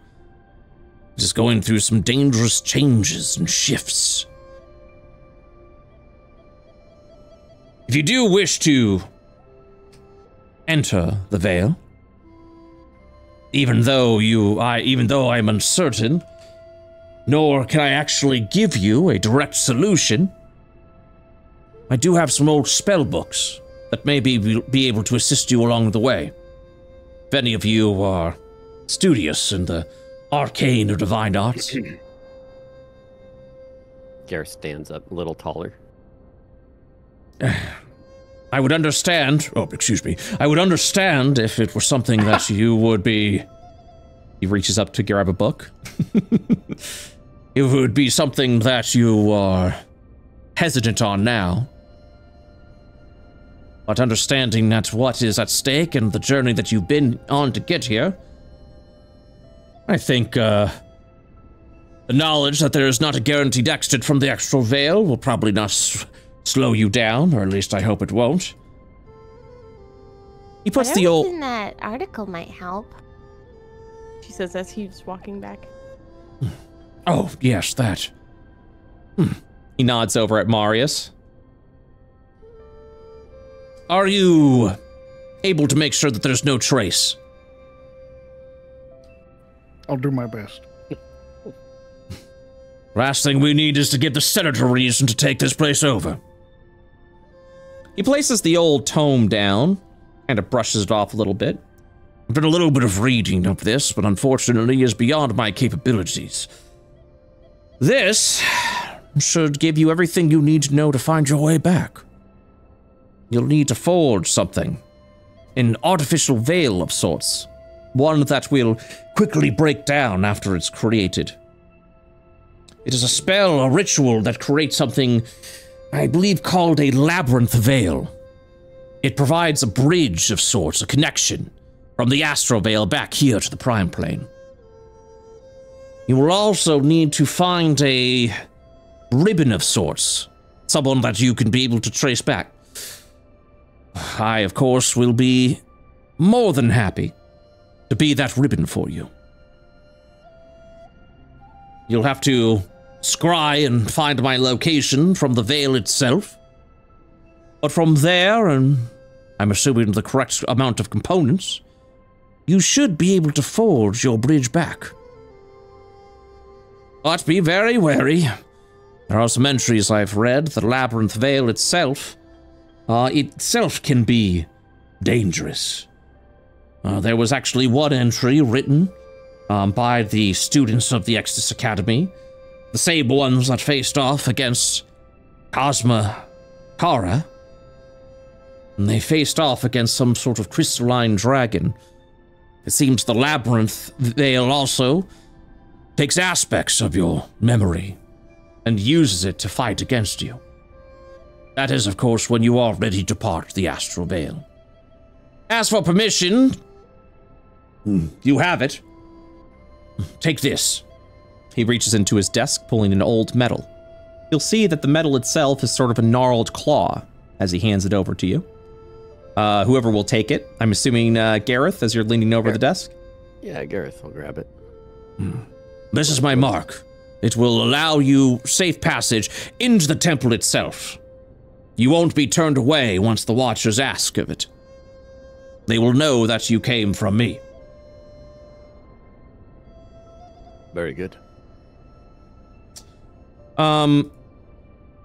is going through some dangerous changes and shifts. If you do wish to enter the veil, even though I'm uncertain, nor can I actually give you a direct solution, I do have some old spell books that may be able to assist you along the way. If any of you are studious in the arcane or divine arts. Gareth stands up a little taller. I would understand, I would understand if it were something that you would be... He reaches up to grab a book. It would be something that you are hesitant on now. But understanding that what is at stake and the journey that you've been on to get here, I think the knowledge that there is not a guaranteed exit from the astral veil will probably not slow you down, or at least I hope it won't. He puts the Whatever's old... in that article might help. She says as he's walking back. Oh, yes, that. He nods over at Marius. Are you able to make sure that there's no trace? I'll do my best. Last thing we need is to give the senator reason to take this place over. He places the old tome down, kind of brushes it off a little bit. I've done a little bit of reading of this, but unfortunately is beyond my capabilities. This should give you everything you need to know to find your way back. You'll need to forge something. An artificial veil of sorts. One that will quickly break down after it's created. It is a spell, a ritual that creates something, I believe, called a labyrinth veil. It provides a bridge of sorts, a connection from the astral veil back here to the prime plane. You will also need to find a ribbon of sorts, someone that you can be able to trace back. I, of course, will be more than happy to be that ribbon for you. You'll have to scry and find my location from the veil itself. But from there, and I'm assuming the correct amount of components, you should be able to forge your bridge back. But be very wary. There are some entries I've read. The Labyrinth Vale itself can be dangerous. There was actually one entry written by the students of the Exodus Academy, the same ones that faced off against Cosma Kara, and they faced off against some sort of crystalline dragon. It seems the Labyrinth Vale also takes aspects of your memory and uses it to fight against you. That is, of course, when you already depart the Astral Vale. As for permission, you have it. Take this. He reaches into his desk, pulling an old medal. You'll see that the medal itself is sort of a gnarled claw as he hands it over to you. Whoever will take it, I'm assuming Gareth, as you're leaning over the desk? Yeah, Gareth will grab it. This is my mark. It will allow you safe passage into the temple itself. You won't be turned away once the Watchers ask of it. They will know that you came from me. Very good.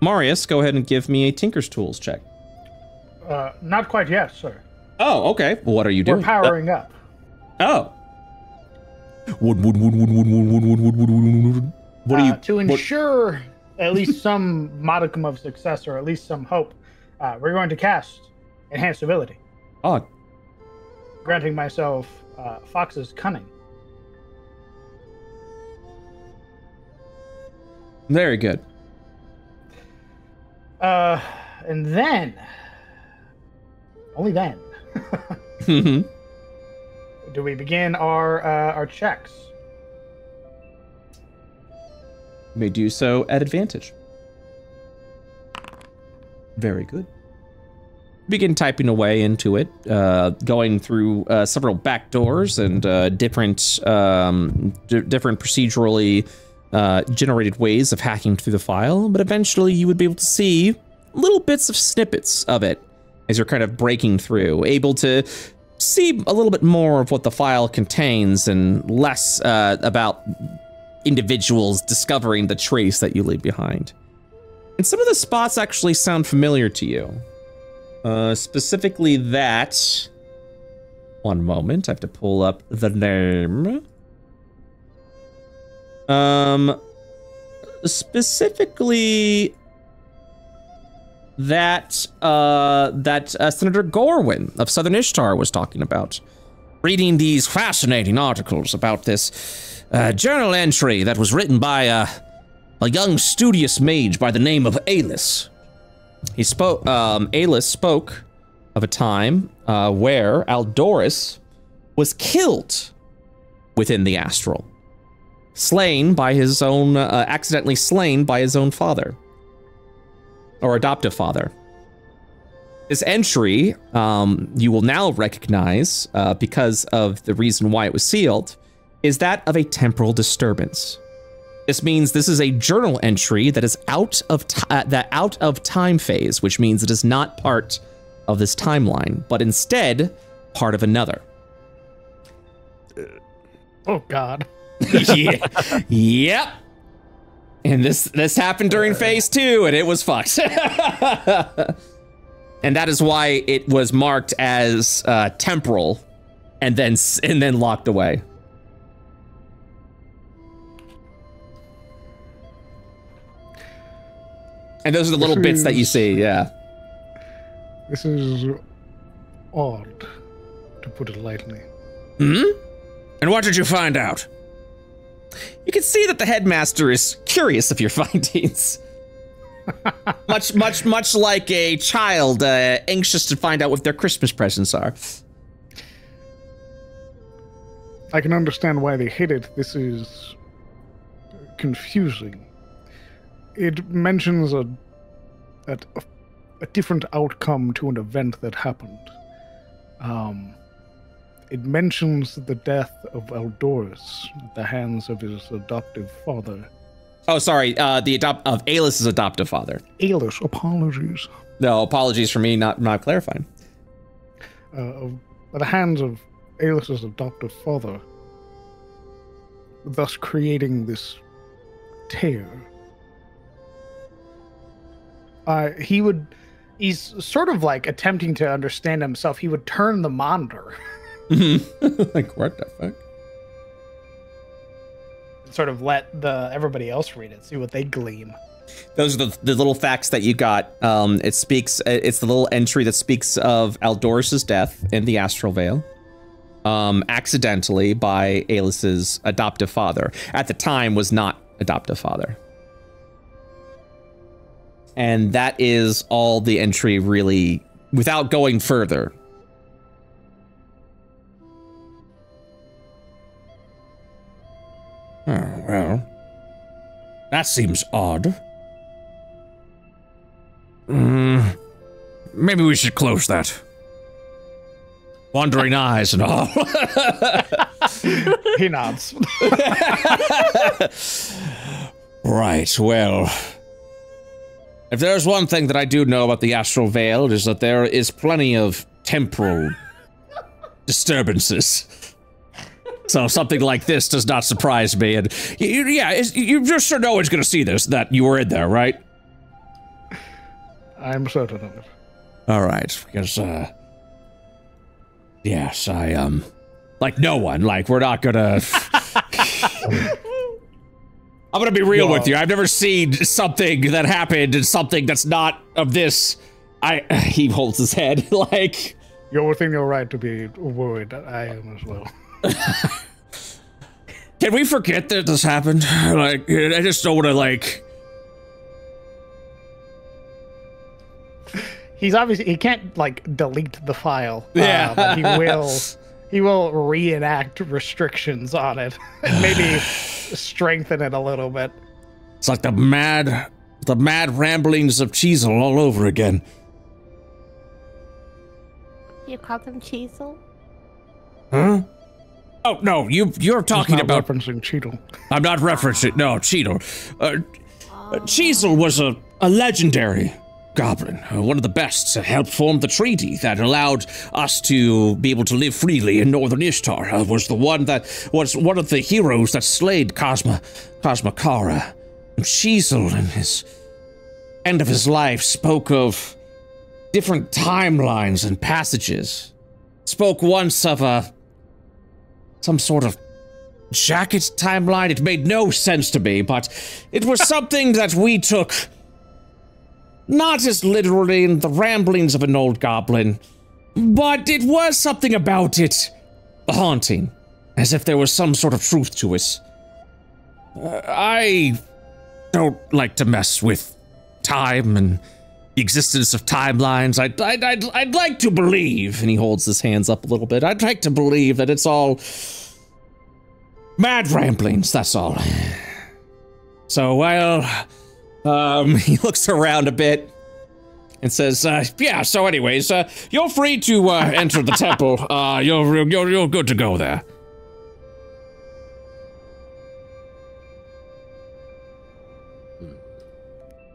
Marius, go ahead and give me a Tinker's Tools check. Not quite yet, sir. Oh, okay. Well, what are you doing? We're powering up. Oh. What are you... To ensure at least some modicum of success, or at least some hope, we're going to cast Enhanced Ability. Oh. Granting myself Fox's Cunning. Very good. And then... Only then. Do we begin our checks? You may do so at advantage. Very good. Begin typing away into it, going through several back doors and different procedurally generated ways of hacking through the file, but eventually you would be able to see little bits of snippets of it as you're kind of breaking through, able to see a little bit more of what the file contains and less about individuals discovering the trace that you leave behind. And some of the spots actually sound familiar to you. Specifically that... One moment, I have to pull up the name. Specifically... that Senator Gorwin of Southern Ishtar was talking about. Reading these fascinating articles about this journal entry that was written by a young studious mage by the name of Alis. Alis spoke of a time where Aldoris was killed within the astral. Accidentally slain by his own father. Or adoptive father. This entry, you will now recognize, because of the reason why it was sealed, is that of a temporal disturbance. This means this is a journal entry that is out of time phase, which means it is not part of this timeline, but instead part of another. Oh God. Yeah. Yep. And this happened during phase 2, and it was fucked. And that is why it was marked as temporal, and then locked away. And those are the little bits that you see, yeah. This is odd, to put it lightly. Hmm? And what did you find out? You can see that the headmaster is curious of your findings. much like a child anxious to find out what their Christmas presents are. I can understand why they hid it. This is confusing. It mentions a different outcome to an event that happened. It mentions the death of Aldoris at the hands of his adoptive father. Oh, sorry, of Alis's adoptive father. Alis, apologies. No, apologies for me not clarifying. At the hands of Alis's adoptive father, thus creating this tear He's sort of like attempting to understand himself. He would turn the monitor. Like, what the fuck? And sort of let everybody else read it, see what they glean. Those are the little facts that you got. It's the little entry that speaks of Aldorus's death in the Astral Veil. Accidentally by Aelis's adoptive father. At the time was not adoptive father. And that is all the entry really, without going further. Oh, well. That seems odd. Maybe we should close that. Wandering eyes and all. He nods. Right, well... If there's one thing that I do know about the Astral Veil, it is that there is plenty of temporal disturbances. So something like this does not surprise me, and you just sure no one's gonna see this, that you were in there, right? I'm certain of it. Alright, because, yes, like no one, like we're not gonna... I'm gonna be real with you. I've never seen something that happened and something that's not of this. He holds his head like. You're within your right to be worried. I am as well. Can we forget that this happened? Like, I just don't want to like. He's obviously he can't like delete the file. Yeah, but he will reenact restrictions on it and maybe strengthen it a little bit. It's like the mad ramblings of Cheezel all over again. You called him Cheezel? Huh? Oh no, you're talking about referencing Cheetle. I'm not referencing no Cheetle. Cheezel was a legendary goblin, one of the best, to help form the treaty that allowed us to be able to live freely in northern Ishtar. Was the one that was one of the heroes that slayed Cosmokara. And Cheezel, in his end of his life, spoke of different timelines and passages. Spoke once of some sort of jacket timeline. It made no sense to me, but it was something that we took not as literally in the ramblings of an old goblin, but it was something about it haunting, as if there was some sort of truth to it. I don't like to mess with time and the existence of timelines. I'd like to believe, and he holds his hands up a little bit, I'd like to believe that it's all mad ramblings, that's all. So, well, he looks around a bit and says, yeah, so anyways, you're free to enter the temple. You're good to go there.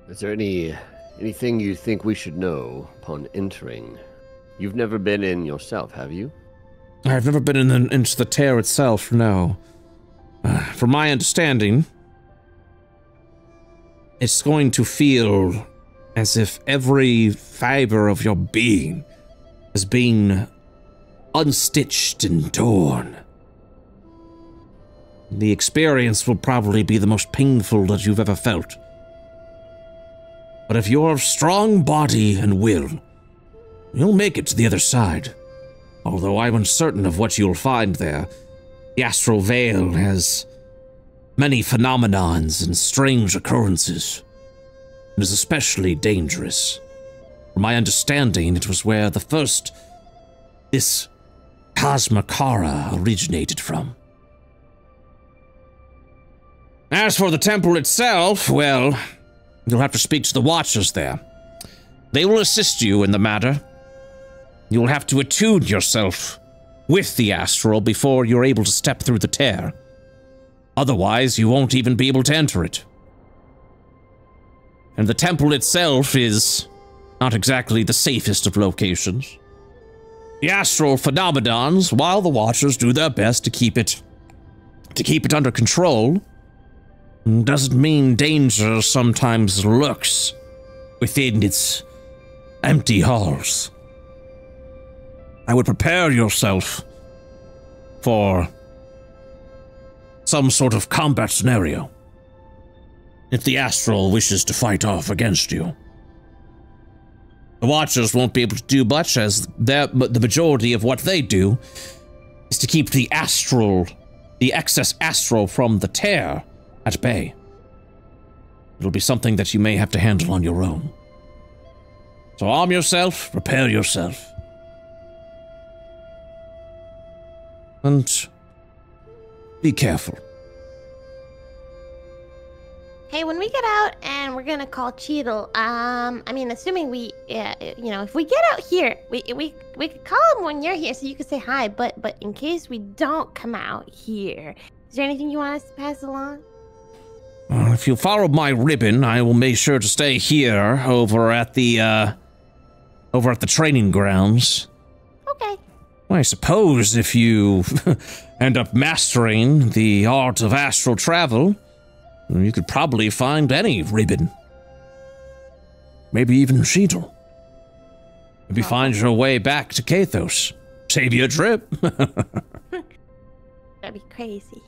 Is there anything you think we should know upon entering? You've never been in yourself, have you? I've never been into the tear itself, no. From my understanding, it's going to feel as if every fiber of your being is being unstitched and torn. The experience will probably be the most painful that you've ever felt. But if you're of strong body and will, you'll make it to the other side. Although I'm uncertain of what you'll find there. The Astral Veil has many phenomenons and strange occurrences. It is especially dangerous. From my understanding, it was where this Cosmokara originated from. As for the temple itself, well, you'll have to speak to the Watchers there. They will assist you in the matter. You'll have to attune yourself with the astral before you're able to step through the tear. Otherwise, you won't even be able to enter it. And the temple itself is not exactly the safest of locations. The astral phenomenons, while the Watchers do their best to keep it under control, doesn't mean danger sometimes lurks within its empty halls. I would prepare yourself for some sort of combat scenario if the astral wishes to fight off against you. The Watchers won't be able to do much, as the majority of what they do is to keep the excess astral from the tear at bay. It'll be something that you may have to handle on your own. So arm yourself, prepare yourself. And be careful. Hey, when we get out and we're gonna call Cheadle, I mean, assuming we, if we get out here, we could call him when you're here so you can say hi, but in case we don't come out here, is there anything you want us to pass along? If you follow my ribbon, I will make sure to stay here over at the training grounds. Okay. Well, I suppose if you end up mastering the art of astral travel, you could probably find any ribbon. Maybe even Cheadle. Maybe find your way back to Kathos. Save you a trip. That'd be crazy.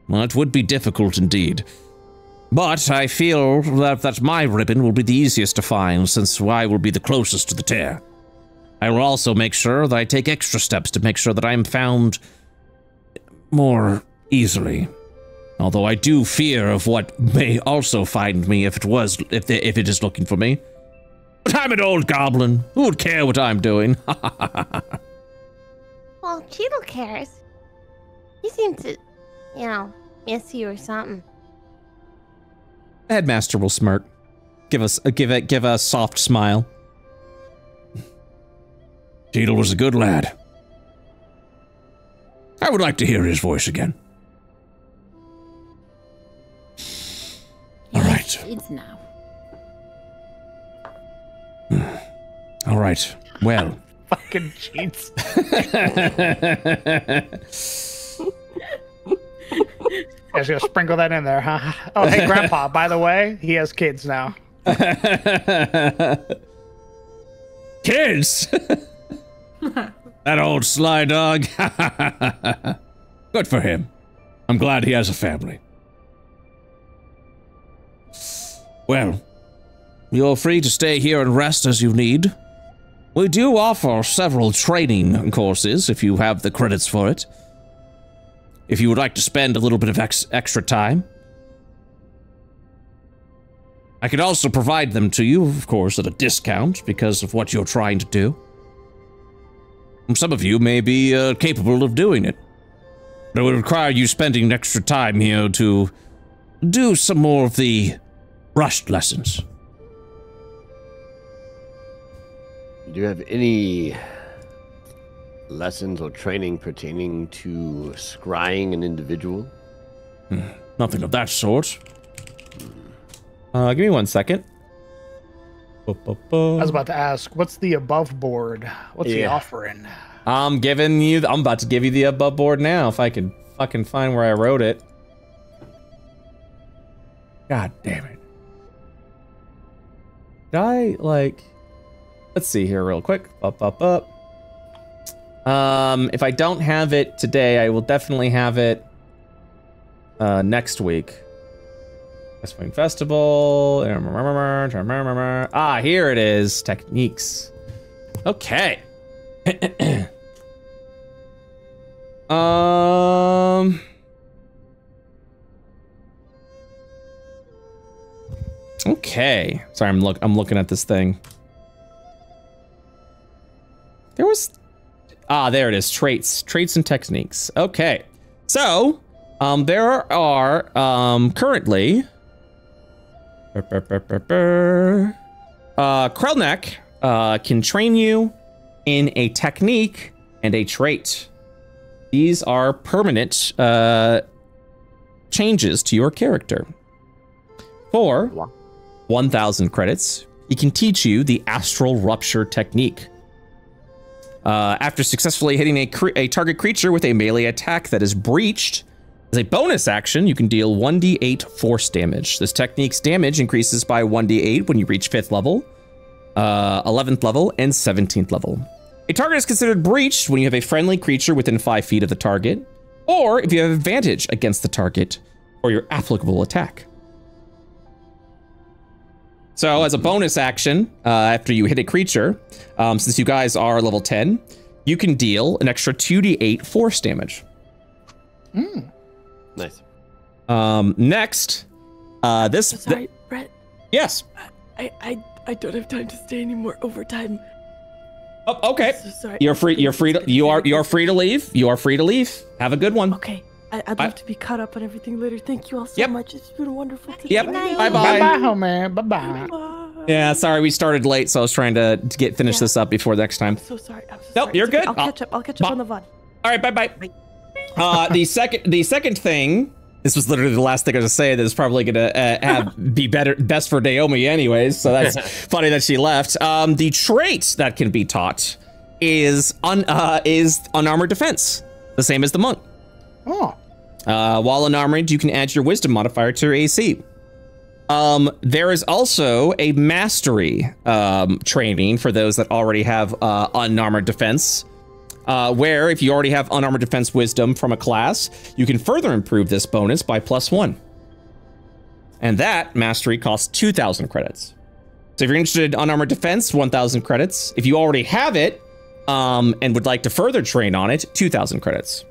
Well, it would be difficult indeed. But I feel that my ribbon will be the easiest to find, since I will be the closest to the tear. I will also make sure that I take extra steps to make sure that I am found more easily. Although I do fear of what may also find me if it is looking for me. But I'm an old goblin. Who would care what I'm doing? Well, Cheadle cares. He seemed to, miss you or something. The headmaster will smirk. Give a soft smile. Cheadle was a good lad. I would like to hear his voice again. All right. It's now. All right. Well. Fucking cheats. I was gonna sprinkle that in there, huh? Oh, hey, Grandpa, by the way, he has kids now. Kids? That old sly dog. Good for him. I'm glad he has a family. Well, you're free to stay here and rest as you need. We do offer several training courses if you have the credits for it. If you would like to spend a little bit of extra time. I could also provide them to you, of course, at a discount because of what you're trying to do. Some of you may be capable of doing it. But it would require you spending extra time here to do some more of the rushed lessons. Do you have any lessons or training pertaining to scrying an individual? Nothing of that sort. Give me 1 second. I was about to ask, what's the above board? What's the offering? I'm about to give you the above board now, if I can fucking find where I wrote it. God damn it. Did I, let's see here real quick. Up. If I don't have it today, I will definitely have it next week. Westwing Festival. Ah, here it is. Techniques. Okay. Okay. Sorry, I'm looking at this thing. There was... Ah, there it is. Traits and techniques. Okay. So, there are currently... Krelnek can train you in a technique and a trait. These are permanent changes to your character. For 1,000 credits, he can teach you the Astral Rupture technique. After successfully hitting a target creature with a melee attack that is breached, As a bonus action, you can deal 1d8 force damage. This technique's damage increases by 1d8 when you reach 5th level, 11th level, and 17th level. A target is considered breached when you have a friendly creature within 5 feet of the target, or if you have advantage against the target or your applicable attack. So as a bonus action, after you hit a creature, since you guys are level 10, you can deal an extra 2d8 force damage. Nice. Next, Sorry, Brett. Yes. I don't have time to stay any more overtime. Oh, okay. So sorry. You're free. You are free to leave. You are free to leave. Have a good one. Okay. I'd love to be caught up on everything later. Thank you all so much. It's been wonderful today. Yep. Bye-bye. Bye-bye, homie. Bye-bye. Yeah, sorry, we started late, so I was trying to finish this up before next time. I'm so sorry. Nope, you're good. I'll catch up. I'll catch up on the VOD. All right, bye-bye. The second thing, this was literally the last thing I was gonna say. That is probably gonna be best for Naomi, anyways. So that's funny that she left. The trait that can be taught is unarmored defense, the same as the monk. Oh. While unarmored, you can add your wisdom modifier to your AC. There is also a mastery training for those that already have unarmored defense, where if you already have unarmored defense wisdom from a class, you can further improve this bonus by +1. And that mastery costs 2,000 credits. So if you're interested in unarmored defense, 1,000 credits. If you already have it and would like to further train on it, 2,000 credits.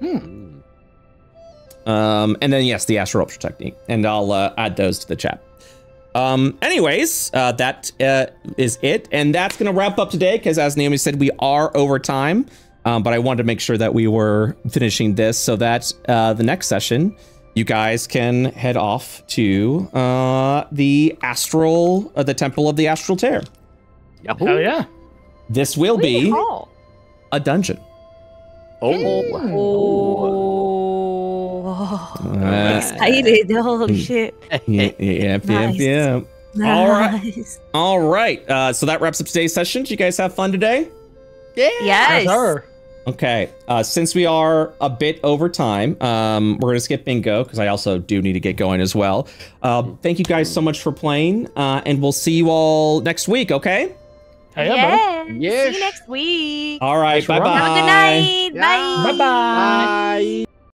And then yes, the astral rupture technique, and I'll add those to the chat. Anyways, that is it, and that's gonna wrap up today, because as Naomi said, we are over time, but I wanted to make sure that we were finishing this so that the next session, you guys can head off to the Temple of the Astral Tear. Hell yeah. This will be a dungeon. Excited. Oh shit. Yeah. Nice. All right. So that wraps up today's session. Did you guys have fun today? Yeah. Yes. Okay. Since we are a bit over time, we're gonna skip bingo because I also do need to get going as well. Thank you guys so much for playing, and we'll see you all next week. Okay. Yeah. Yes. See you next week. All right. Bye bye. Have a good night. Bye bye.